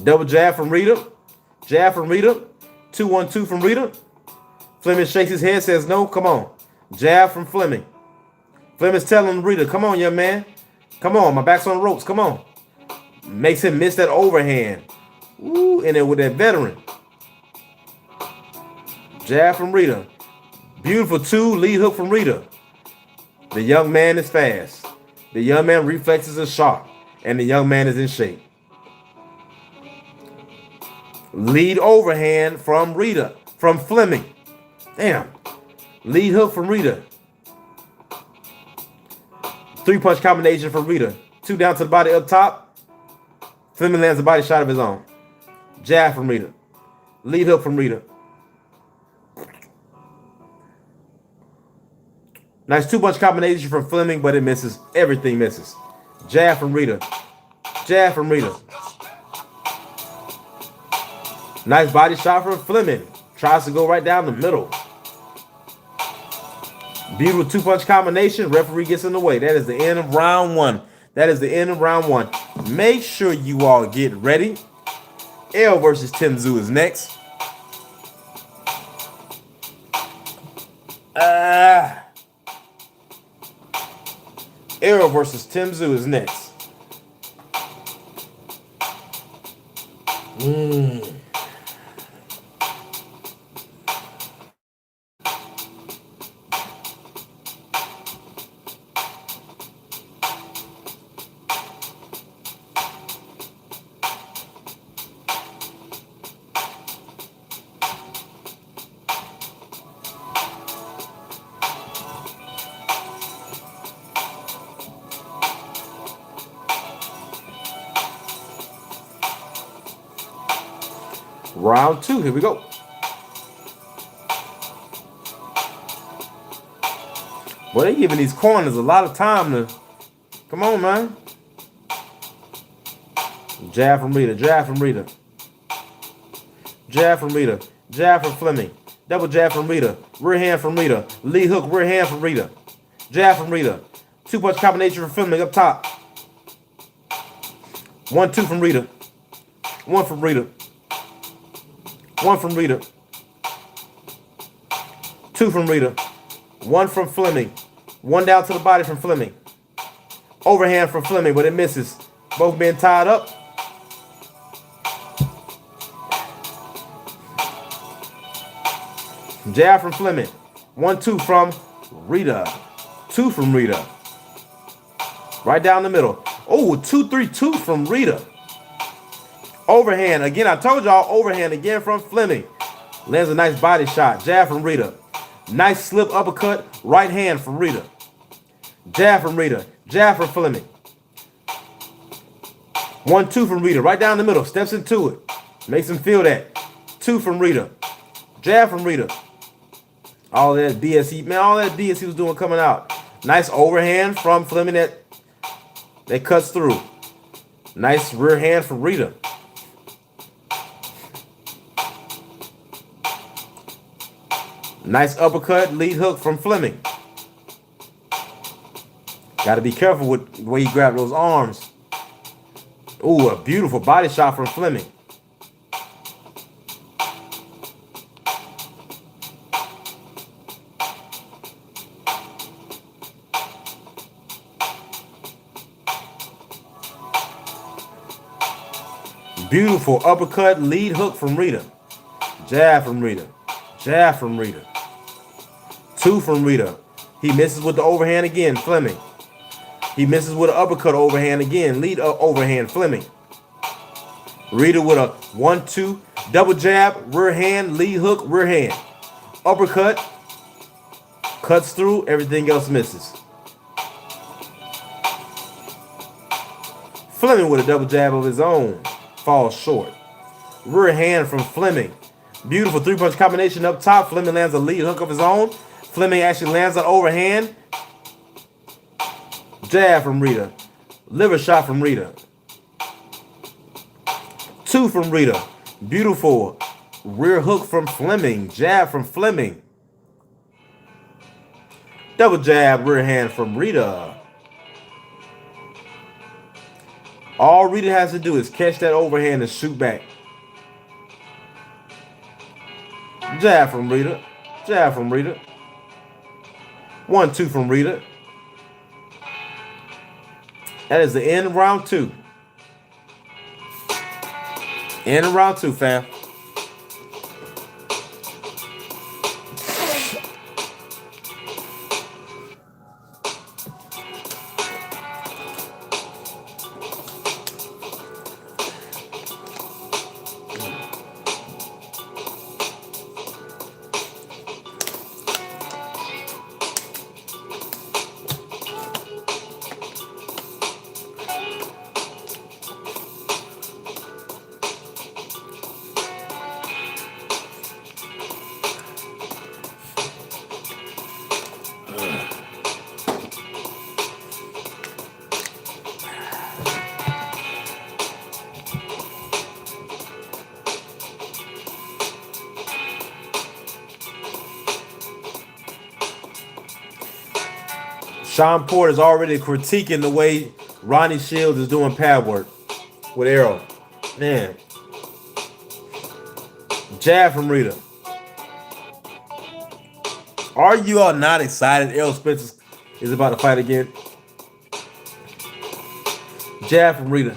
Double jab from Rita. Jab from Rita. 2-1-2 from Rita. Fleming shakes his head, says no. Come on. Jab from Fleming. Fleming's telling Rita, come on, young man. Come on, my back's on the ropes. Come on. Makes him miss that overhand. Ooh, and then with that veteran. Jab from Rita. Beautiful 2, lead hook from Rita. The young man is fast. The young man reflexes are sharp. And the young man is in shape. Lead overhand from Rita. From Fleming. Damn. Lead hook from Rita. 3-punch combination from Rita. 2 down to the body up top. Fleming lands a body shot of his own. Jab from Rita. Lead hook from Rita. Nice 2-punch combination from Fleming, but it misses. Everything misses. Jab from Rita. Jab from Rita. Nice body shot from Fleming. Tries to go right down the middle. Beautiful 2-punch combination. Referee gets in the way. That is the end of round 1. That is the end of round 1. Make sure you all get ready. Errol versus Tim Tszyu is next. Errol versus Tim Tszyu is next. Round 2, here we go. Boy, they giving these corners a lot of time to. Come on, man. Jab from Rita, jab from Rita. Jab from Rita, jab from Fleming. Double jab from Rita, rear hand from Rita. Lead hook, rear hand from Rita. Jab from Rita. 2-punch combination from Fleming up top. 1-2 from Rita. 1 from Rita. 1 from Rita. 2 from Rita. 1 from Fleming. 1 down to the body from Fleming. Overhand from Fleming, but it misses. Both being tied up. Jab from Fleming. 1-2 from Rita. 2 from Rita. Right down the middle. Oh, 2-3-2 from Rita. Overhand. Again, I told y'all overhand again from Fleming. Lands a nice body shot. Jab from Rita. Nice slip uppercut. Right hand from Rita. Jab from Rita. Jab from Fleming. 1-2 from Rita. Right down the middle. Steps into it. Makes him feel that. 2 from Rita. Jab from Rita. All that DS, man, all that DS he was doing coming out. Nice overhand from Fleming that cuts through. Nice rear hand from Rita. Nice uppercut, lead hook from Fleming. Got to be careful with the way you grab those arms. Ooh, a beautiful body shot from Fleming. Beautiful uppercut, lead hook from Rita. Jab from Rita. Jab from Rita. 2 from Rita. He misses with the overhand again, Fleming. He misses with an uppercut overhand again, lead overhand, Fleming. Rita with a 1-2, double jab, rear hand, lead hook, rear hand. Uppercut, cuts through, everything else misses. Fleming with a double jab of his own, falls short. Rear hand from Fleming. Beautiful 3-punch combination up top. Fleming lands a lead hook of his own. Fleming actually lands an overhand. Jab from Rita. Liver shot from Rita. 2 from Rita. Beautiful rear hook from Fleming. Jab from Fleming. Double jab, rear hand from Rita. All Rita has to do is catch that overhand and shoot back. Jab from Rita. Jab from Rita. 1-2 from Rita. That is the end of round 2. End of round 2, fam. Sean Porter is already critiquing the way Ronnie Shields is doing pad work with Errol. Man. Jab from Rita. Are you all not excited Errol Spence is about to fight again? Jab from Rita.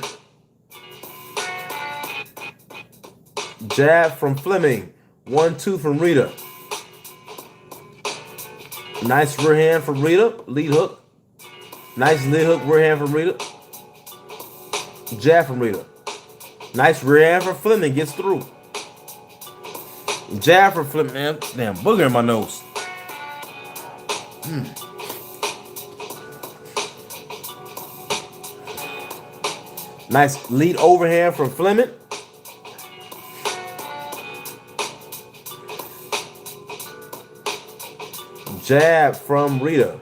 Jab from Fleming. 1-2 from Rita. Nice rear hand from Rita. Lead hook. Nice lead hook, rear hand from Rita. Jab from Rita. Nice rear hand from Fleming. Gets through. Jab from Fleming. Man, damn booger in my nose. Nice lead overhand from Fleming. Jab from Rita.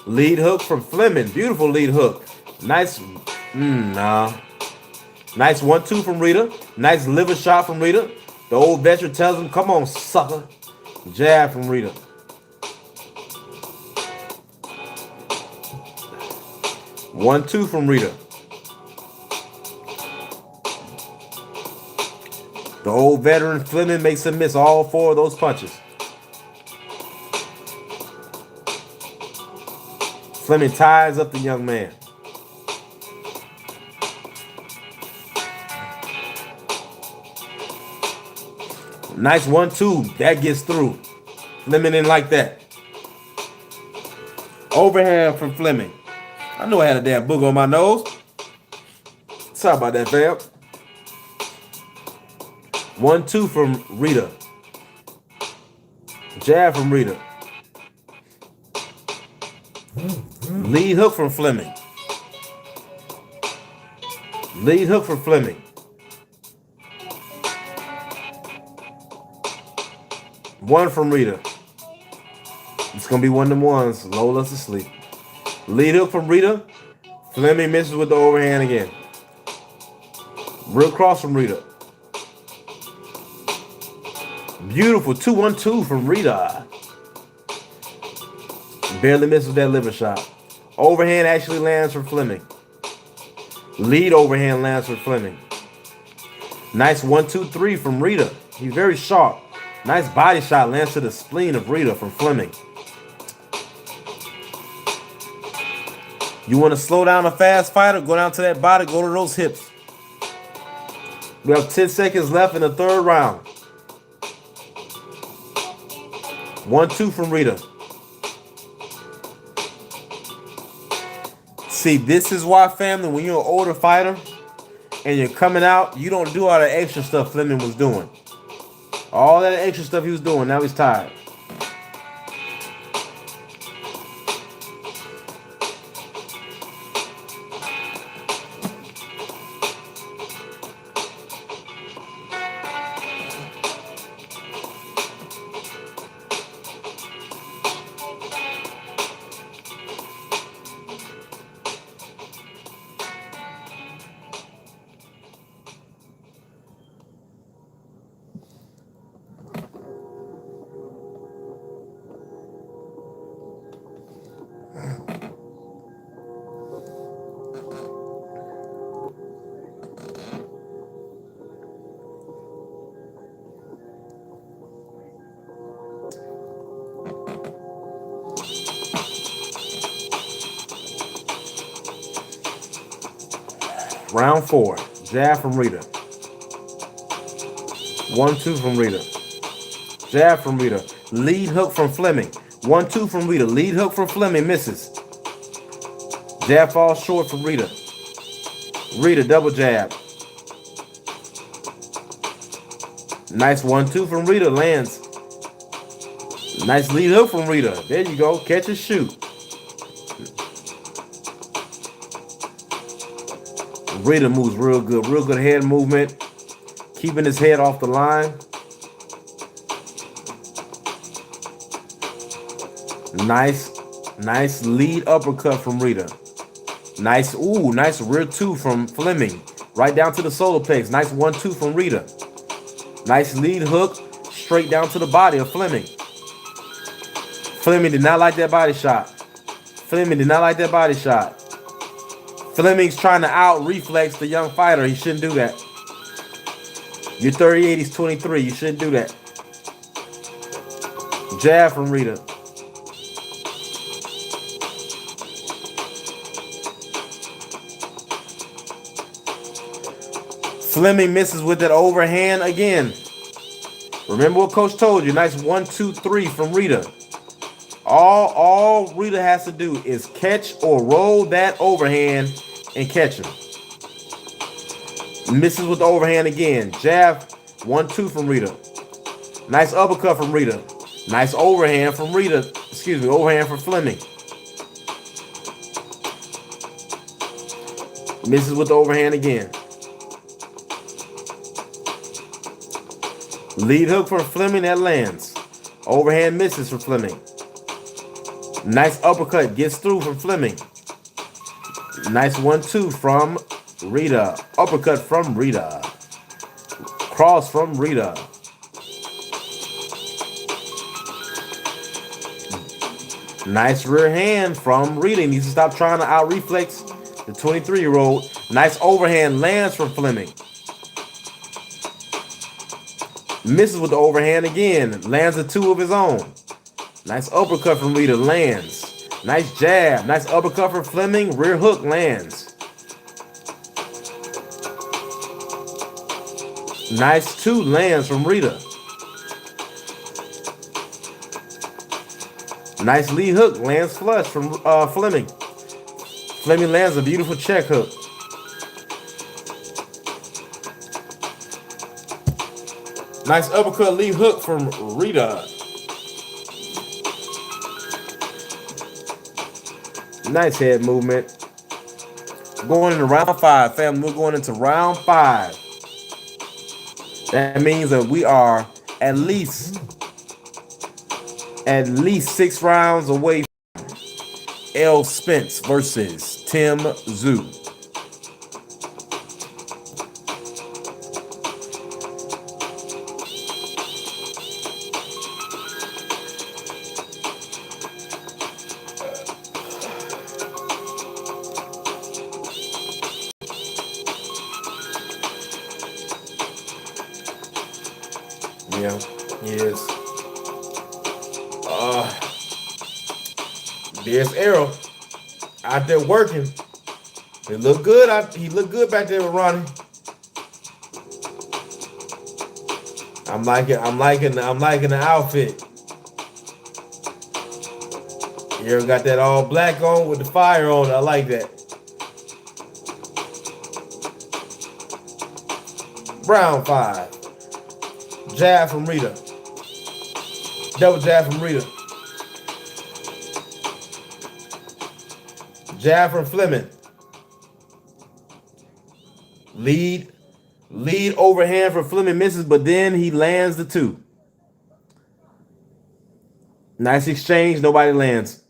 Lead hook from Fleming. Beautiful lead hook. Nice. Nice 1-2 from Rita. Nice liver shot from Rita. The old veteran tells him, come on, sucker. Jab from Rita. One, 2 from Rita. The old veteran Fleming makes him miss all 4 of those punches. Fleming ties up the young man. Nice 1-2. That gets through. Fleming didn't like that. Overhand from Fleming. I knew I had a damn booger on my nose. Sorry about that, fam. 1-2 from Rita. Jab from Rita. Lead hook from Fleming. Lead hook from Fleming. 1 from Rita. It's going to be one of them ones. Lull us to sleep. Lead hook from Rita. Fleming misses with the overhand again. Real cross from Rita. Beautiful 2-1-2 from Rita. Barely misses that liver shot. Overhand actually lands for Fleming. Lead overhand lands for Fleming. Nice 1-2-3 from Rita. He's very sharp. Nice body shot lands to the spleen of Rita from Fleming. You want to slow down a fast fighter? Go down to that body, go to those hips. We have 10 seconds left in the third round. 1-2 from Rita. See, this is why, family, when you're an older fighter and you're coming out, you don't do all the extra stuff Fleming was doing. All that extra stuff he was doing, now he's tired. Round 4. Jab from Rita. 1-2 from Rita. Jab from Rita. Lead hook from Fleming. 1-2 from Rita. Lead hook from Fleming. Misses. Jab falls short from Rita. Rita double jab. Nice 1-2 from Rita. Lands. Nice lead hook from Rita. There you go. Catch and shoot. Rita moves real good. Real good head movement. Keeping his head off the line. Nice lead uppercut from Rita. Nice rear 2 from Fleming. Right down to the solar plex. Nice 1-2 from Rita. Nice lead hook straight down to the body of Fleming. Fleming did not like that body shot. Fleming's trying to out-reflex the young fighter. He shouldn't do that. You're 38, he's 23. You shouldn't do that. Jab from Rita. Fleming misses with that overhand again. Remember what coach told you. Nice 1-2-3 from Rita. All Rita has to do is catch or roll that overhand and catch him. Misses with the overhand again. Jab, 1-2 from Rita. Nice uppercut from Rita. Nice overhand from Rita. Overhand from Fleming. Misses with the overhand again. Lead hook from Fleming that lands. Overhand misses from Fleming. Nice uppercut gets through from Fleming. Nice 1-2 from Rita. Uppercut from Rita. Cross from Rita. Nice rear hand from Rita. He needs to stop trying to out-reflex the 23-year-old. Nice overhand lands from Fleming. Misses with the overhand again. Lands a 2 of his own. Nice uppercut from Rita. Lands. Nice jab. Nice uppercut from Fleming. Rear hook lands. Nice 2 lands from Rita. Nice lead hook lands flush from Fleming. Fleming lands a beautiful check hook. Nice uppercut lead hook from Rita. Nice head movement. Going into round 5, family. We're going into round 5. That means that we are at least 6 rounds away from Errol Spence versus Tim Tszyu. Yeah, he is. There's Errol out there working. He looked good. He looked good back there with Ronnie. I'm liking the outfit. You ever got that all black on with the fire on? I like that. Brown 5. Jab from Rita. Double jab from Rita. Jab from Fleming. Lead. Lead overhand for Fleming misses, but then he lands the 2. Nice exchange. Nobody lands.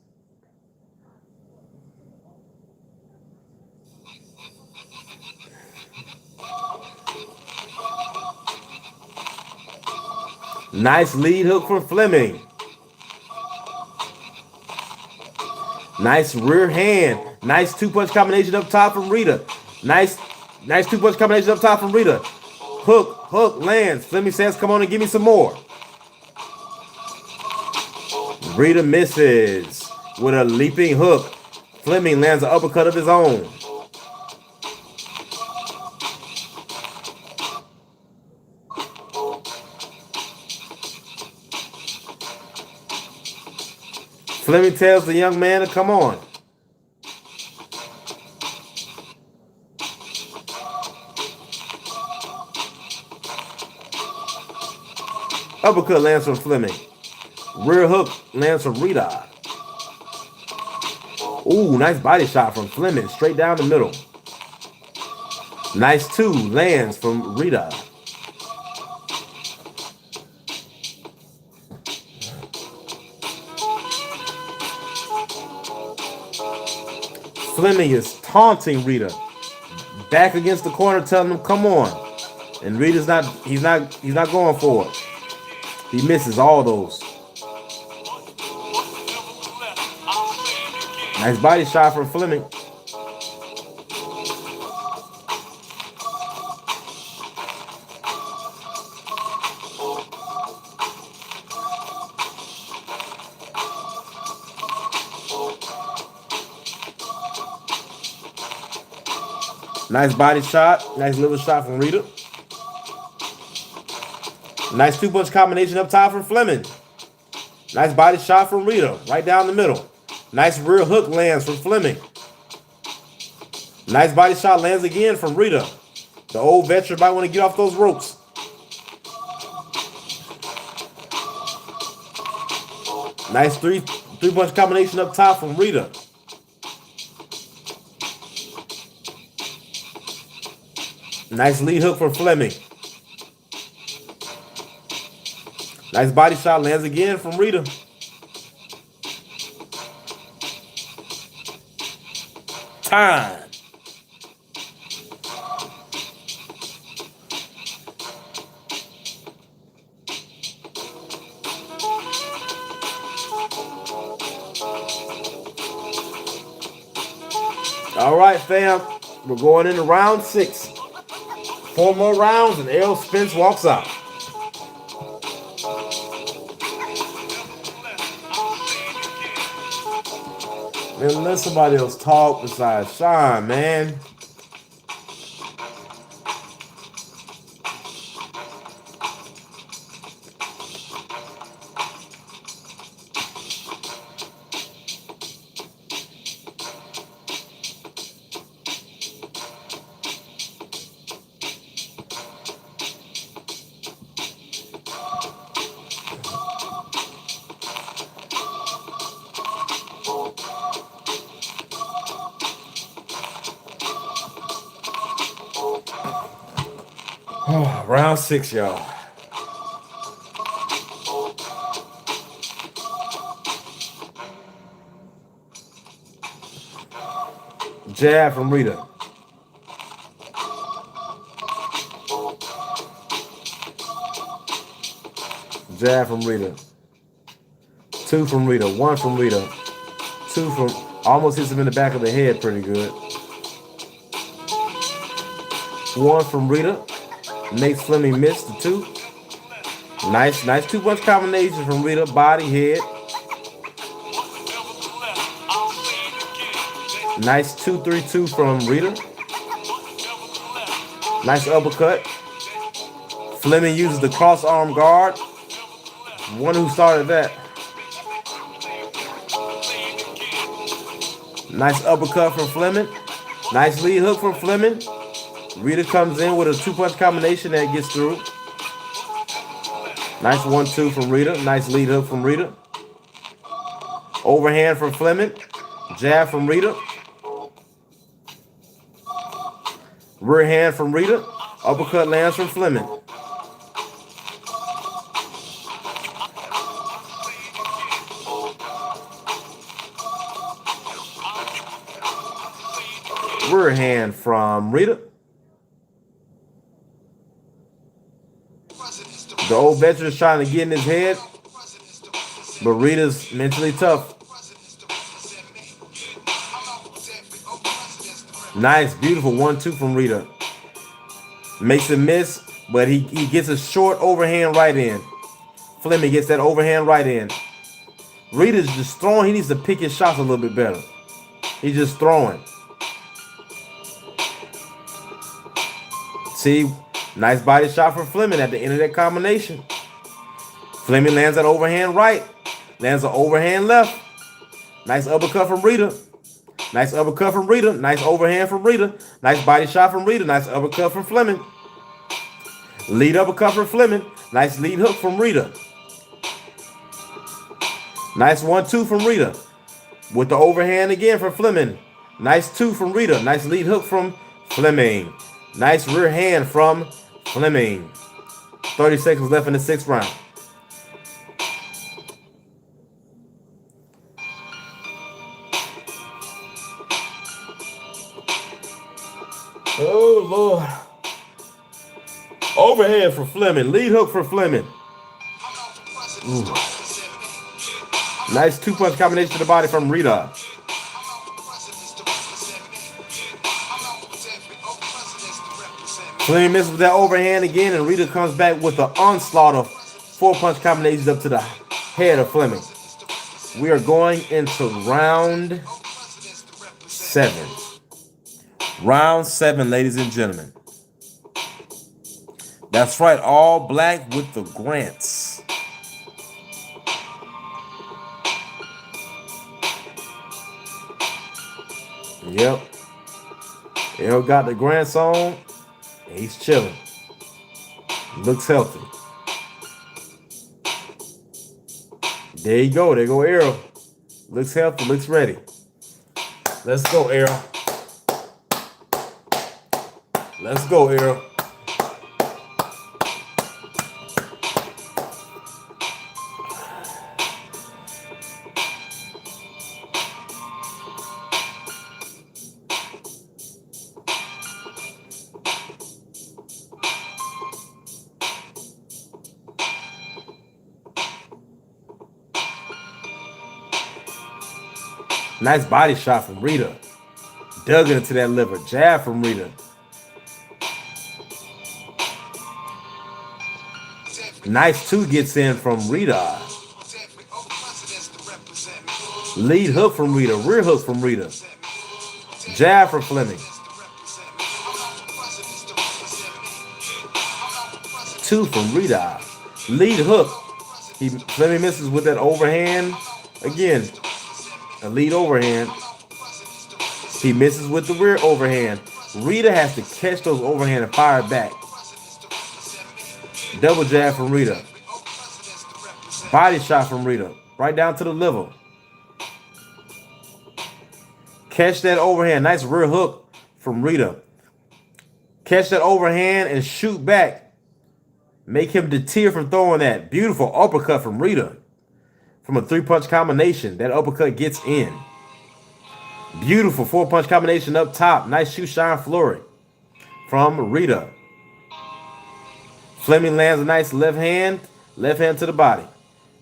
Nice lead hook from Fleming. Nice rear hand. Nice 2-punch combination up top from Rita. Nice 2-punch combination up top from Rita. Hook, lands. Fleming says, come on and give me some more. Rita misses with a leaping hook. Fleming lands an uppercut of his own. Fleming tells the young man to come on. Uppercut lands from Fleming. Rear hook lands from Rita. Ooh, nice body shot from Fleming, straight down the middle. Nice 2 lands from Rita. Fleming is taunting Rita. Back against the corner, telling him, come on. And Rita's he's not going for it. He misses all those. Nice body shot from Fleming. Nice body shot. Nice liver shot from Rita. Nice 2-punch combination up top from Fleming. Nice body shot from Rita. Right down the middle. Nice rear hook lands from Fleming. Nice body shot lands again from Rita. The old veteran might want to get off those ropes. Nice 3-punch combination up top from Rita. Nice lead hook from Fleming. Nice body shot lands again from Rita. Time. All right, fam. We're going into round 6. 4 more rounds and Errol Spence walks out. Man, let somebody else talk besides Sean, man. Round 6, y'all. Jab from Rita. Jab from Rita. 2 from Rita. 1 from Rita. 2 from... Almost hits him in the back of the head pretty good. 1 from Rita. Makes Fleming miss the 2. Nice 2-punch combination from Rita. Body, head. Nice 2-3-2 from Rita. Nice uppercut. Fleming uses the cross arm guard. One who started that. Nice uppercut from Fleming. Nice lead hook from Fleming. Rita comes in with a 2-punch combination that gets through. Nice 1-2 from Rita. Nice lead hook from Rita. Overhand from Fleming. Jab from Rita. Rear hand from Rita. Uppercut lands from Fleming. Rear hand from Rita. The old veteran's trying to get in his head, but Rita's mentally tough. Nice, beautiful 1-2 from Rita. Makes it miss, but he gets a short overhand right in. Fleming gets that overhand right in. Rita's just throwing. He needs to pick his shots a little bit better. He's just throwing. See, nice body shot from Fleming at the end of that combination. Fleming lands that overhand right. Lands an overhand left. Nice uppercut from Rita. Nice uppercut from Rita. Nice overhand from Rita. Nice body shot from Rita. Nice uppercut from Fleming. Lead uppercut from Fleming. Nice lead hook from Rita. Nice 1-2 from Rita. With the overhand again from Fleming. Nice 2 from Rita. Nice lead hook from Fleming. Nice rear hand from Fleming. 30 seconds left in the 6th round. Oh, Lord. Overhand for Fleming. Lead hook for Fleming. Ooh. Nice 2-punch combination to the body from Rita. Fleming misses with that overhand again, and Rita comes back with an onslaught of 4-punch combinations up to the head of Fleming. We are going into round 7. Round 7, ladies and gentlemen. That's right, all black with the Grants. Yep. Errol got the Grants on. He's chilling. Looks healthy. There you go. There go Errol. Looks healthy. Looks ready. Let's go, Errol. Let's go, Errol. Nice body shot from Rita. Dug into that liver. Jab from Rita. Nice 2 gets in from Rita. Lead hook from Rita. Rear hook from Rita. Jab from Fleming. 2 from Rita. Lead hook. Fleming misses with that overhand. Again, a lead overhand. He misses with the rear overhand. Rita has to catch those overhand and fire back. Double jab from Rita. Body shot from Rita. Right down to the liver. Catch that overhand. Nice rear hook from Rita. Catch that overhand and shoot back. Make him deter from throwing that. Beautiful uppercut from Rita. From a 3-punch combination. That uppercut gets in. Beautiful 4-punch combination up top. Nice shoe shine flurry from Rita. Fleming lands a nice left hand to the body.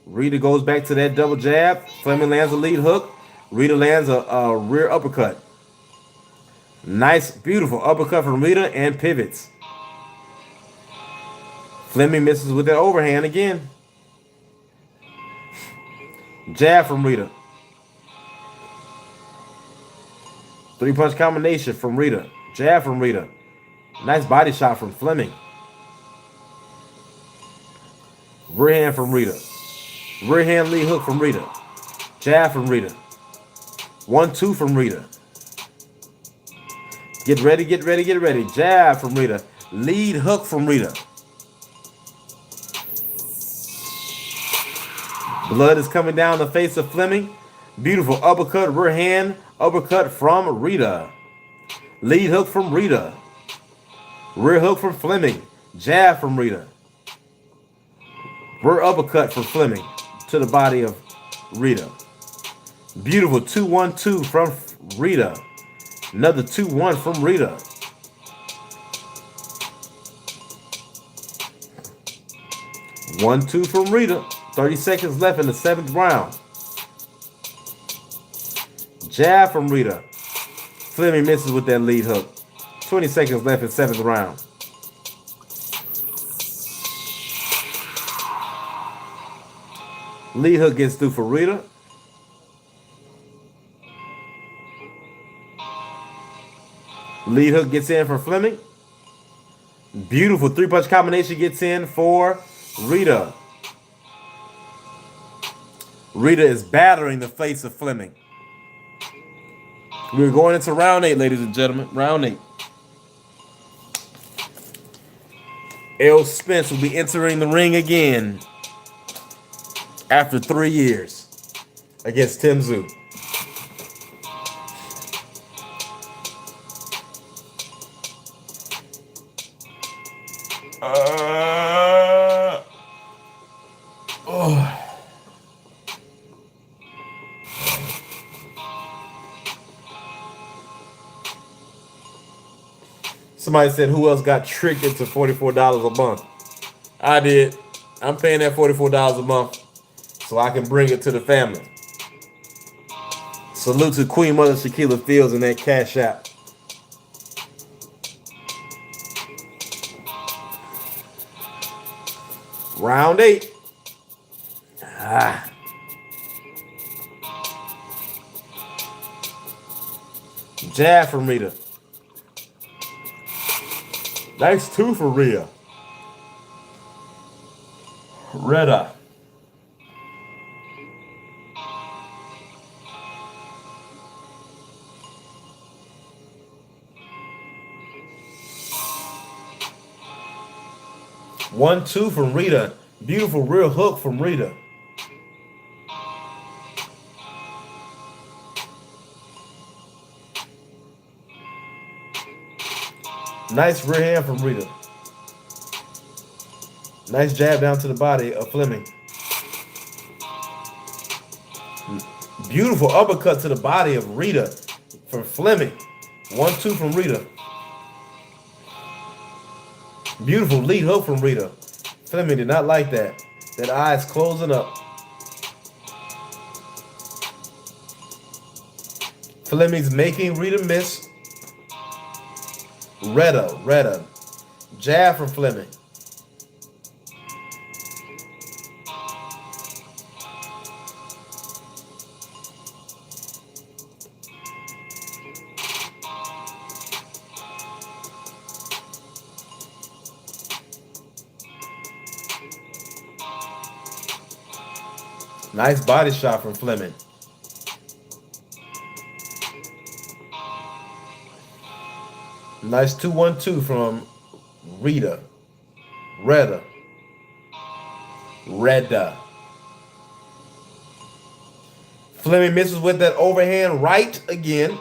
Rita goes back to that double jab. Fleming lands a lead hook. Rita lands a rear uppercut. Nice, beautiful uppercut from Rita and pivots. Fleming misses with that overhand again. Jab from Rita. 3-punch combination from Rita. Jab from Rita. Nice body shot from Fleming. Rear hand from Rita. Rear hand lead hook from Rita. Jab from Rita. 1-2 from Rita. Get ready, get ready, get ready. Jab from Rita. Lead hook from Rita. Blood is coming down the face of Fleming. Beautiful uppercut, rear hand, uppercut from Rita. Lead hook from Rita. Rear hook from Fleming. Jab from Rita. Rear uppercut from Fleming to the body of Rita. Beautiful 2-1-2 from Rita. Another 2-1 from Rita. One, 2 from Rita. 30 seconds left in the 7th round. Jab from Rita. Fleming misses with that lead hook. 20 seconds left in 7th round. Lead hook gets through for Rita. Lead hook gets in for Fleming. Beautiful 3-punch combination gets in for Rita. Rita is battering the face of Fleming. We're going into round 8, ladies and gentlemen. Round 8. Errol Spence will be entering the ring again after 3 years against Tim Zoo. Somebody said, who else got tricked into $44 a month? I did. I'm paying that $44 a month so I can bring it to the family. Salute to Queen Mother Shaquilla Fields and that Cash App. Round 8. Jab from Rita. Nice 2 for Rita. Rita. One, 2 from Rita. Beautiful rear hook from Rita. Nice rear hand from Rita. Nice jab down to the body of Fleming. Beautiful uppercut to the body of Rita from Fleming. 1-2 from Rita. Beautiful lead hook from Rita. Fleming did not like that. That eye is closing up. Fleming's making Rita miss. Rita. Jab from Fleming. Nice body shot from Fleming. Nice 2-1-2 from Rita. Fleming misses with that overhand right again.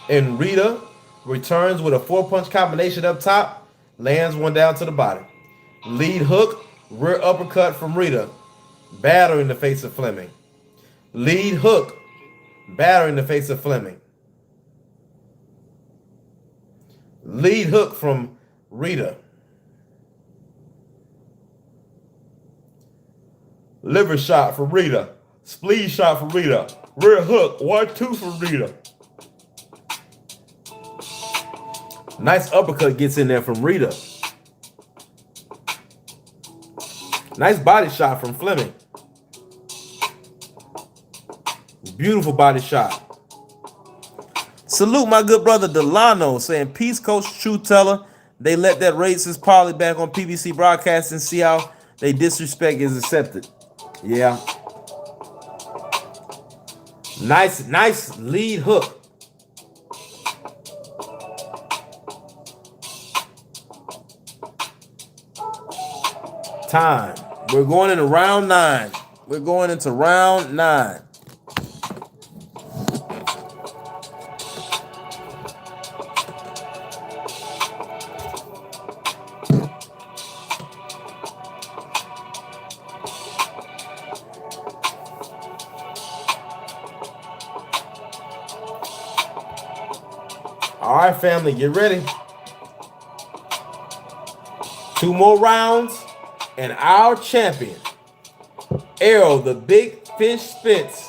And Rita returns with a 4-punch combination up top. Lands one down to the body. Lead hook, rear uppercut from Rita. Battering the face of Fleming. Lead hook, battering the face of Fleming. Lead hook from Rita. Liver shot from Rita. Spleen shot from Rita. Rear hook, 1-2 from Rita. Nice uppercut gets in there from Rita. Nice body shot from Fleming. Beautiful body shot. Salute my good brother Delano saying, peace, Coach True Teller. They let that racist Polly back on PBC Broadcasting. See how They disrespect is accepted. Yeah. Nice lead hook. Time. We're going into round 9. We're going into round 9. All right, family, get ready. 2 more rounds, and our champion, Errol, the Big Fish Spence,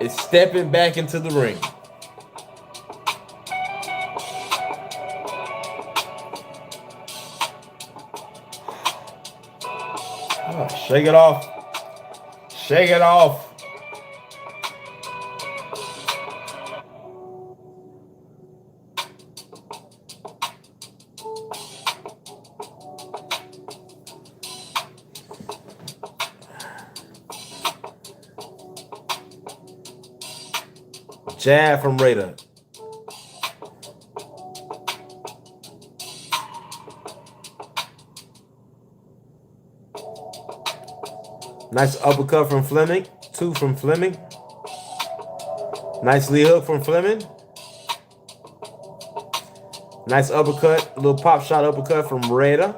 is stepping back into the ring. Oh, shake it off. Shake it off. Jab from Raider. Nice uppercut from Fleming. 2 from Fleming. Nice lead hook from Fleming. Nice uppercut, a little pop shot uppercut from Raider.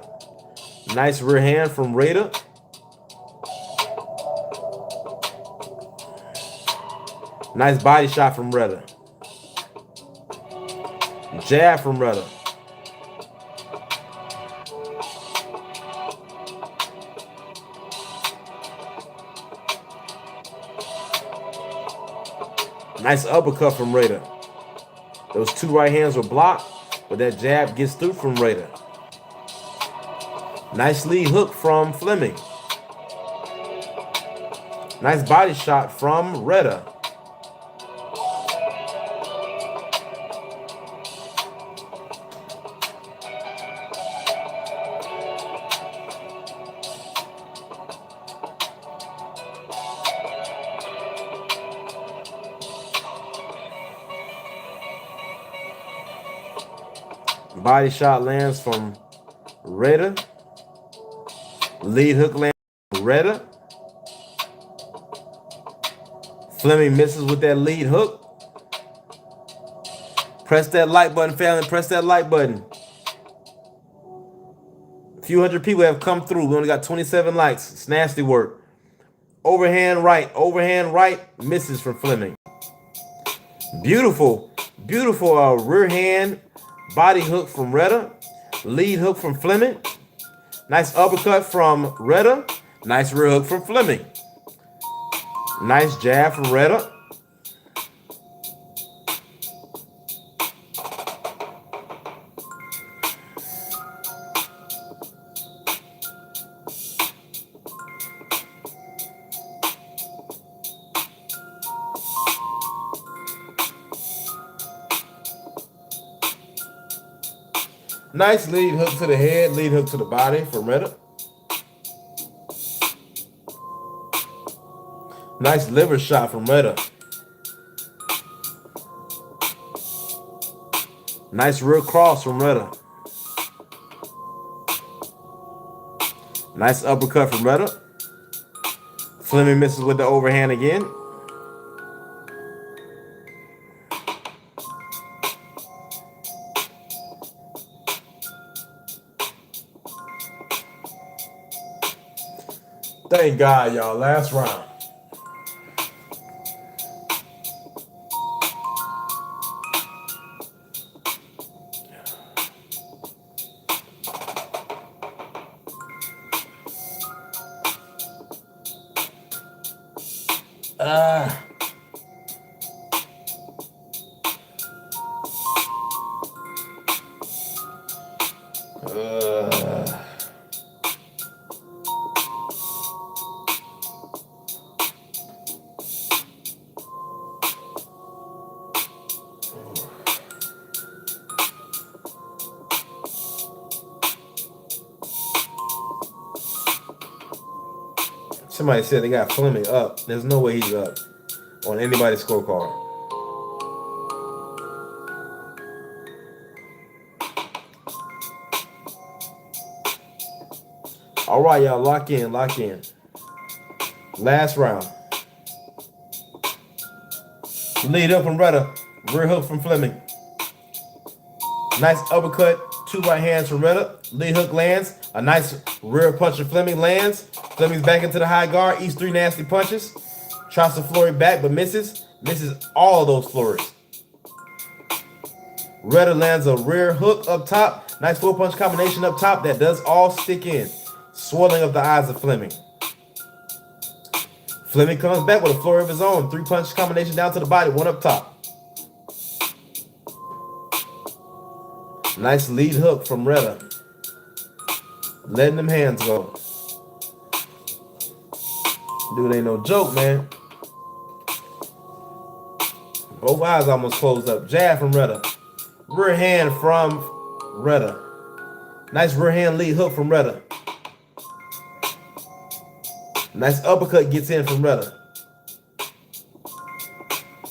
Nice rear hand from Raider. Nice body shot from Raider. Jab from Raider. Nice uppercut from Raider. Those 2 right hands were blocked, but that jab gets through from Raider. Nice lead hook from Fleming. Nice body shot from Raider. Body shot lands from Raider. Lead hook lands from Raider. Fleming misses with that lead hook. Press that like button, family. Press that like button. A few hundred people have come through. We only got 27 likes. It's nasty work. Overhand right. Misses from Fleming. Beautiful rear hand body hook from Raider. Lead hook from Fleming. Nice uppercut from Raider. Nice rear hook from Fleming. Nice jab from Raider. Nice lead hook to the head, lead hook to the body from Raider. Nice liver shot from Raider. Nice rear cross from Raider. Nice uppercut from Raider. Fleming misses with the overhand again. Thank God, y'all. Last round. Somebody said they got Fleming up. There's no way he's up on anybody's scorecard. All right, y'all, lock in, lock in. Last round. Lead hook from Retta. Rear hook from Fleming. Nice uppercut. 2 right hands from Retta. Lead hook lands. A nice rear punch from Fleming lands. Fleming's back into the high guard. Eats 3 nasty punches. Tries to flurry back but misses. Misses all of those flurries. Retta lands a rear hook up top. Nice 4-punch combination up top that does all stick in. Swelling of the eyes of Fleming. Fleming comes back with a flurry of his own. 3-punch combination down to the body, 1 up top. Nice lead hook from Retta. Letting them hands go. Dude ain't no joke, man. Both eyes almost closed up. Jab from Retta. Rear hand from Retta. Nice rear hand lead hook from Retta. Nice uppercut gets in from Retta.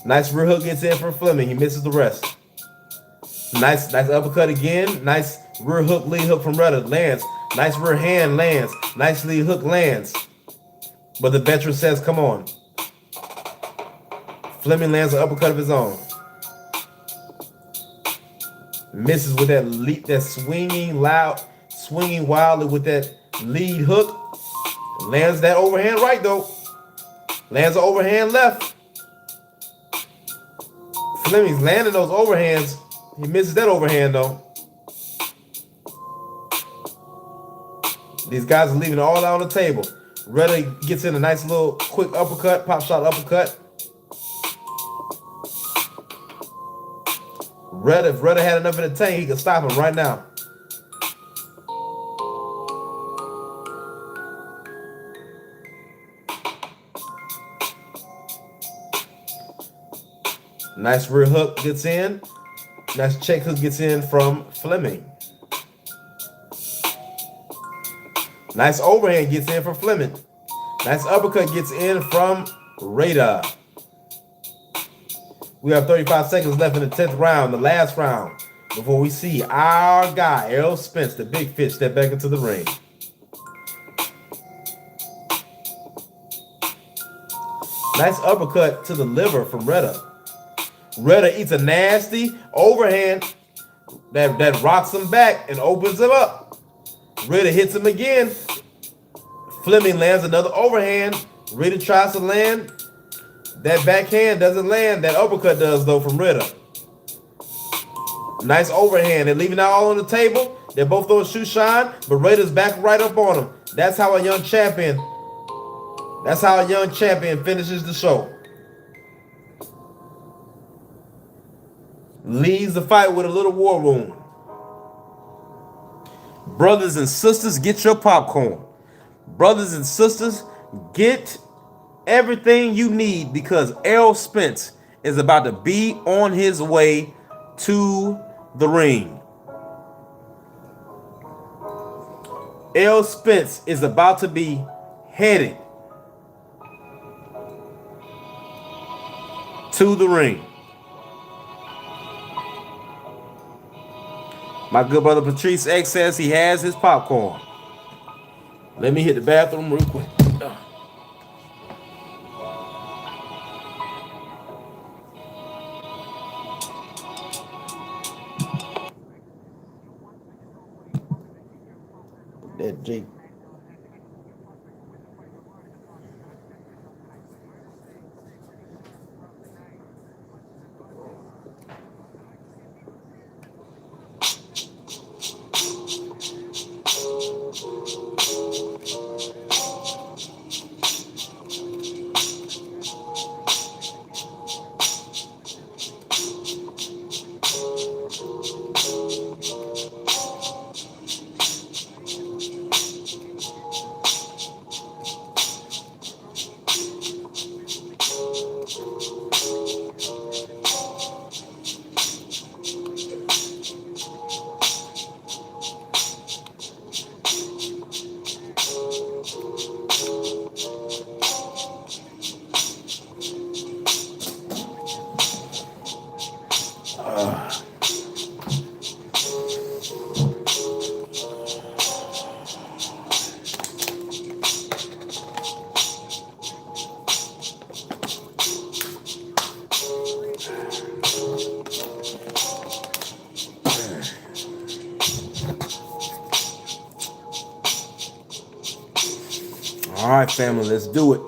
Nice rear hook gets in from Fleming. He misses the rest. Nice uppercut again. Nice rear hook, lead hook from Retta. Lands. Nice rear hand lands. Nice lead hook lands. But the veteran says, come on. Fleming lands an uppercut of his own. Misses with that lead, that swinging wildly with that lead hook. Lands that overhand right though. Lands an overhand left. Fleming's landing those overhands. He misses that overhand though. These guys are leaving it all out on the table. Retta gets in a nice little quick uppercut, pop shot uppercut. If Retta had enough in the tank, he could stop him right now. Nice rear hook gets in. Nice check hook gets in from Fleming. Nice overhand gets in from Fleming. Nice uppercut gets in from Retta. We have 35 seconds left in the 10th round, the last round, before we see our guy, Errol Spence, the big fish, step back into the ring. Nice uppercut to the liver from Retta. Retta eats a nasty overhand that rocks him back and opens him up. Retta hits him again. Fleming lands another overhand. Retta tries to land. That backhand doesn't land. That uppercut does, though, from Retta. Nice overhand. They're leaving it all on the table. They're both throwing shoe shine, but Retta's back right up on him. That's how a young champion finishes the show. Leaves the fight with a little war wound. Brothers and sisters, get your popcorn. Brothers and sisters, get everything you need because Errol Spence is about to be on his way to the ring. Errol Spence is about to be headed to the ring. My good brother Patrice X says he has his popcorn. Let me hit the bathroom real quick. That Jake. All right, family, let's do it.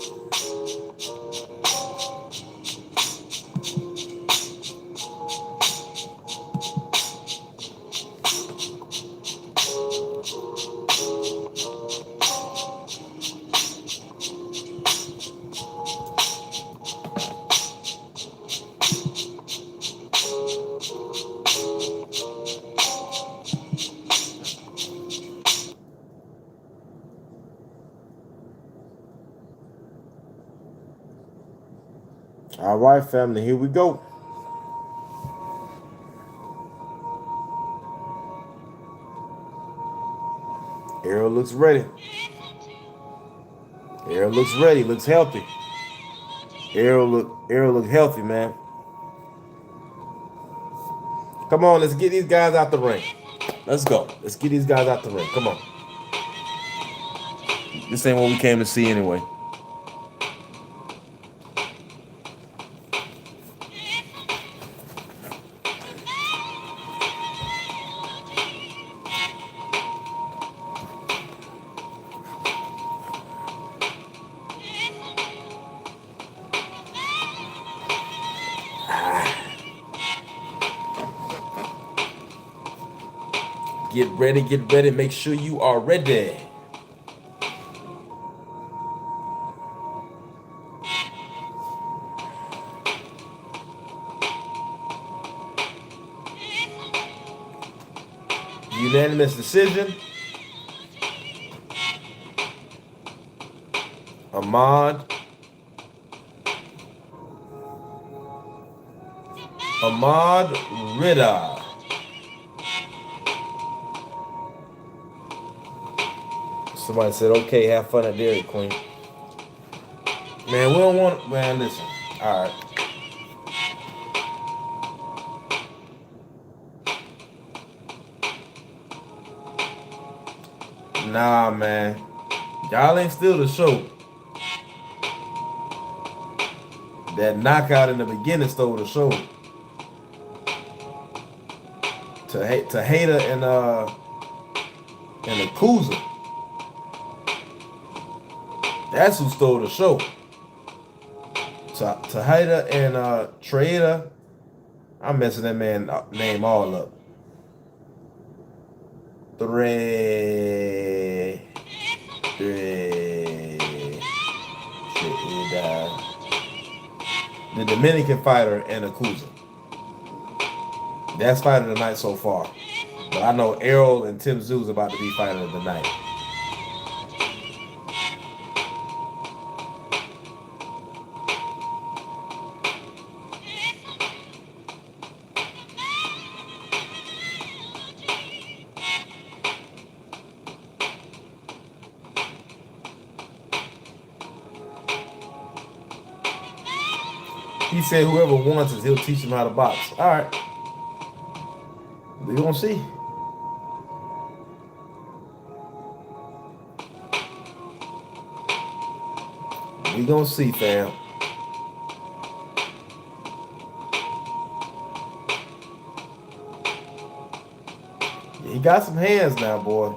All right, family, here we go. Errol looks ready. Errol looks ready. Looks healthy. Errol look healthy, man. Come on, let's get these guys out the ring. Let's go. Let's get these guys out the ring. Come on. This ain't what we came to see anyway. Get ready, get ready. Make sure you are ready. Unanimous decision. Ahmad Rida. Somebody said, okay, have fun at Dairy Queen. Man, we don't want, man, listen. All right. Nah, man. Y'all ain't still the show. That knockout in the beginning stole the show. To Hater and the Kuzma. That's who stole the show. To Hater and Trader. I'm messing that man name all up. The Dominican fighter and Akuza. That's fighter of the night so far. But I know Errol and Tim Zoo's about to be fighter of the night. He said whoever wants it, he'll teach him how to box. All right. We're going to see. We're going to see, fam. He got some hands now, boy.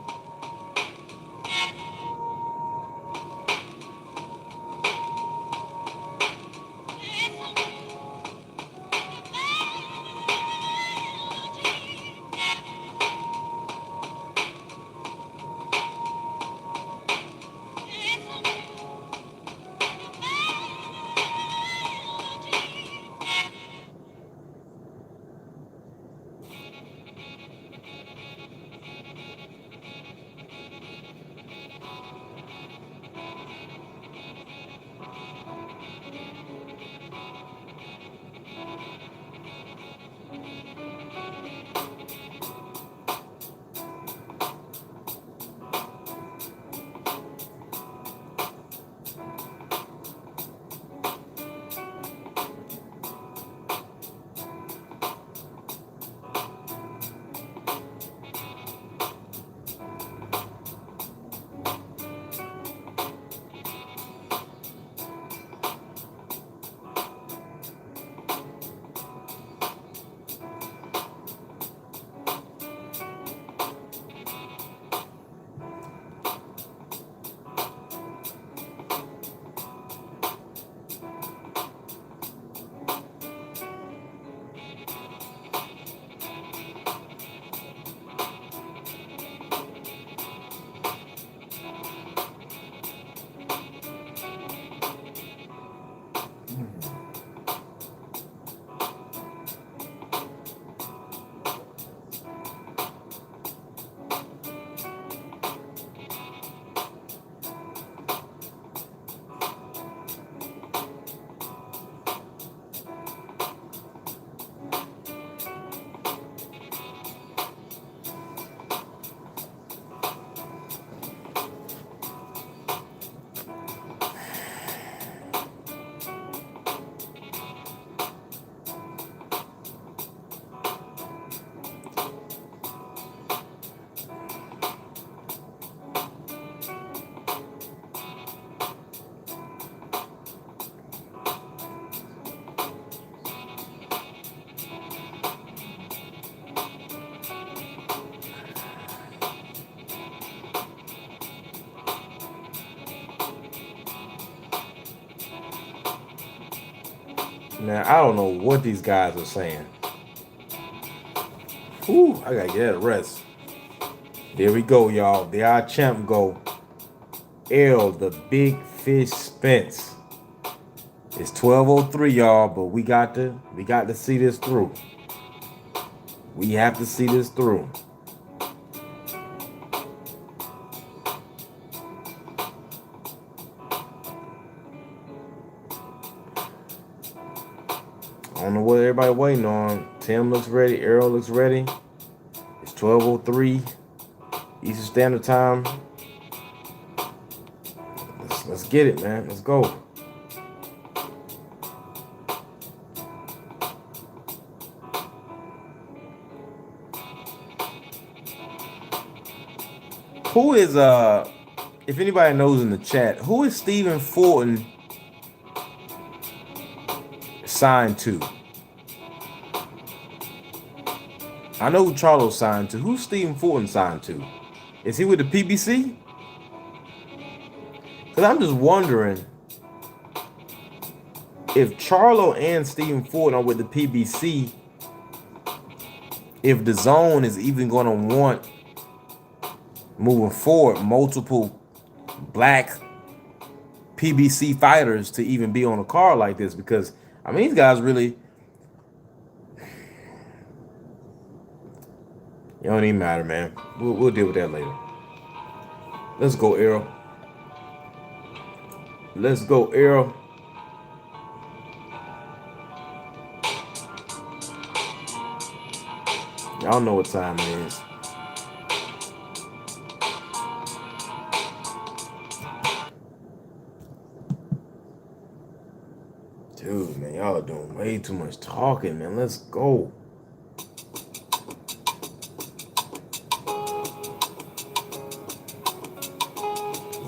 Man, I don't know what these guys are saying. Whew, I gotta get that rest. There we go, y'all. There our champ go. Errol, the big fish Spence. It's 12:03, y'all, but we got to see this through. We have to see this through. I don't know what everybody waiting on. Tim looks ready. Errol looks ready. It's 12:03 Eastern Standard Time. Let's get it, man. Let's go. Who is if anybody knows in the chat, who is Stephen Fulton signed to? I know who Charlo signed to. Who's Stephen Fulton signed to? Is he with the PBC? Because I'm just wondering if Charlo and Stephen Fulton are with the PBC, if the zone is even going to want moving forward multiple black PBC fighters to even be on a card like this. Because I mean, these guys really, it don't even matter, man. We'll deal with that later. Let's go, Errol. Let's go, Errol. Y'all know what time it is. Dude, man, y'all are doing way too much talking, man. Let's go.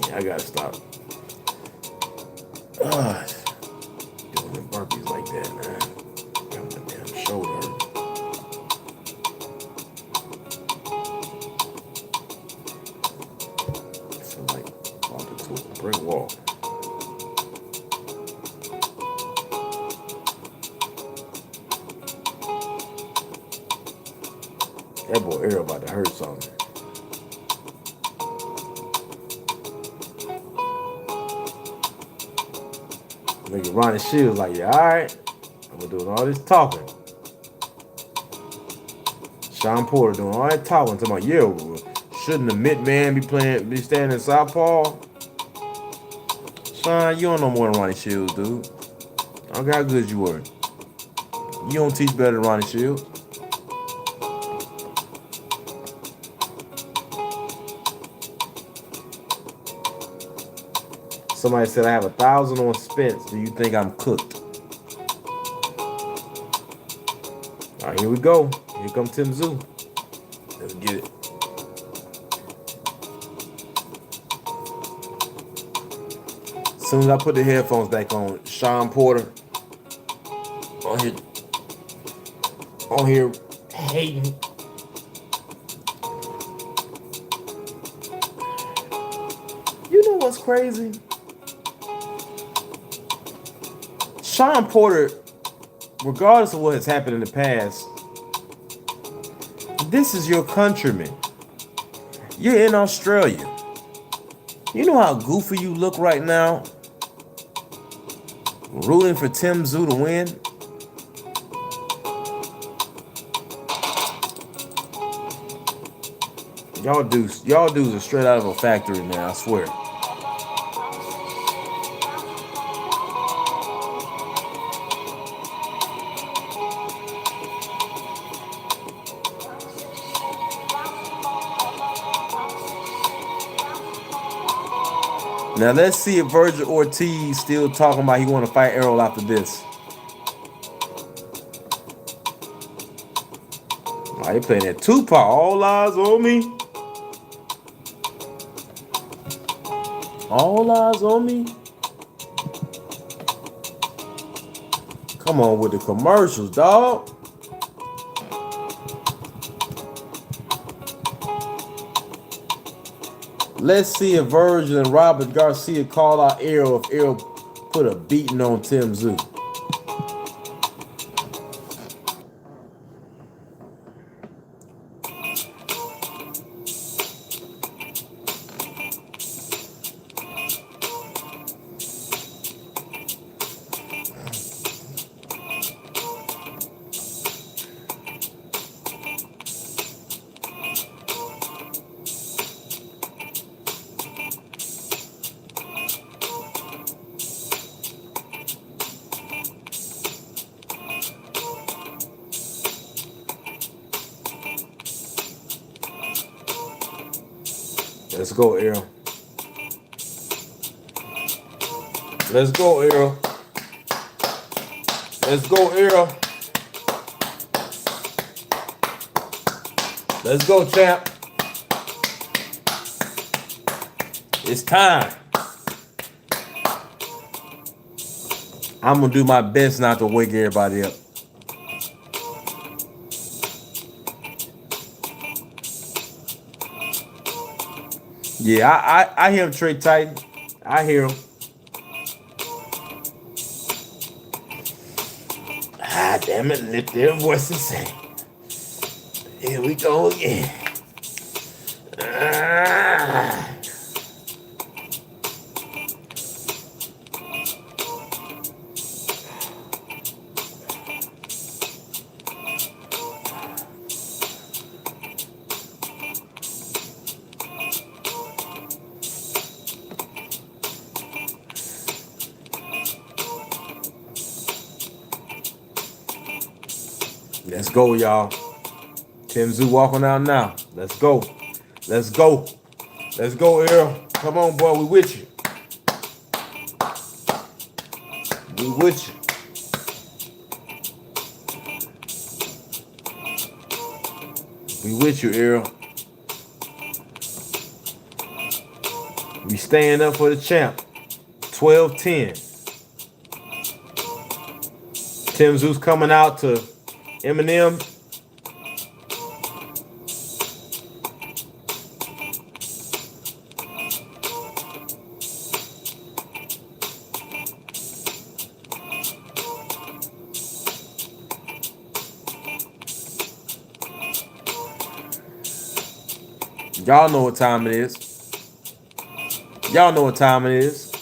Yeah, I gotta stop. Doing the burpees like that, man. Got my damn shoulder hurt. I feel like walking to a brick wall. That boy Errol about to hurt something. Nigga Ronnie Shields like, yeah, all right. I'm gonna do all this talking. Sean Porter doing all that talking. Talking about, yeah, shouldn't the mid man be standing southpaw? Sean, you don't know more than Ronnie Shields, dude. I don't care how good you were. You don't teach better than Ronnie Shields. Somebody said I have 1,000 on Spence. Do you think I'm cooked? All right, here we go. Here comes Tim Zoo. Let's get it. As soon as I put the headphones back on, Sean Porter on here hating. You know what's crazy? Sean Porter, regardless of what has happened in the past, this is your countryman. You're in Australia. You know how goofy you look right now? Rooting for Tim Zoo to win? Y'all dudes are straight out of a factory, man, I swear. Now let's see if Virgil Ortiz still talking about he want to fight Errol after this. Oh, he playing that Tupac. All eyes on me. All eyes on me. Come on with the commercials, dog. Let's see if Virgil and Robert Garcia call out Errol if Errol put a beating on Tim Zoo. Let's go, Errol. Let's go, Errol. Let's go, Errol. Let's go, champ. It's time. I'm going to do my best not to wake everybody up. Yeah, I hear him, Trey Titan. I hear him. Ah, damn it, lift their voice and say, here we go again. Ah. Let's go, y'all. Tim Zoo walking out now. Let's go. Let's go. Let's go, Errol. Come on, boy. We with you. We with you. We with you, Errol. We staying up for the champ. 12-10. Tim Zoo's coming out to Eminem. Y'all know what time it is. Y'all know what time it is.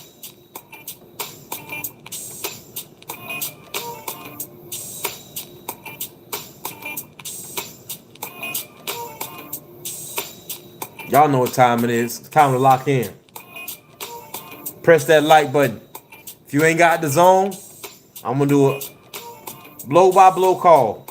Y'all know what time it is. It's time to lock in. Press that like button. If you ain't got the zone, I'm going to do a blow-by-blow call.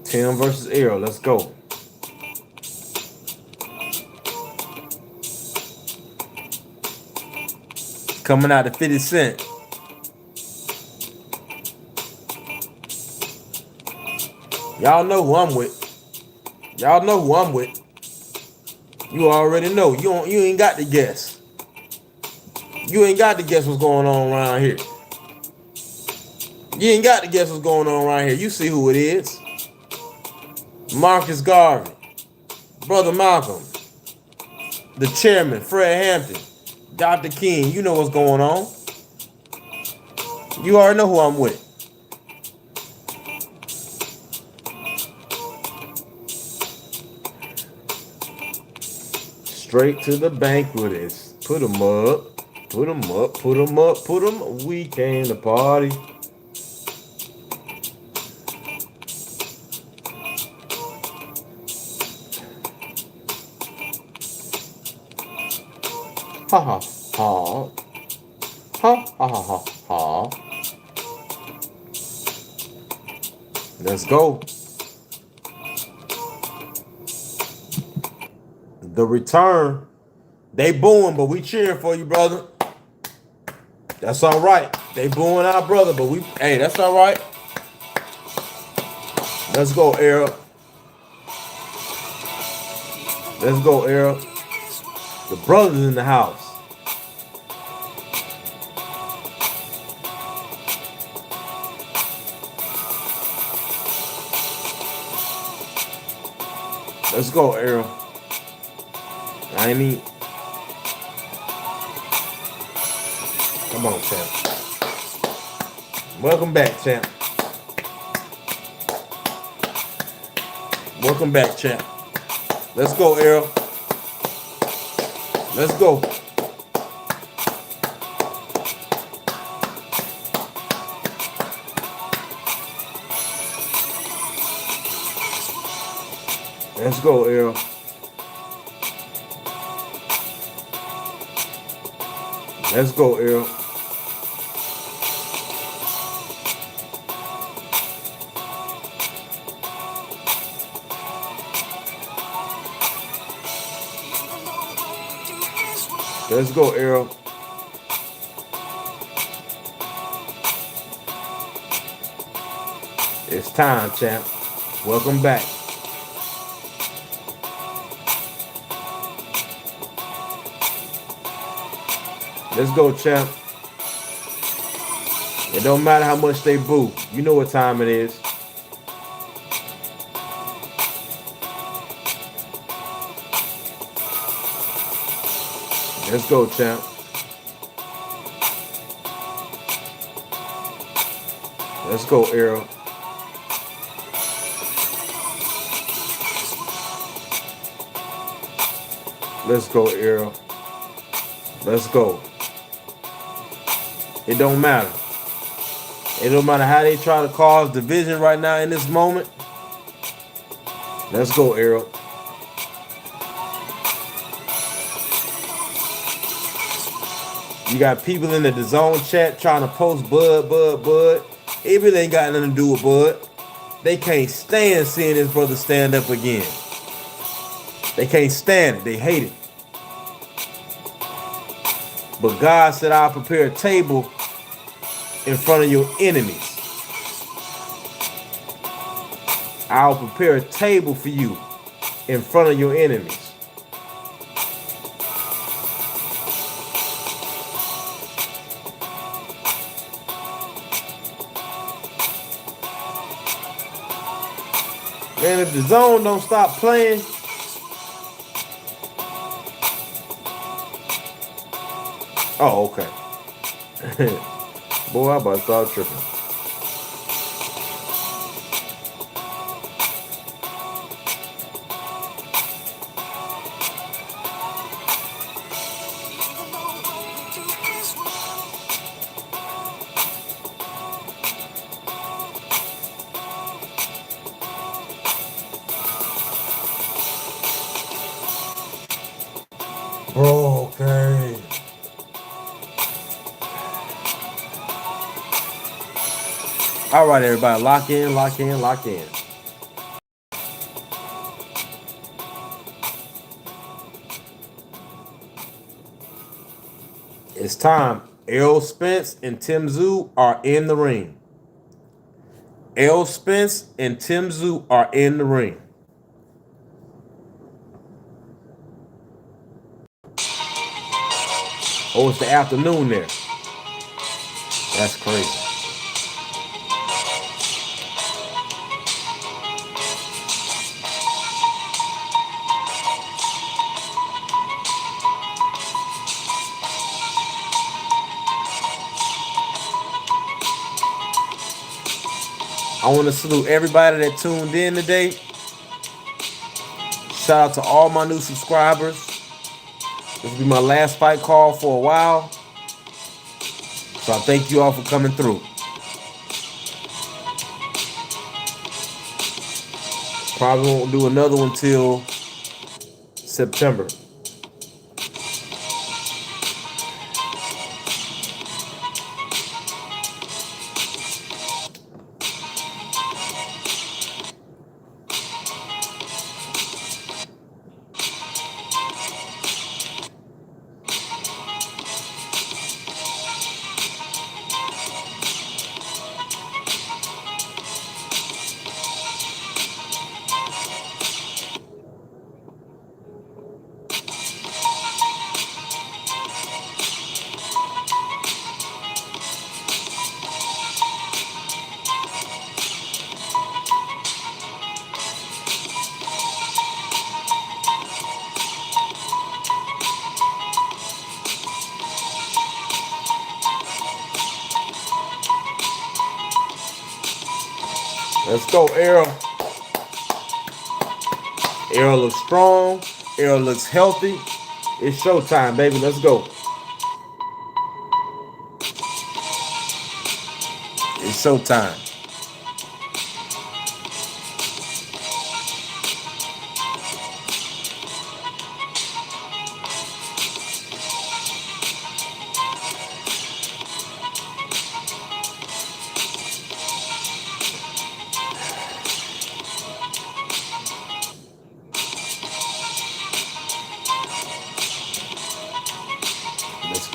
Tim versus Errol. Let's go. Coming out to 50 Cent. Y'all know who I'm with. Y'all know who I'm with. You already know. You ain't got to guess. You ain't got to guess what's going on around here. You ain't got to guess what's going on around here. You see who it is. Marcus Garvey. Brother Malcolm. The chairman, Fred Hampton. Dr. King. You know what's going on. You already know who I'm with. Straight to the bank with this. Put 'em up. Put 'em up. Put 'em up. Put 'em up. We came to party. Ha ha ha. Ha ha ha ha ha. Let's go. The return. They booing, but we cheering for you, brother. That's all right. They booing our brother, but hey, that's all right. Let's go, Errol. Let's go, Errol. The brothers in the house. Let's go, Errol. I mean, come on, champ. Welcome back, champ. Welcome back, champ. Let's go, Errol. Let's go. Let's go, Errol. Let's go, Errol. Let's go, Errol. It's time, champ. Welcome back. Let's go, champ. It don't matter how much they boo. You know what time it is. Let's go, champ. Let's go, Errol. Let's go, Errol. Let's go. It don't matter. It don't matter how they try to cause division right now in this moment. Let's go, Errol. You got people in the zone chat trying to post Bud. It really ain't got nothing to do with Bud. They can't stand seeing this brother stand up again. They can't stand it. They hate it. But God said, I'll prepare a table in front of your enemies. I'll prepare a table for you in front of your enemies. Man, if the zone don't stop playing, oh, okay. Boy, I about to start tripping. Bro, okay. All right, everybody, lock in. It's time. Errol Spence and Tim Zoo are in the ring. Errol Spence and Tim Zoo are in the ring. Oh, it's the afternoon there. That's crazy. I want to salute everybody that tuned in today. Shout out to all my new subscribers. This will be my last fight call for a while. So I thank you all for coming through. Probably won't do another one till September. Let's go, Errol. Errol looks strong. Errol looks healthy. It's showtime, baby. Let's go. It's showtime.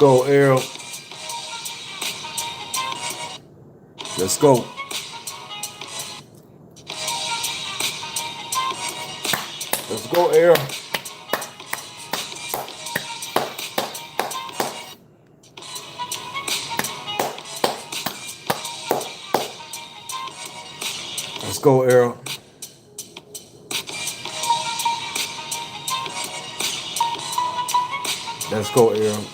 go, Errol. Let's go. Let's go, Errol. Let's go, Errol. Let's go, Errol.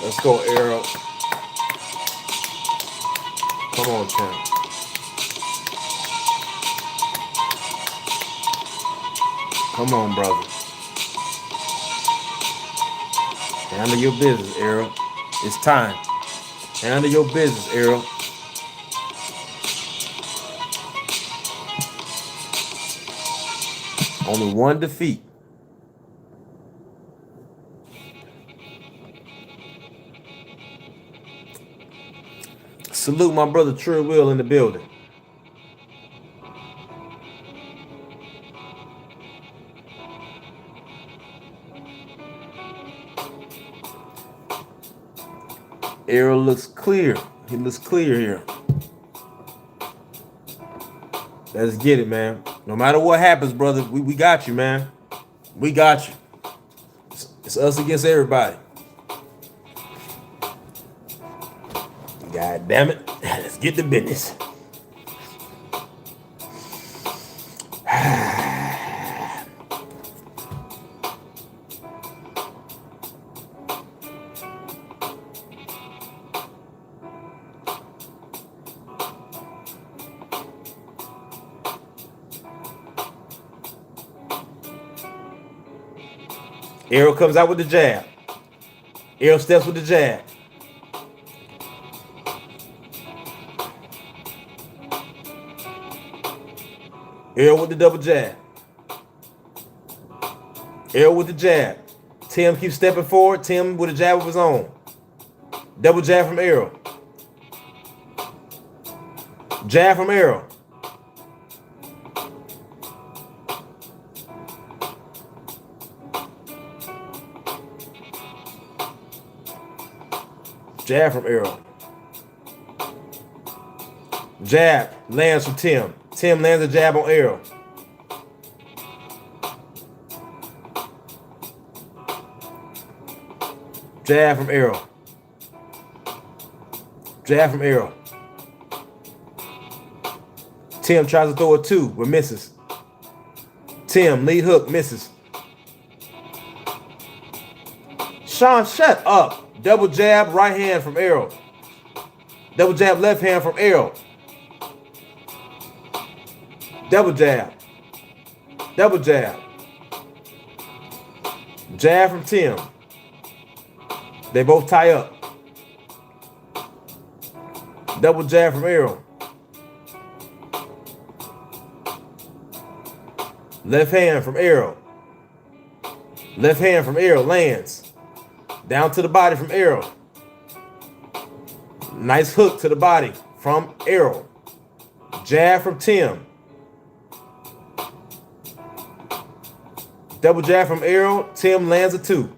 Let's go, Errol. Come on, champ. Come on, brother. Handle your business, Errol. It's time. Handle your business, Errol. Only one defeat. Salute my brother Trey Will in the building. Errol looks clear. He looks clear here. Let's get it, man. No matter what happens, brother, we got you, man. We got you. It's us against everybody. God damn it. Let's get to business. Errol comes out with the jab. Errol steps with the jab. Errol with the double jab. Errol with the jab. Tim keeps stepping forward. Tim with a jab of his own. Double jab from Errol. Jab from Errol. Jab from Errol. Jab lands from Tim. Tim lands a jab on Errol. Jab from Errol. Jab from Errol. Tim tries to throw a two, but misses. Tim, lead hook, misses. Sean, shut up. Double jab, right hand from Errol. Double jab, left hand from Errol. Double jab. Double jab. Jab from Tim. They both tie up. Double jab from Errol. Left hand from Errol. Left hand from Errol lands. Down to the body from Errol. Nice hook to the body from Errol. Jab from Tim. Double jab from Errol. Tim lands a two.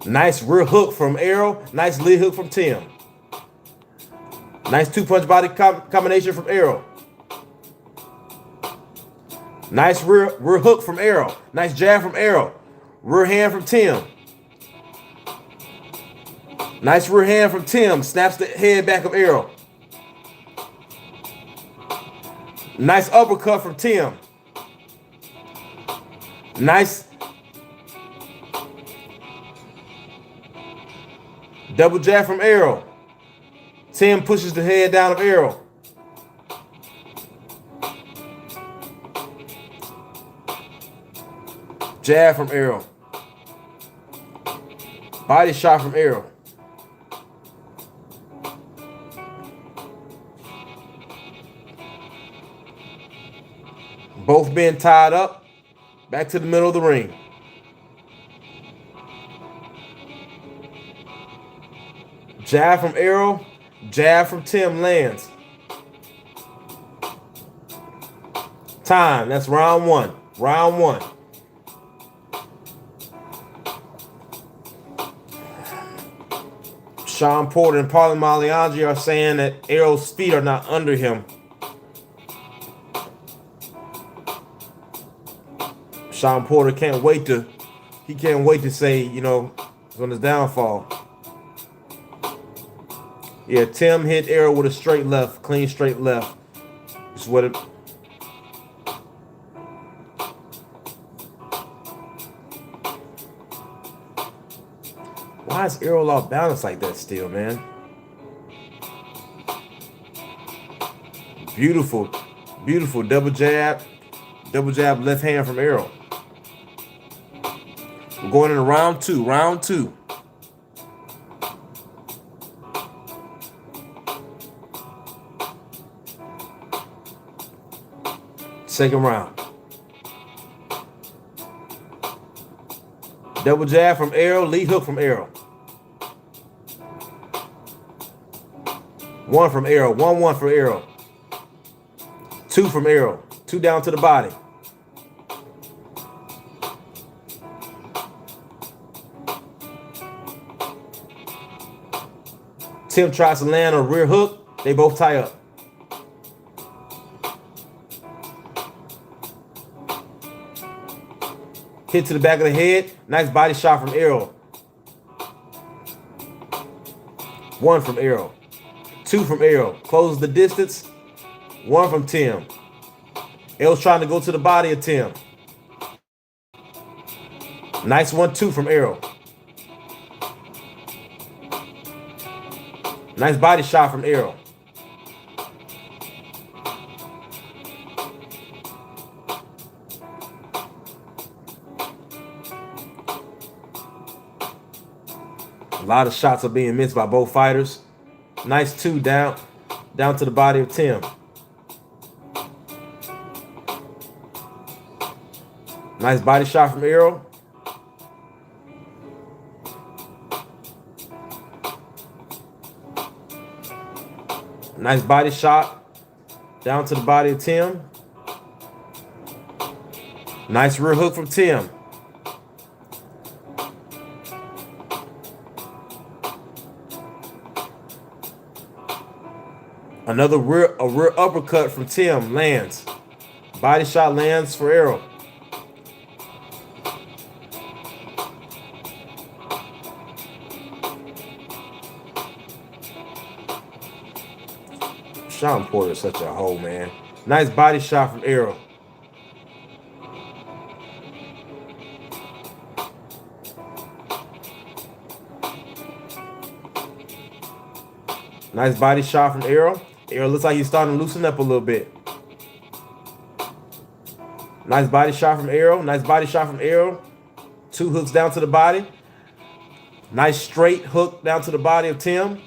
Nice rear hook from Errol. Nice lead hook from Tim. Nice two-punch body combination from Errol. Nice rear hook from Errol. Nice jab from Errol. Rear hand from Tim. Nice rear hand from Tim. Snaps the head back of Errol. Nice uppercut from Tim. Nice double jab from Errol. Tim pushes the head down of Errol. Jab from Errol. Body shot from Errol. Both being tied up. Back to the middle of the ring. Jab from Errol. Jab from Tim lands. Time. That's round one. Round one. Sean Porter and Paulie Maliaggi are saying that Errol's feet are not under him. Sean Porter can't wait to say, you know, it's on his downfall. Yeah, Tim hit Errol with a straight left, clean straight left. It's what it. Why is Errol off balance like that still, man? Beautiful, beautiful double jab left hand from Errol. We're going into round two. Round two. Second round. Double jab from Errol, lead hook from Errol. One from Errol, 1-1 for Errol. Two from Errol, two down to the body. Tim tries to land a rear hook, they both tie up. Hit to the back of the head, nice body shot from Errol. One from Errol. Two from Errol. Closes the distance. One from Tim. Errol's trying to go to the body of Tim. Nice 1-2 from Errol. Nice body shot from Errol. A lot of shots are being missed by both fighters. Nice 2 down to the body of Tim. Nice body shot from Errol. Nice body shot down to the body of Tim. Nice rear hook from Tim. Another rear uppercut from Tim lands. Body shot lands for Errol. Sean Porter is such a hoe, man. Nice body shot from Errol. Nice body shot from Errol. Errol looks like he's starting to loosen up a little bit. Nice body shot from Errol. Nice body shot from Errol. 2 hooks down to the body. Nice straight hook down to the body of Tim.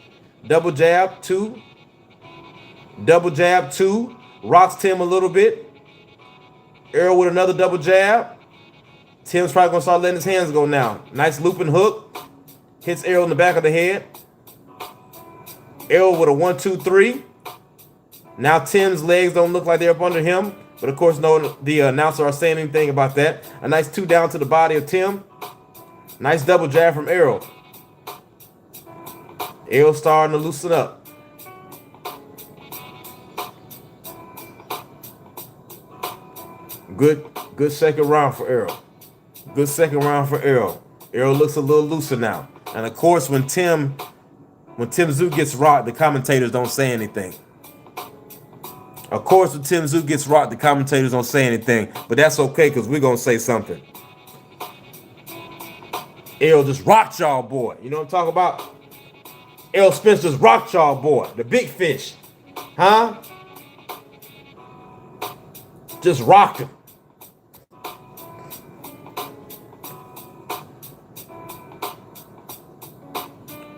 Double jab, 2. Double jab, 2. Rocks Tim a little bit. Errol with another double jab. Tim's probably going to start letting his hands go now. Nice looping hook. Hits Errol in the back of the head. Errol with a 1-2-3. Now Tim's legs don't look like they're up under him. But of course, no, the announcer are saying anything about that. A nice 2 down to the body of Tim. Nice double jab from Errol. Errol starting to loosen up. Good second round for Errol. Good second round for Errol. Errol looks a little looser now. And of course, when Tim Tszyu gets rocked, the commentators don't say anything. Of course, when Tim Tszyu gets rocked, the commentators don't say anything. But that's okay, because we're going to say something. Errol just rocked y'all, boy. You know what I'm talking about? Errol Spence just rocked y'all, boy. The big fish. Huh? Just rocked him.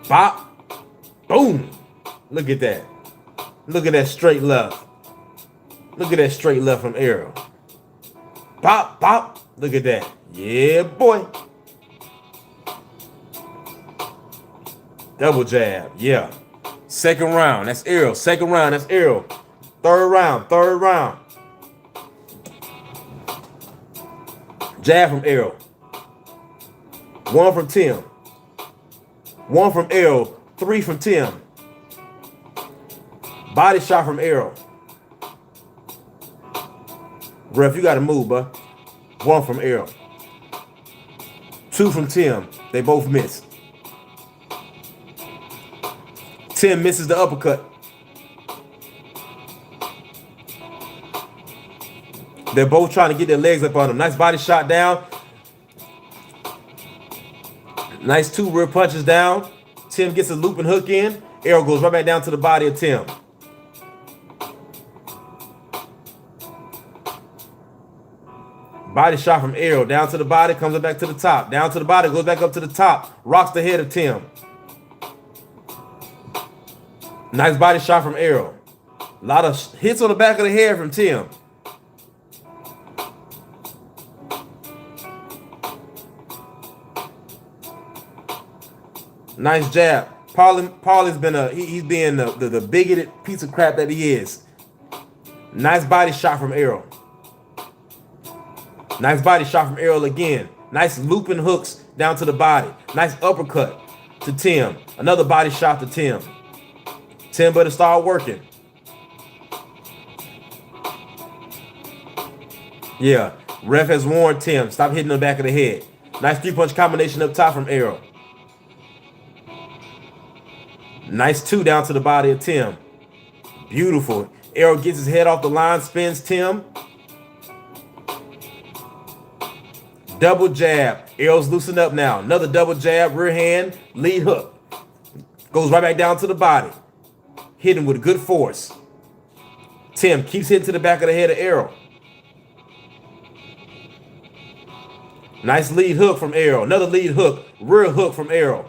Bop. Boom. Look at that. Look at that straight left. Look at that straight left from Errol. Bop, bop. Look at that. Yeah, boy. Double jab. Yeah. Second round. That's Errol. Second round. That's Errol. Third round. Third round. Jab from Errol. One from Tim. One from Errol. Three from Tim. Body shot from Errol. Ref, you got to move, bud. One from Errol. Two from Tim. They both miss. Tim misses the uppercut. They're both trying to get their legs up on him. Nice body shot down. Nice two rear punches down. Tim gets a looping hook in. Errol goes right back down to the body of Tim. Body shot from Errol. Down to the body, comes back to the top. Down to the body, goes back up to the top. Rocks the head of Tim. Nice body shot from Errol. A lot of hits on the back of the head from Tim. Nice jab. Paulie's been he's being the bigoted piece of crap that he is. Nice body shot from Errol. Nice body shot from Errol again. Nice looping hooks down to the body. Nice uppercut to Tim. Another body shot to Tim. Tim better start working. Yeah, ref has warned Tim. Stop hitting the back of the head. Nice three-punch combination up top from Errol. Nice two down to the body of Tim. Beautiful. Errol gets his head off the line, spins Tim. Double jab. Errol's loosened up now. Another double jab, rear hand, lead hook. Goes right back down to the body. Hitting with good force. Tim keeps hitting to the back of the head of Errol. Nice lead hook from Errol. Another lead hook, rear hook from Errol.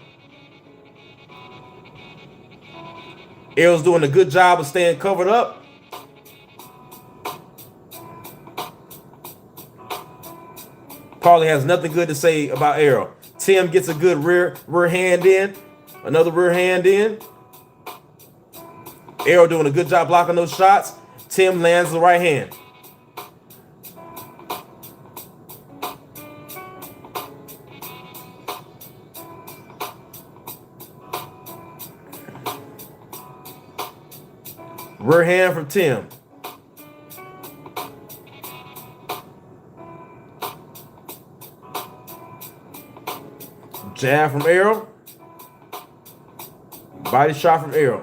Errol's doing a good job of staying covered up. Paulie has nothing good to say about Errol. Tim gets a good rear hand in. Another rear hand in. Errol doing a good job blocking those shots. Tim lands the right hand. Rear hand from Tim. Jab from Errol. Body shot from Errol.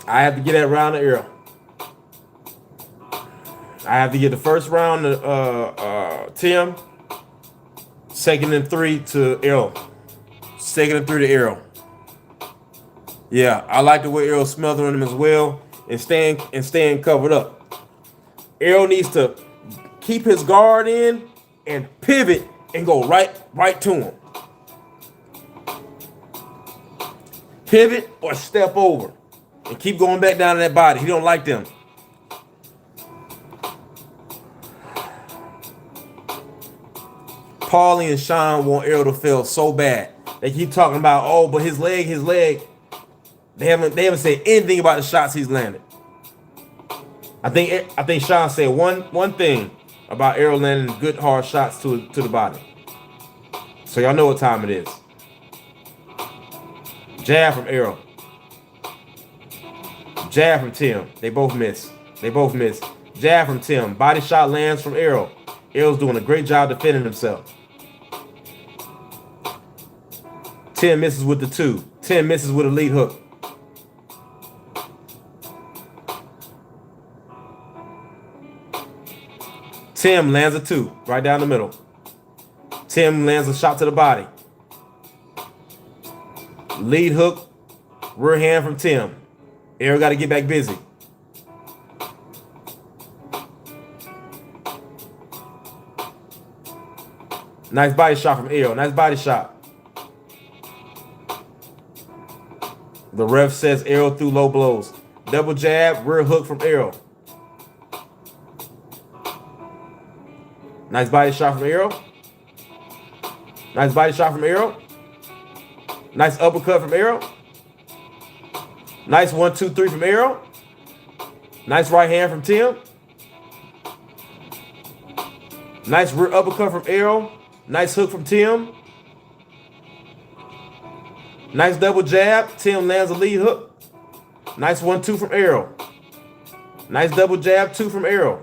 I have to get that round to Errol. I have to get the first round to Tim. Second and three to Errol. Second and three to Errol. Yeah, I like the way Errol's smothering him as well and staying covered up. Errol needs to keep his guard in and pivot and go right to him. Pivot or step over and keep going back down to that body. He don't like them. Paulie and Sean want Errol to fail so bad. They keep talking about, oh, but his leg. They haven't said anything about the shots he's landed. I think Sean said one thing about Errol landing good hard shots to the body. So y'all know what time it is. Jab from Errol. Jab from Tim. They both miss. Jab from Tim. Body shot lands from Errol. Errol's doing a great job defending himself. Tim misses with the two. Tim misses with a lead hook. Tim lands a two right down the middle. Tim lands a shot to the body. Lead hook, rear hand from Tim. Errol got to get back busy. Nice body shot from Errol. Nice body shot. The ref says Errol threw low blows. Double jab, rear hook from Errol. Nice body shot from Errol. Nice body shot from Errol. Nice uppercut from Errol. Nice 1, 2, 3 from Errol. Nice right hand from Tim. Nice rear uppercut from Errol. Nice hook from Tim. Nice double jab. Tim lands a lead hook. Nice 1, 2 from Errol. Nice double jab, 2 from Errol.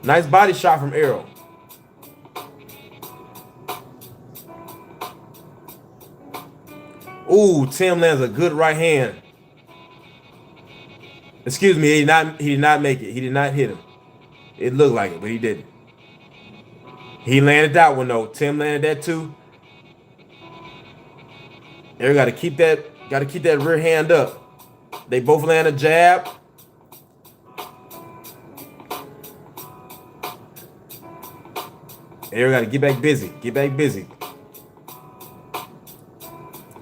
Nice body shot from Errol. Ooh, Tim lands a good right hand. Excuse me, he did not make it. He did not hit him. It looked like it, but he didn't. He landed that one though. Tim landed that too. Errol got to keep that rear hand up. They both land a jab. Errol got to get back busy. Get back busy.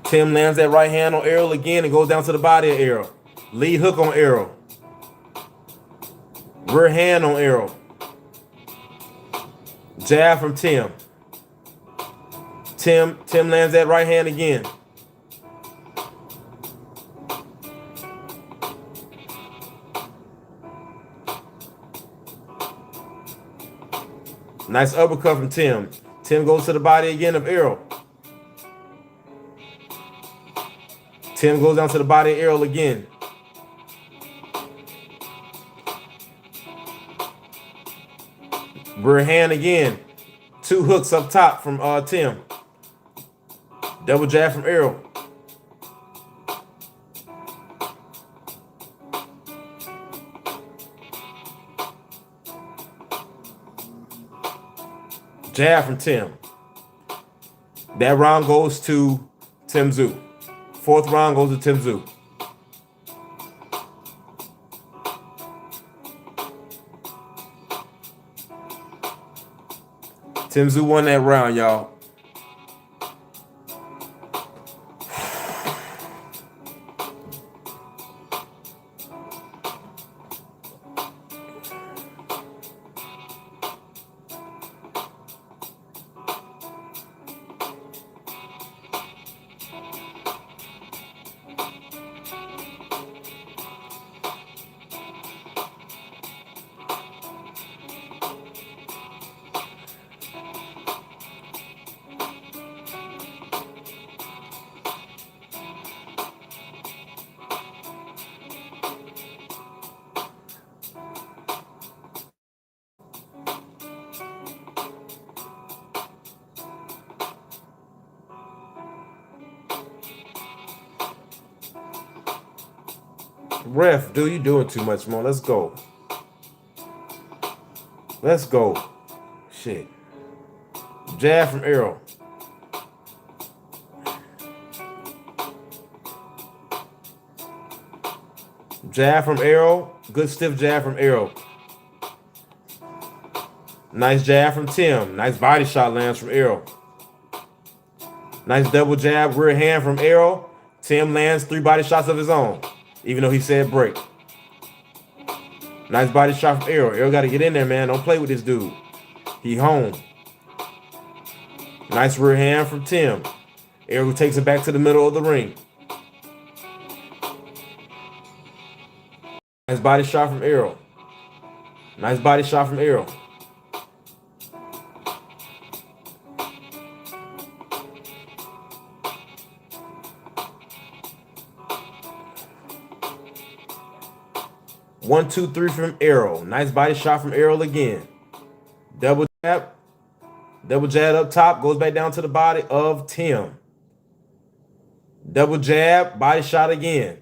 Tim lands that right hand on Errol again and goes down to the body of Errol. Lead hook on Errol. Rear hand on Errol. Jab from Tim. Tim lands that right hand again. Nice uppercut from Tim. Tim goes to the body again of Errol. Tim goes down to the body of Errol again. Rear hand again. 2 hooks up top from Tim. Double jab from Errol. Jab from Tim. That round goes to Tim Tszyu. 4th round goes to Tim Tszyu. Tim Tszyu won that round, y'all. Ref, dude, you doing too much, man. Let's go. Let's go. Shit. Jab from Errol. Jab from Errol. Good stiff jab from Errol. Nice jab from Tim. Nice body shot lands from Errol. Nice double jab, rear hand from Errol. Tim lands 3 body shots of his own, even though he said break. Nice body shot from Errol. Errol got to get in there, man. Don't play with this dude. He home. Nice rear hand from Tim. Errol takes it back to the middle of the ring. Nice body shot from Errol. Nice body shot from Errol. One, two, three from Errol. Nice body shot from Errol again. Double jab. Double jab up top. Goes back down to the body of Tim. Double jab. Body shot again.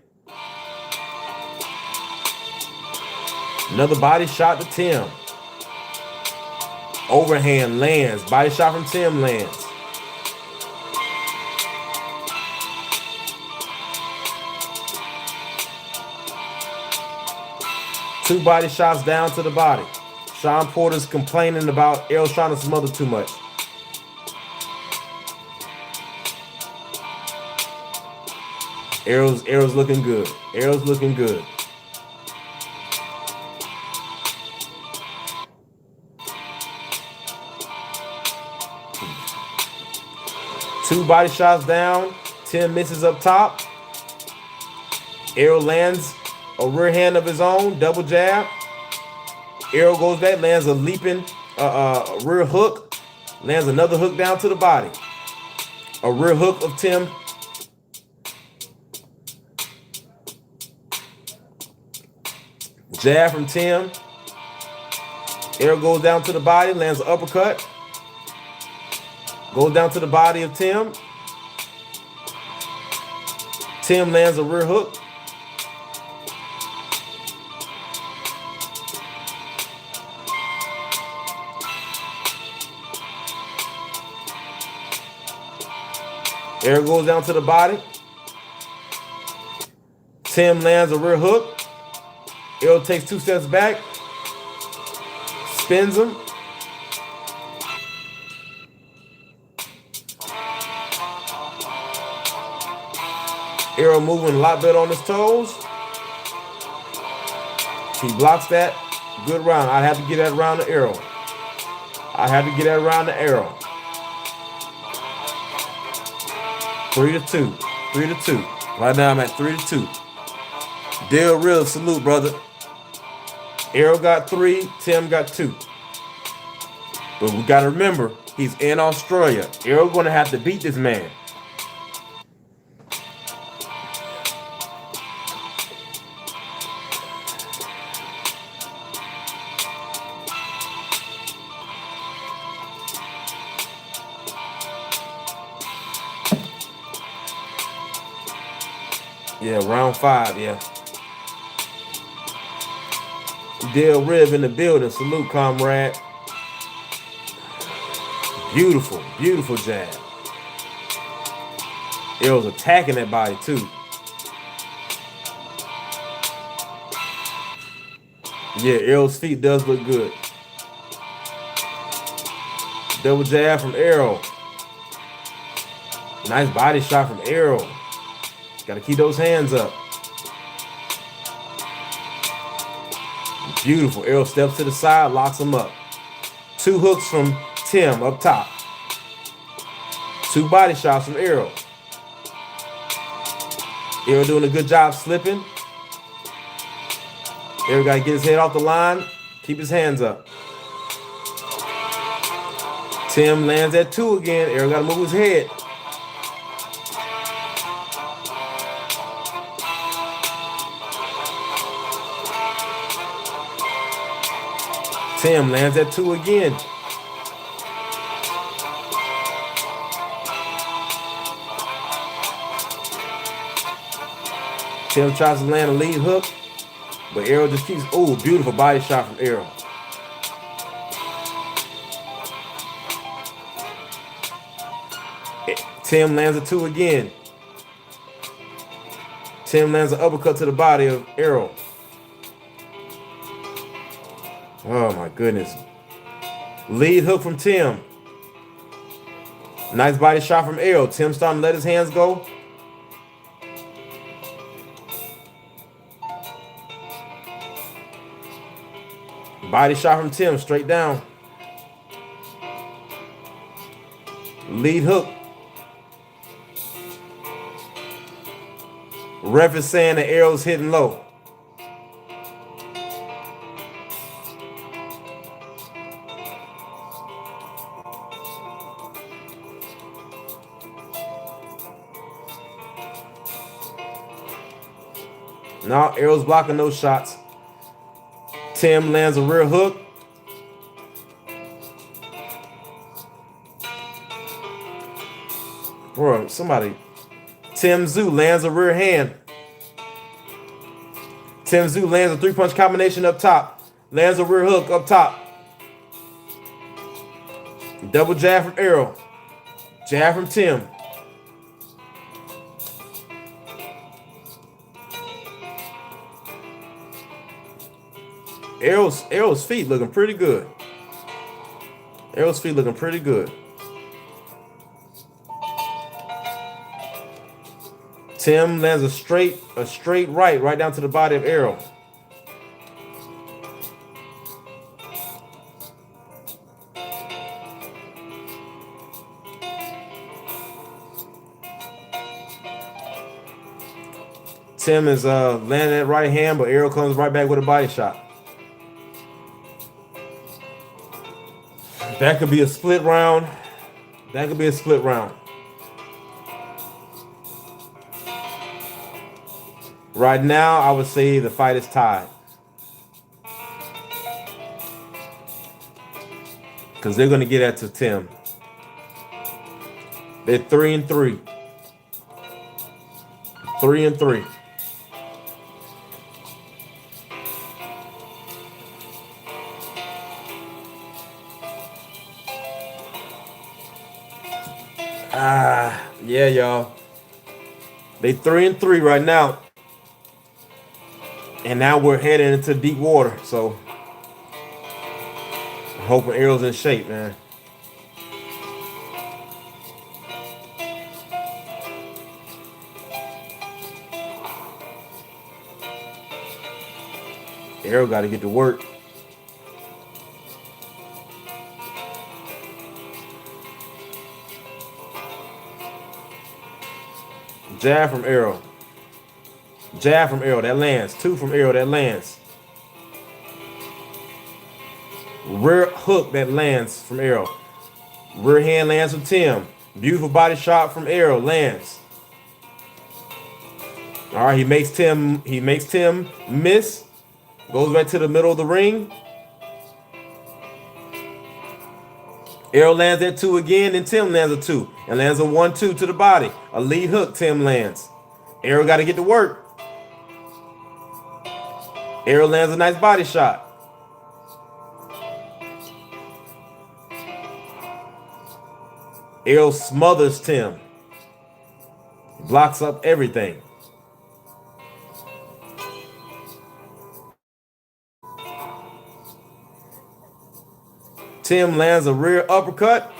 Another body shot to Tim. Overhand lands. Body shot from Tim lands. Two body shots down to the body. Sean Porter's complaining about Errol trying to smother too much. Errol's looking good. Errol's looking good. Two body shots down. Tim misses up top. Errol lands a rear hand of his own, double jab. Errol goes back, lands a leaping rear hook, lands another hook down to the body. A rear hook of Tim. Jab from Tim. Errol goes down to the body, lands an uppercut. Goes down to the body of Tim. Tim lands a rear hook. Errol goes down to the body. Tim lands a rear hook. Errol takes 2 steps back. Spins him. Errol moving a lot better on his toes. He blocks that. Good round. I have to get that round to Errol. I have to get that round to Errol. 3-2. 3-2. Right now I'm at 3-2. Del Real, salute, brother. Errol got 3. Tim got 2. But we got to remember, he's in Australia. Errol going to have to beat this man. Yeah, round 5, yeah. Del Riv in the building. Salute, comrade. Beautiful, beautiful jab. Errol's attacking that body, too. Yeah, Errol's feet does look good. Double jab from Errol. Nice body shot from Errol. Got to keep those hands up. Beautiful. Errol steps to the side, locks him up. 2 hooks from Tim up top. 2 body shots from Errol. Errol doing a good job slipping. Errol got to get his head off the line. Keep his hands up. Tim lands at 2 again. Errol got to move his head. Tim lands at 2 again. Tim tries to land a lead hook, but Errol just keeps, oh, beautiful body shot from Errol. Tim lands a 2 again. Tim lands an uppercut to the body of Errol. Oh my goodness. Lead hook from Tim. Nice body shot from Errol. Tim starting to let his hands go. Body shot from Tim, straight down. Lead hook. Ref is saying that Errol's hitting low. Now Errol's blocking those shots. Tim lands a rear hook. Bro, somebody. Tim Zhu lands a rear hand. Tim Zhu lands a 3-punch combination up top. Lands a rear hook up top. Double jab from Errol. Jab from Tim. Errol's feet looking pretty good. Errol's feet looking pretty Tim lands a straight right down to the body of Errol. Tim is landing that right hand, but Errol comes right back with a body shot. That could be a split round. That could be a split round. Right now, I would say the fight is tied. Because they're going to get that to Tim. They're 3-3. 3-3. Yeah, y'all. They 3-3 right now. And now we're heading into deep water. So I'm hoping Errol's in shape, man. Errol got to get to work. Jab from Errol. Jab from Errol. That lands. 2 from Errol. That lands. Rear hook that lands from Errol. Rear hand lands from Tim. Beautiful body shot from Errol. Lands. All right, he makes Tim miss. Goes right to the middle of the ring. Errol lands that 2 again, and Tim lands a 2. And lands a 1-2 to the body. A lead hook, Tim lands. Errol got to get to work. Errol lands a nice body shot. Errol smothers Tim. Blocks up everything. Tim lands a rear uppercut.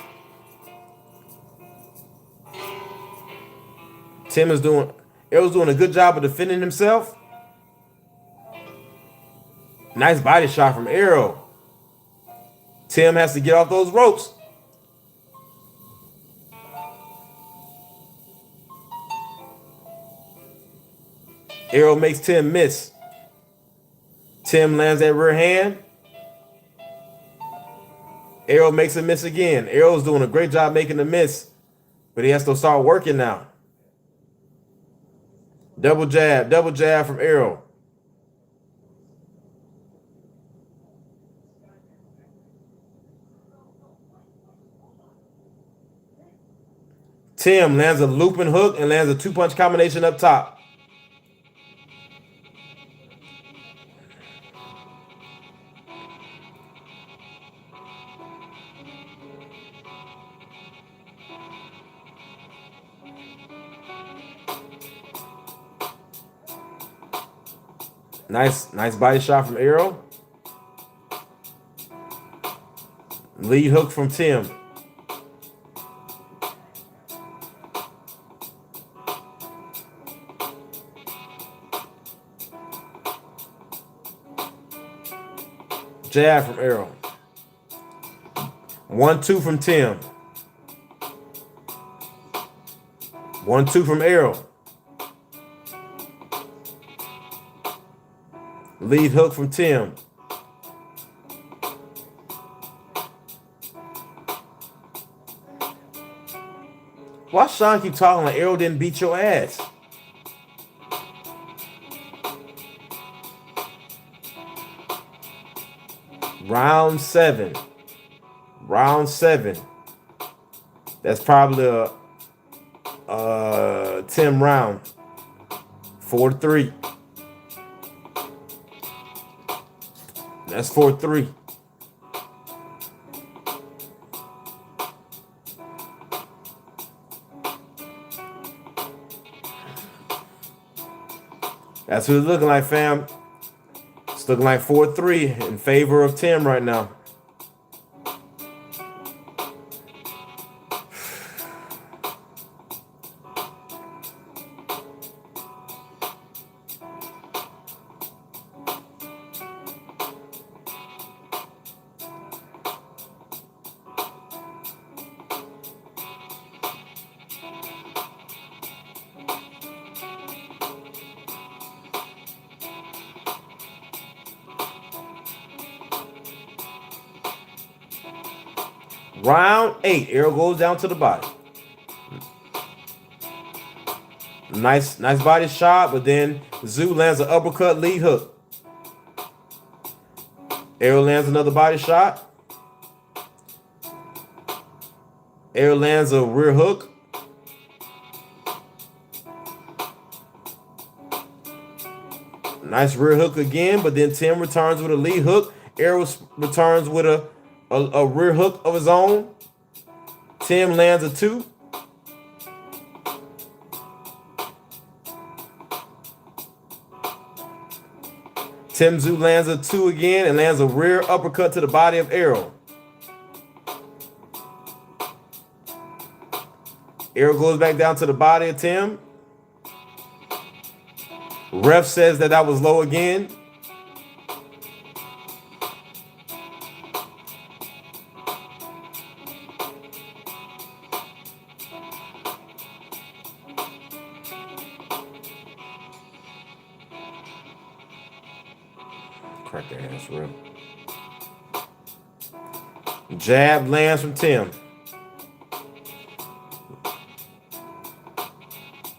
Errol's doing a good job of defending himself. Nice body shot from Errol. Tim has to get off those ropes. Errol makes Tim miss. Tim lands that rear hand. Errol makes a miss again. Errol's doing a great job making the miss, but he has to start working now. Double jab from Errol. Tim lands a looping hook and lands a 2-punch combination up top. Nice body shot from Errol. Lead hook from Tim. Jab from Errol. 1-2 from Tim. 1-2 from Errol. Lead hook from Tim. Why Sean keep talking like Errol didn't beat your ass? Round 7. Round 7. That's probably a Tim round. 4-3. That's 4-3. That's what it's looking like, fam. It's looking like 4-3 in favor of Tim right now. Round 8. Errol goes down to the body. Nice body shot, but then Zoo lands an uppercut lead hook. Errol lands another body shot. Errol lands a rear hook. Nice rear hook again, but then Tim returns with a lead hook. Errol returns with a rear hook of his own. Tim lands a 2. Tim Zoo lands a 2 again and lands a rear uppercut to the body of Errol. Errol goes back down to the body of Tim. Ref says that was low again. Crack that ass, ref. Jab lands from Tim.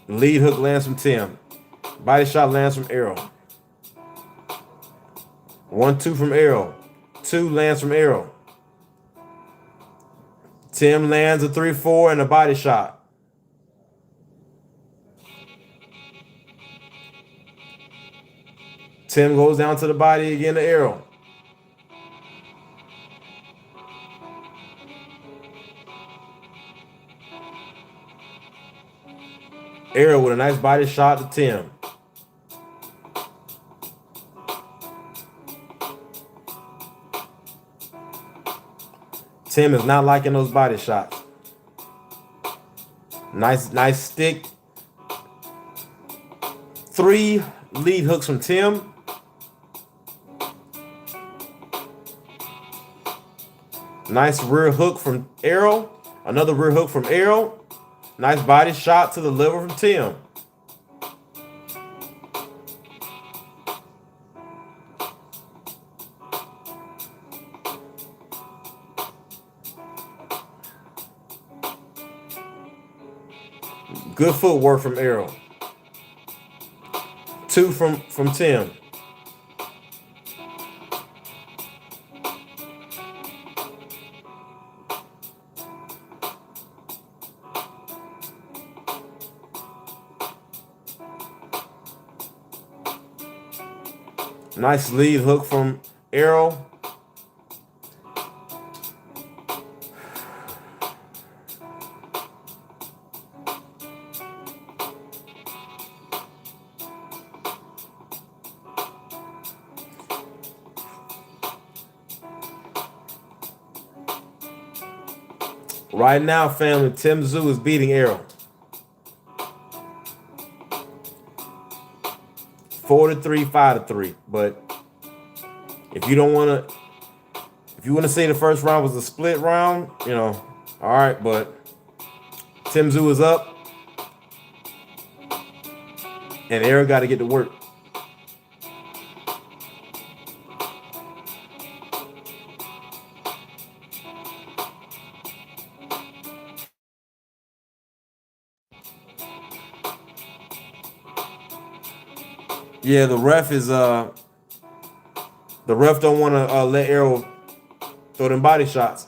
Lead hook lands from Tim. Body shot lands from Errol. 1-2 from Errol. 2 lands from Errol. Tim lands a 3-4 and a body shot. Tim goes down to the body again to Errol. Errol with a nice body shot to Tim. Tim is not liking those body shots. Nice stick. 3 lead hooks from Tim. Nice rear hook from Errol. Another rear hook from Errol. Nice body shot to the liver from Tim. Good footwork from Errol. 2 from Tim. Nice lead hook from Errol. Right now, family, Tim Zoo is beating Errol. 4-3, 5-3. But if you want to say the first round was a split round, all right. But Tim Zoo is up, and Errol got to get to work. Yeah, the ref don't want to let Errol throw them body shots.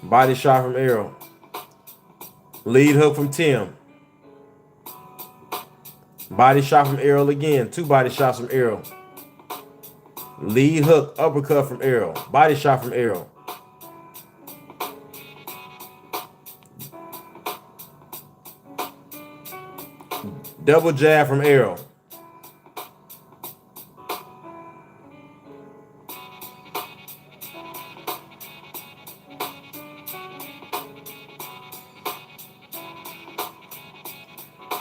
Body shot from Errol. Lead hook from Tim. Body shot from Errol again. 2 body shots from Errol. Lead hook, uppercut from Errol. Body shot from Errol. Double jab from Errol.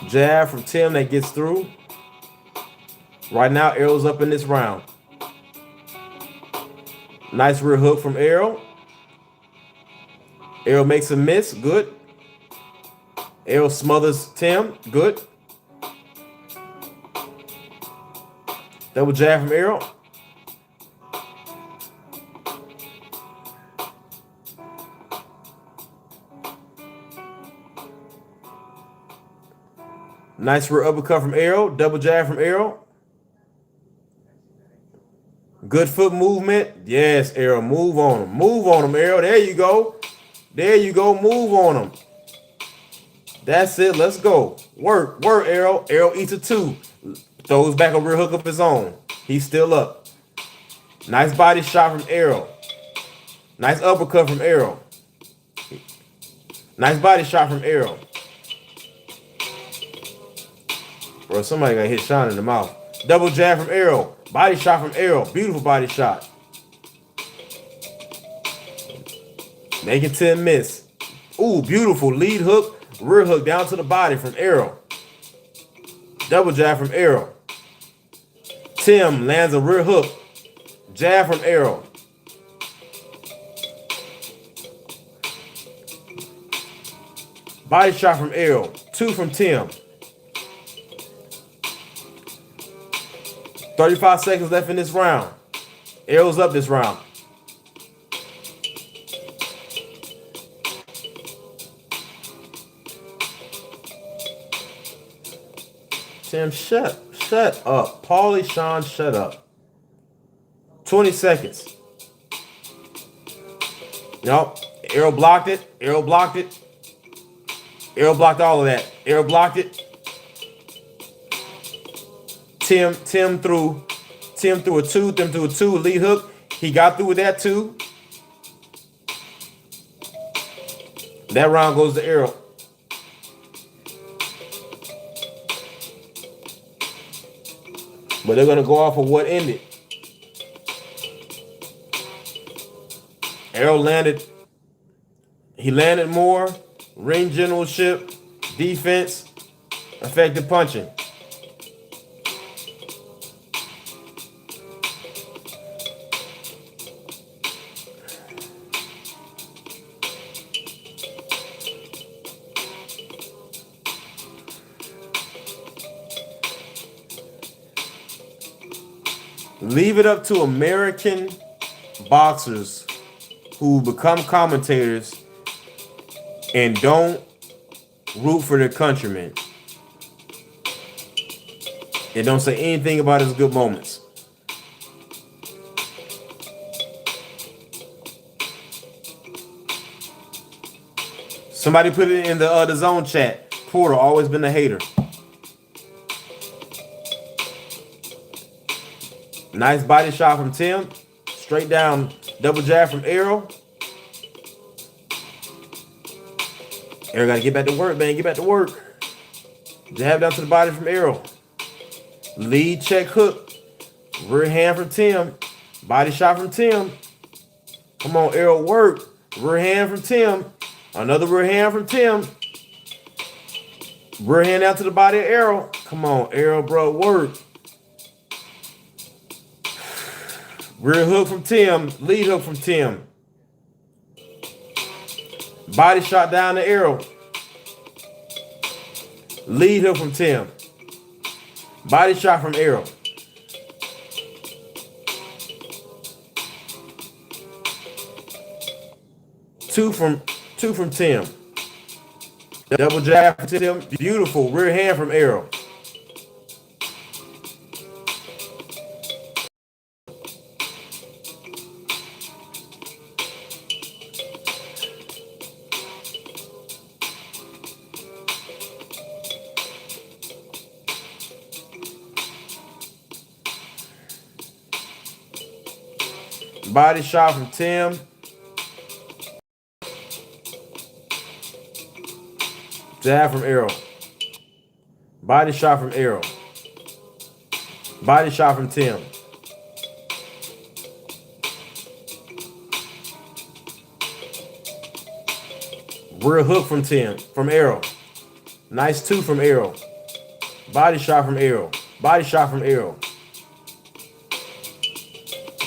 Jab from Tim that gets through. Right now, Errol's up in this round. Nice rear hook from Errol. Errol makes a miss. Good. Errol smothers Tim. Good. Double jab from Errol. Nice rear uppercut from Errol. Double jab from Errol. Good foot movement. Yes, Errol. Move on him. Move on him, Errol. There you go. There you go. Move on him. That's it. Let's go. Work. Work, Errol. Errol eats a 2. Throws back a rear hook of his own. He's still up. Nice body shot from Errol. Nice uppercut from Errol. Nice body shot from Errol. Bro, somebody got hit Sean in the mouth. Double jab from Errol. Body shot from Errol. Beautiful body shot. Making 10 miss. Ooh, beautiful lead hook. Rear hook down to the body from Errol. Double jab from Errol. Tim lands a rear hook. Jab from Errol. Body shot from Errol. 2 from Tim. 35 seconds left in this round. Errol's up this round. Tim, shut up. Paulie, Sean, shut up. 20 seconds. Nope. Errol blocked it. Errol blocked it. Errol blocked all of that. Errol blocked it. Tim threw a 2. Tim threw a 2 lead hook. He got through with that 2. That round goes to Errol. But they're gonna go off of what ended. Errol landed. He landed more. Ring generalship, defense, effective punching. Leave it up to American boxers who become commentators and don't root for their countrymen. They don't say anything about his good moments. Somebody put it in the zone chat. Porter always been a hater. Nice body shot from Tim. Straight down, double jab from Errol. Errol got to get back to work, man. Get back to work. Jab down to the body from Errol. Lead check hook. Rear hand from Tim. Body shot from Tim. Come on, Errol, work. Rear hand from Tim. Another rear hand from Tim. Rear hand down to the body of Errol. Come on, Errol, bro, work. Rear hook from Tim. Lead hook from Tim. Body shot down to Errol. Lead hook from Tim. Body shot from Errol. Two from Tim. Double jab from Tim. Beautiful rear hand from Errol. Body shot from Tim. Jab from Errol. Body shot from Errol. Body shot from Tim. Rear hook from Tim, from Errol. Nice 2 from Errol. Body shot from Errol. Body shot from Errol.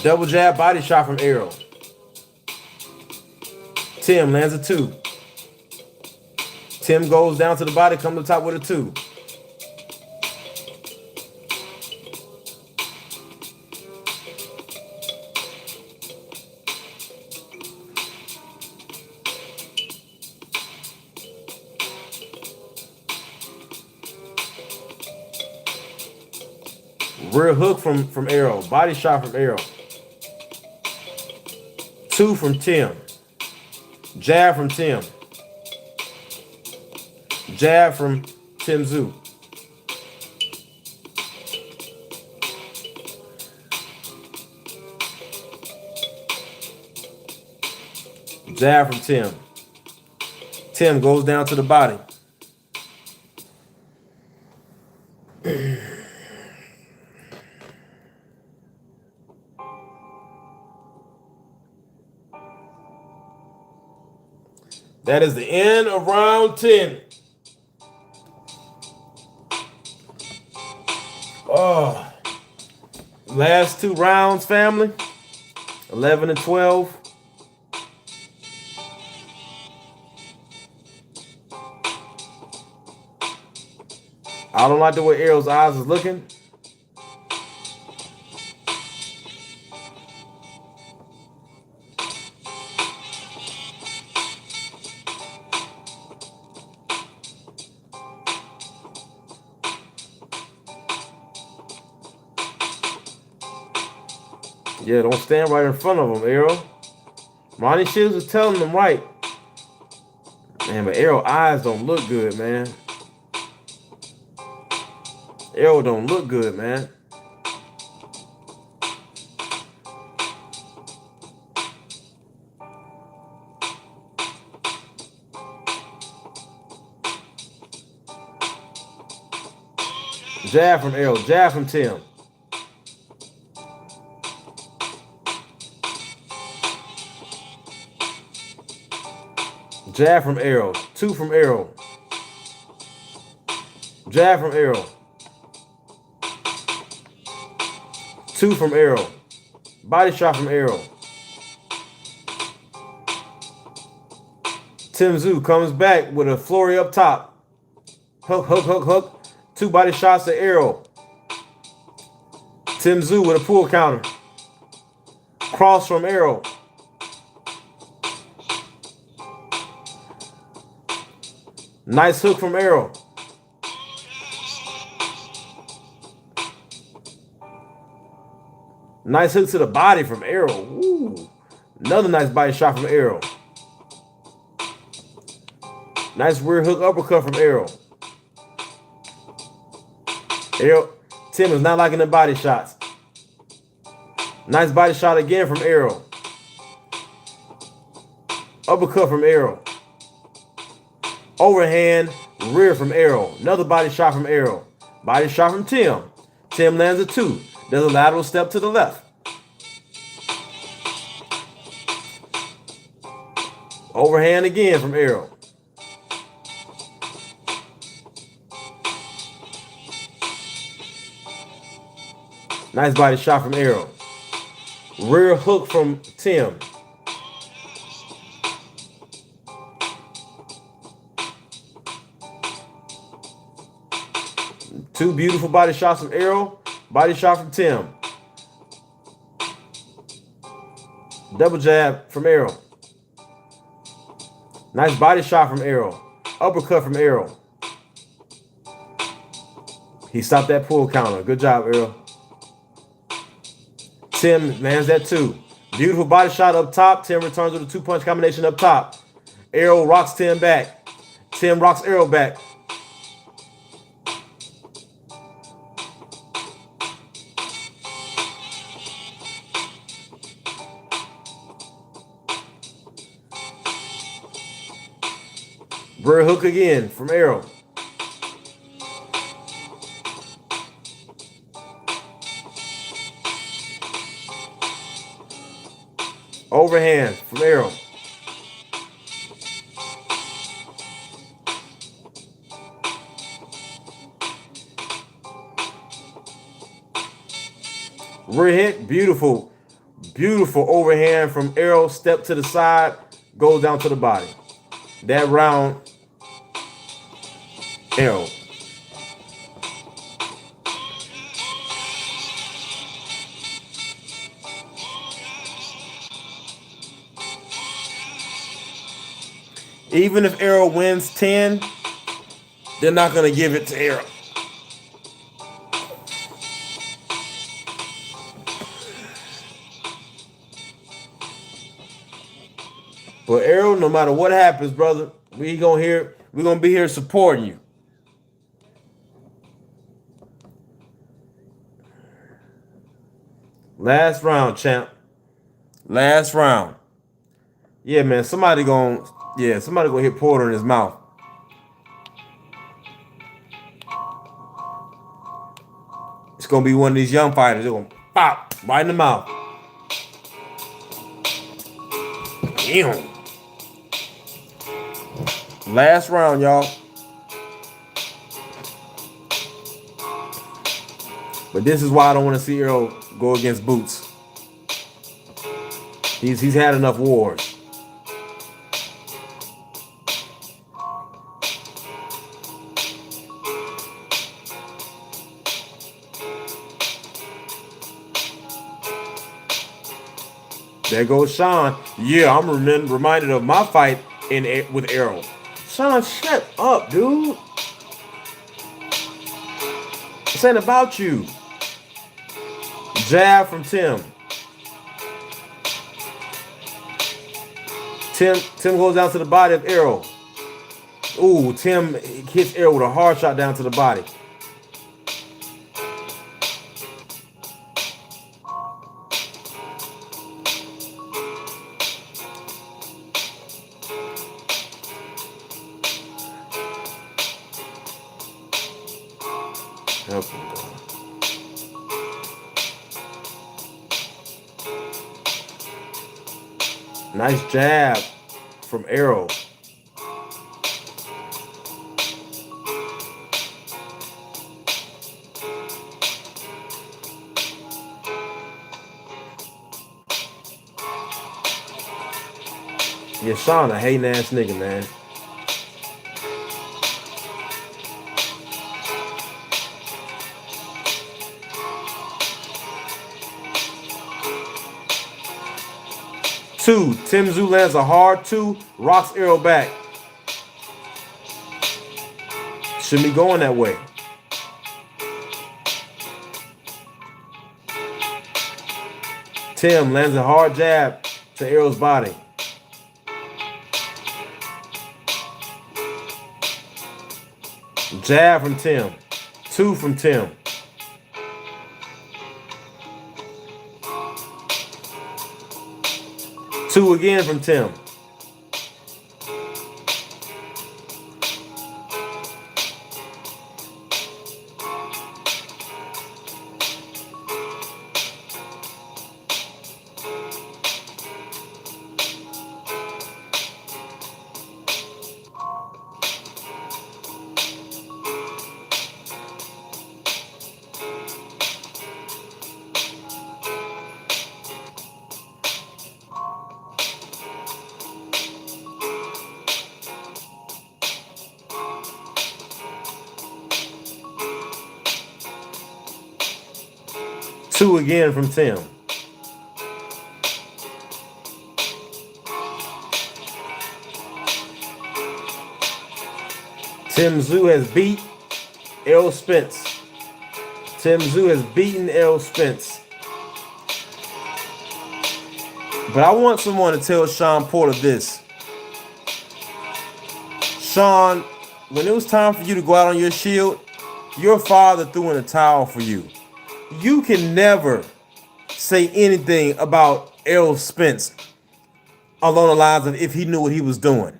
Double jab, body shot from Errol. Tim lands a 2. Tim goes down to the body, come to the top with a 2. Rear hook from Errol. Body shot from Errol. 2 from Tim. Jab from Tim. Jab from Tim Zoo. Jab from Tim. Tim goes down to the body. That is the end of round 10. Oh, last 2 rounds, family. 11 and 12. I don't like the way Errol's eyes is looking. Yeah, don't stand right in front of him, Errol. Ronnie Shields was telling him right. Man, but Errol's eyes don't look good, man. Errol don't look good, man. Jab from Errol, jab from Tim. Jab from Errol, 2 from Errol. Jab from Errol. 2 from Errol. Body shot from Errol. Tim Zoo comes back with a flurry up top. Hook, hook, hook, hook. 2 body shots to Errol. Tim Zoo with a pull counter. Cross from Errol. Nice hook from Errol. Nice hook to the body from Errol. Ooh. Another nice body shot from Errol. Nice rear hook uppercut from Errol. Tim is not liking the body shots. Nice body shot again from Errol. Uppercut from Errol. Overhand rear from Errol. Another body shot from Errol. Body shot from Tim. Tim lands a 2. Does a lateral step to the left. Overhand again from Errol. Nice body shot from Errol. Rear hook from Tim. Two beautiful body shots from Errol. Body shot from Tim. Double jab from Errol. Nice body shot from Errol. Uppercut from Errol. He stopped that pull counter. Good job, Errol. Tim lands that 2. Beautiful body shot up top. Tim returns with a 2-punch combination up top. Errol rocks Tim back. Tim rocks Errol back. Rear hook again from Errol. Overhand from Errol. Rear hit, beautiful, beautiful overhand from Errol. Step to the side, goes down to the body. That round, Errol. Even if Errol wins 10, they're not going to give it to Errol. But Errol, no matter what happens, brother, we're gonna be here supporting you. Last round, champ. Last round. Yeah, man. Somebody gonna hit Porter in his mouth. It's gonna be one of these young fighters. They're gonna pop right in the mouth. Damn. Last round, y'all. But this is why I don't want to see Errol go against Boots. He's had enough wars. There goes Sean. Yeah, I'm reminded of my fight with Errol. Sean, shut up, dude. This ain't about you. Jab from Tim. Tim goes down to the body of Errol. Ooh, Tim hits Errol with a hard shot down to the body. Nice jab from Errol. Yeah, Sean a hating ass nigga, man. Two. Tim Tszyu lands a hard two, rocks Errol back. Shouldn't be going that way. Tim lands a hard jab to Errol's body. Jab from Tim. Two from Tim. Two again from Tim. Two again from Tim. Tim Tszyu has beat Errol Spence. Tim Tszyu has beaten Errol Spence. But I want someone to tell Sean Porter this. Sean, when it was time for you to go out on your shield, your father threw in a towel for you. You can never say anything about Errol Spence along the lines of if he knew what he was doing.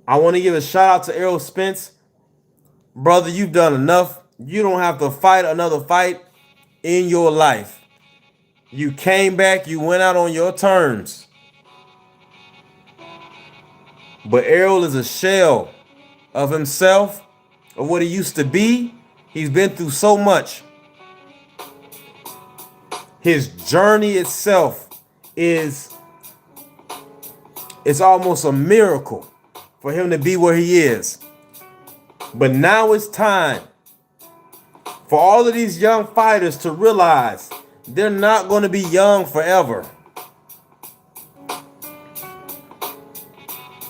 I want to give a shout out to Errol Spence. Brother, you've done enough. You don't have to fight another fight in your life. You came back, you went out on your terms. But Errol is a shell of himself, of what he used to be. He's been through so much. His journey itself it's almost a miracle for him to be where he is. But now it's time for all of these young fighters to realize they're not going to be young forever.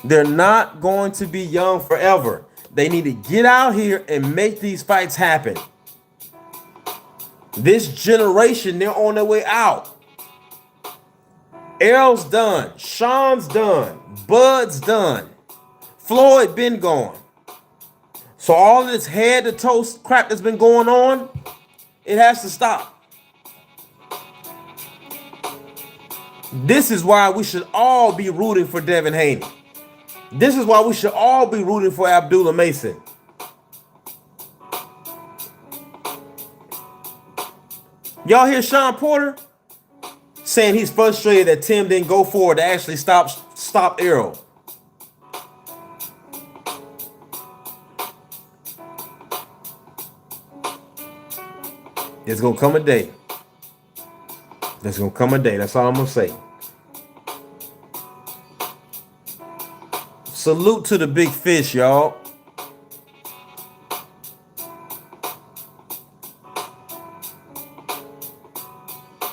They're not going to be young forever. They need to get out here and make these fights happen. This generation, they're on their way out. Errol's done. Sean's done. Bud's done. Floyd been gone. So all this head to toe crap that's been going on, it has to stop. This is why we should all be rooting for Devin Haney. This is why we should all be rooting for Abdullah Mason. Y'all hear Sean Porter saying he's frustrated that Tim didn't go forward to actually stop Errol. There's gonna come a day. There's gonna come a day. That's all I'm gonna say. Salute to the big fish, y'all.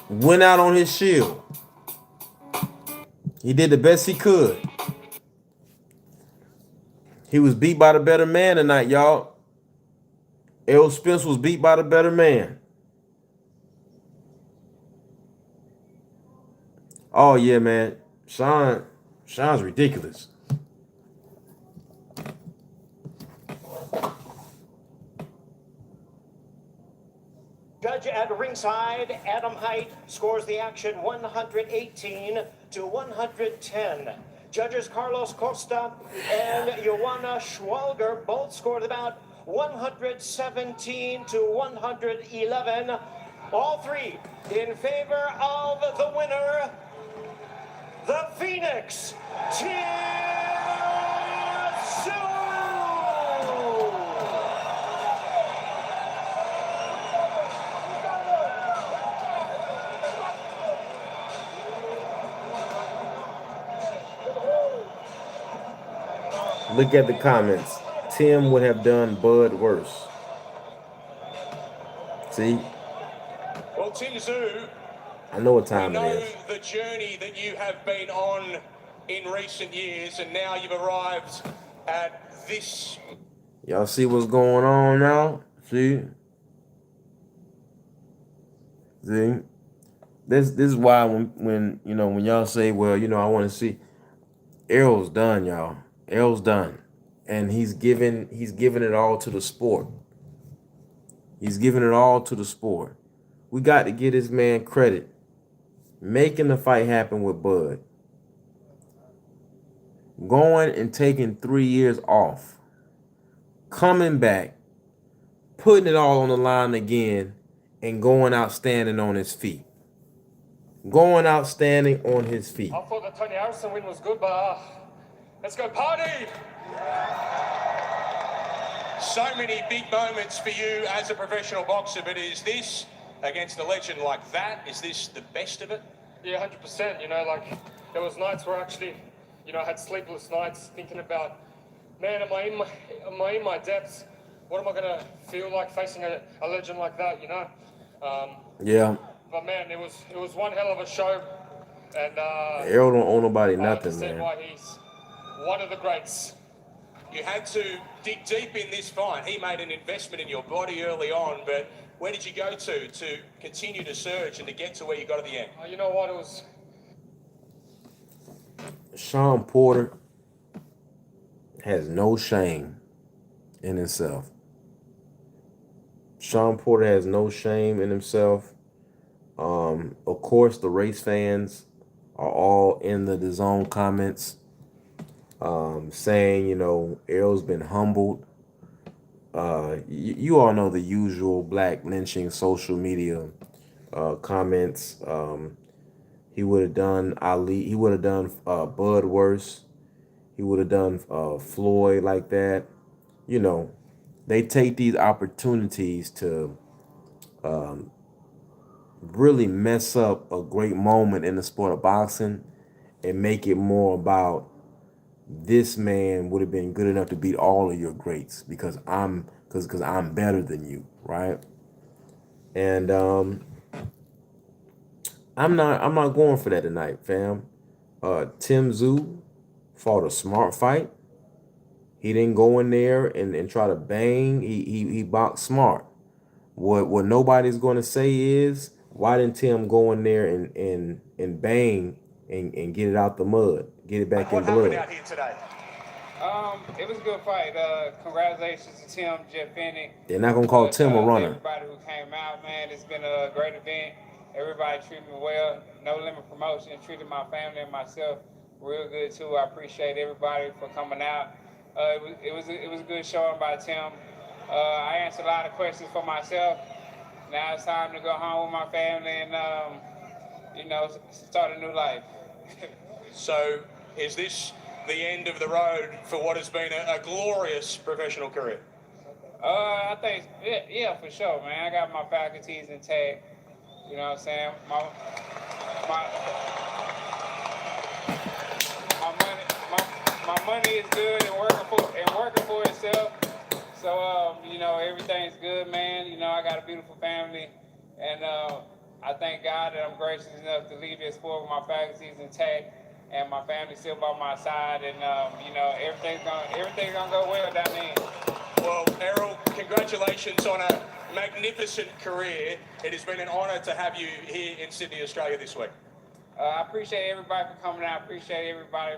Went out on his shield. He did the best he could. He was beat by the better man tonight, y'all. Errol Spence was beat by the better man. Oh yeah, man. Sean's ridiculous.
Judge at ringside, Adam Height scores the action 118 to 110. Judges Carlos Costa and Joanna Schwalger both scored about 117 to 111. All three in favor of the winner, the Phoenix
Look at the comments. Tim would have done Bud worse. See?
Well, Tim Zoo,
I know what time
we know
it is.
the journey that you have been on in recent years, and now you've arrived at this.
Y'all see what's going on now? See? See? This is why when y'all say, well, I want to see, Errol's done, y'all. Errol's done. And he's given it all to the sport. He's giving it all to the sport. We got to give this man credit. Making the fight happen with Bud. Going and taking 3 years off. Coming back. Putting it all on the line again. And going out standing on his feet. Going out standing on his feet.
I thought the Tony Harrison win was good, but let's go party!
So many big moments for you as a professional boxer, but is this, against a legend like that, is this the best of it?
Yeah, 100%. There was nights where actually, I had sleepless nights thinking about, man, am I in my depths? What am I gonna feel like facing a legend like that?
Yeah.
But man, it was one hell of a show, and
Errol don't owe nobody
I
nothing,
understand
man.
why he's one of the greats.
You had to dig deep in this fight. He made an investment in your body early on, but where did you go to continue to surge and to get to where you got at the end?
You know what? It was.
Sean Porter has no shame in himself. Sean Porter has no shame in himself. Of course, the race fans are all in the DAZN comments saying, Errol's been humbled. You all know the usual black lynching social media comments. He would have done Ali. He would have done Bud worse. He would have done Floyd like that. They take these opportunities to really mess up a great moment in the sport of boxing and make it more about this man would have been good enough to beat all of your greats because I'm better than you, right? And I'm not going for that tonight, fam. Tim Zoo fought a smart fight. He didn't go in there and try to bang. He boxed smart. What nobody's going to say is, why didn't Tim go in there and bang and get it out the mud, get it back
What
in
happened
blood.
out here today?
It was a good fight. Congratulations to Tim, Jeff Finney.
They're not gonna call Tim a runner.
Everybody who came out, man. It's been a great event. Everybody treated me well. No Limit Promotion treated my family and myself real good too. I appreciate everybody for coming out. It was a good showing by Tim. I answered a lot of questions for myself. Now it's time to go home with my family and start a new life.
So, is this the end of the road for what has been a glorious professional career?
I think, yeah, for sure, man. I got my faculties intact. You know what I'm saying? My money is good and working for itself. So everything's good, man. I got a beautiful family, and I thank God that I'm gracious enough to leave this sport with my faculties intact and my family still by my side, and everything's gonna go well down there.
Well, Errol, congratulations on a magnificent career. It has been an honour to have you here in Sydney, Australia this week.
I appreciate everybody for coming out. I appreciate everybody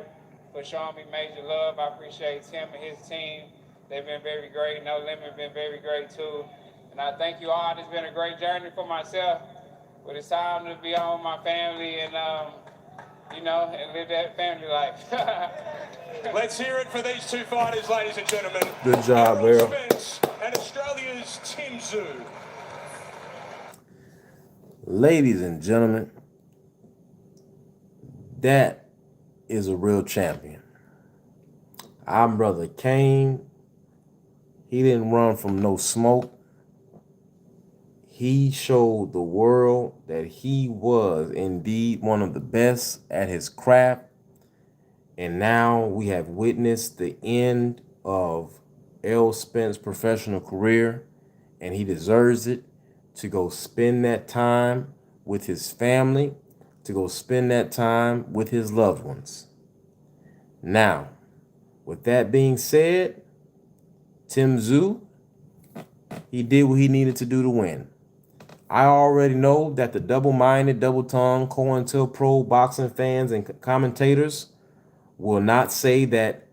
for showing me major love. I appreciate Tim and his team. They've been very great. No Limit has been very great too. And I thank you all. It's been a great journey for myself. But it's time to be on with my family and and live that family life.
Let's hear it for these two fighters, ladies and gentlemen.
Good job,
Errol
Errol.
Spence and Australia's Tim Tszyu.
Ladies and gentlemen, that is a real champion. Our brother came. He didn't run from no smoke. He showed the world that he was indeed one of the best at his craft. And now we have witnessed the end of Errol Spence's professional career, and he deserves it to go spend that time with his family, to go spend that time with his loved ones. Now, with that being said, Tim Tszyu, he did what he needed to do to win. I already know that the double-minded, double-tongued, COINTELPRO boxing fans and commentators will not say that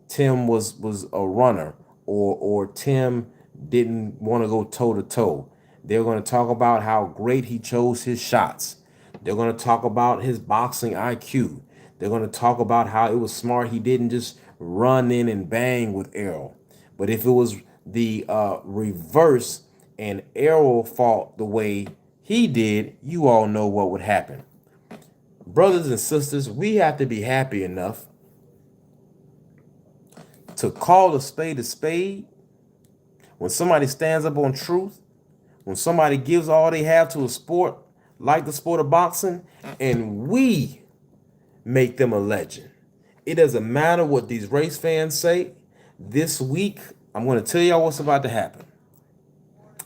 Tim was a runner or Tim didn't want to go toe-to-toe. They're going to talk about how great he chose his shots. They're going to talk about his boxing IQ. They're going to talk about how it was smart he didn't just run in and bang with Errol. But if it was the reverse and Errol fought the way he did, you all know what would happen. Brothers and sisters, we have to be happy enough to call a spade when somebody stands up on truth, when somebody gives all they have to a sport like the sport of boxing, and we make them a legend. It doesn't matter what these race fans say. This week, I'm going to tell y'all what's about to happen.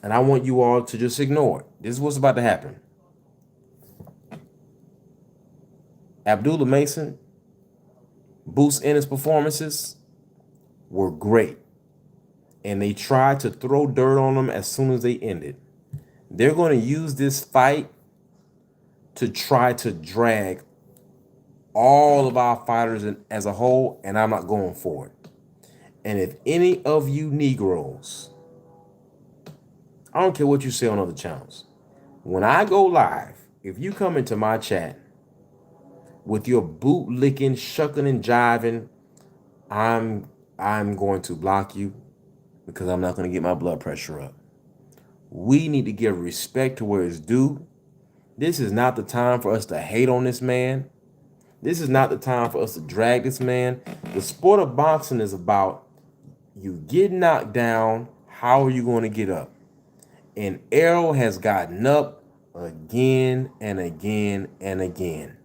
And I want you all to just ignore it. This is what's about to happen. Abdullah Mason, Boots Ennis performances were great. And they tried to throw dirt on them as soon as they ended. They're going to use this fight to try to drag all of our fighters as a whole, and I'm not going for it. And if any of you Negroes, I don't care what you say on other channels, when I go live, if you come into my chat with your boot licking, shucking and jiving, I'm going to block you because I'm not going to get my blood pressure up. We need to give respect to where it's due. This is not the time for us to hate on this man. This is not the time for us to drag this man. The sport of boxing is about you get knocked down, how are you going to get up? And Errol has gotten up again and again and again.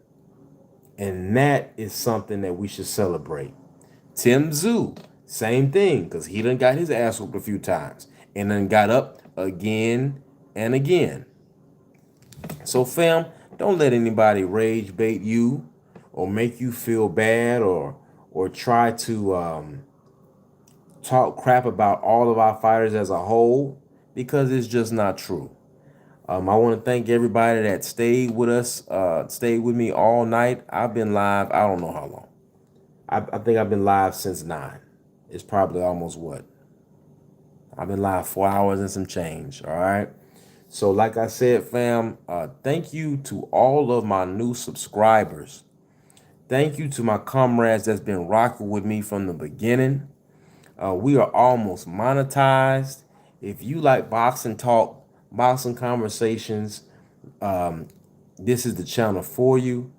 And that is something that we should celebrate. Tim Tszyu, same thing, because he done got his ass whooped a few times and then got up again and again. So fam, don't let anybody rage bait you or make you feel bad or try to talk crap about all of our fighters as a whole, because it's just not true. I want to thank everybody that stayed with us, stayed with me all night. I've been live, I don't know how long. I think I've been live since 9. It's probably almost what? I've been live 4 hours and some change, all right? So like I said, fam, thank you to all of my new subscribers. Thank you to my comrades that's been rocking with me from the beginning. We are almost monetized. If you like boxing talk, boxing conversations, this is the channel for you.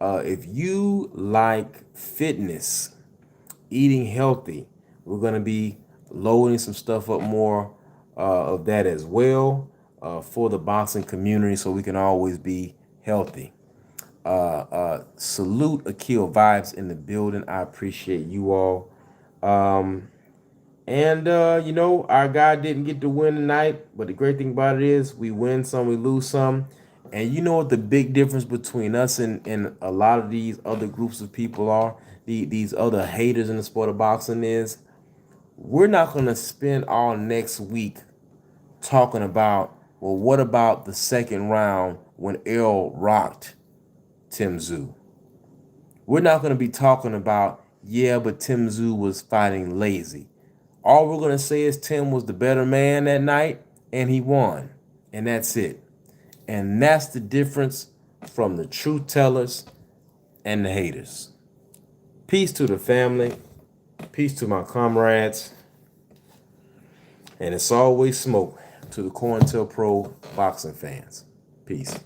If you like fitness, eating healthy, we're going to be loading some stuff up more of that as well for the boxing community so we can always be healthy. Salute Akil Vibes in the building. I appreciate you all. And you know, our guy didn't get to win tonight, but the great thing about it is we win some, we lose some. And you know what the big difference between us and a lot of these other groups of people are, these other haters in the sport of boxing is, we're not gonna spend all next week talking about, well, what about the second round when Errol rocked Tim Tszyu? We're not gonna be talking about, yeah, but Tim Tszyu was fighting lazy. All we're going to say is Tim was the better man that night and he won. And that's it. And that's the difference from the truth tellers and the haters. Peace to the family. Peace to my comrades. And it's always smoke to the COINTELPRO boxing fans. Peace.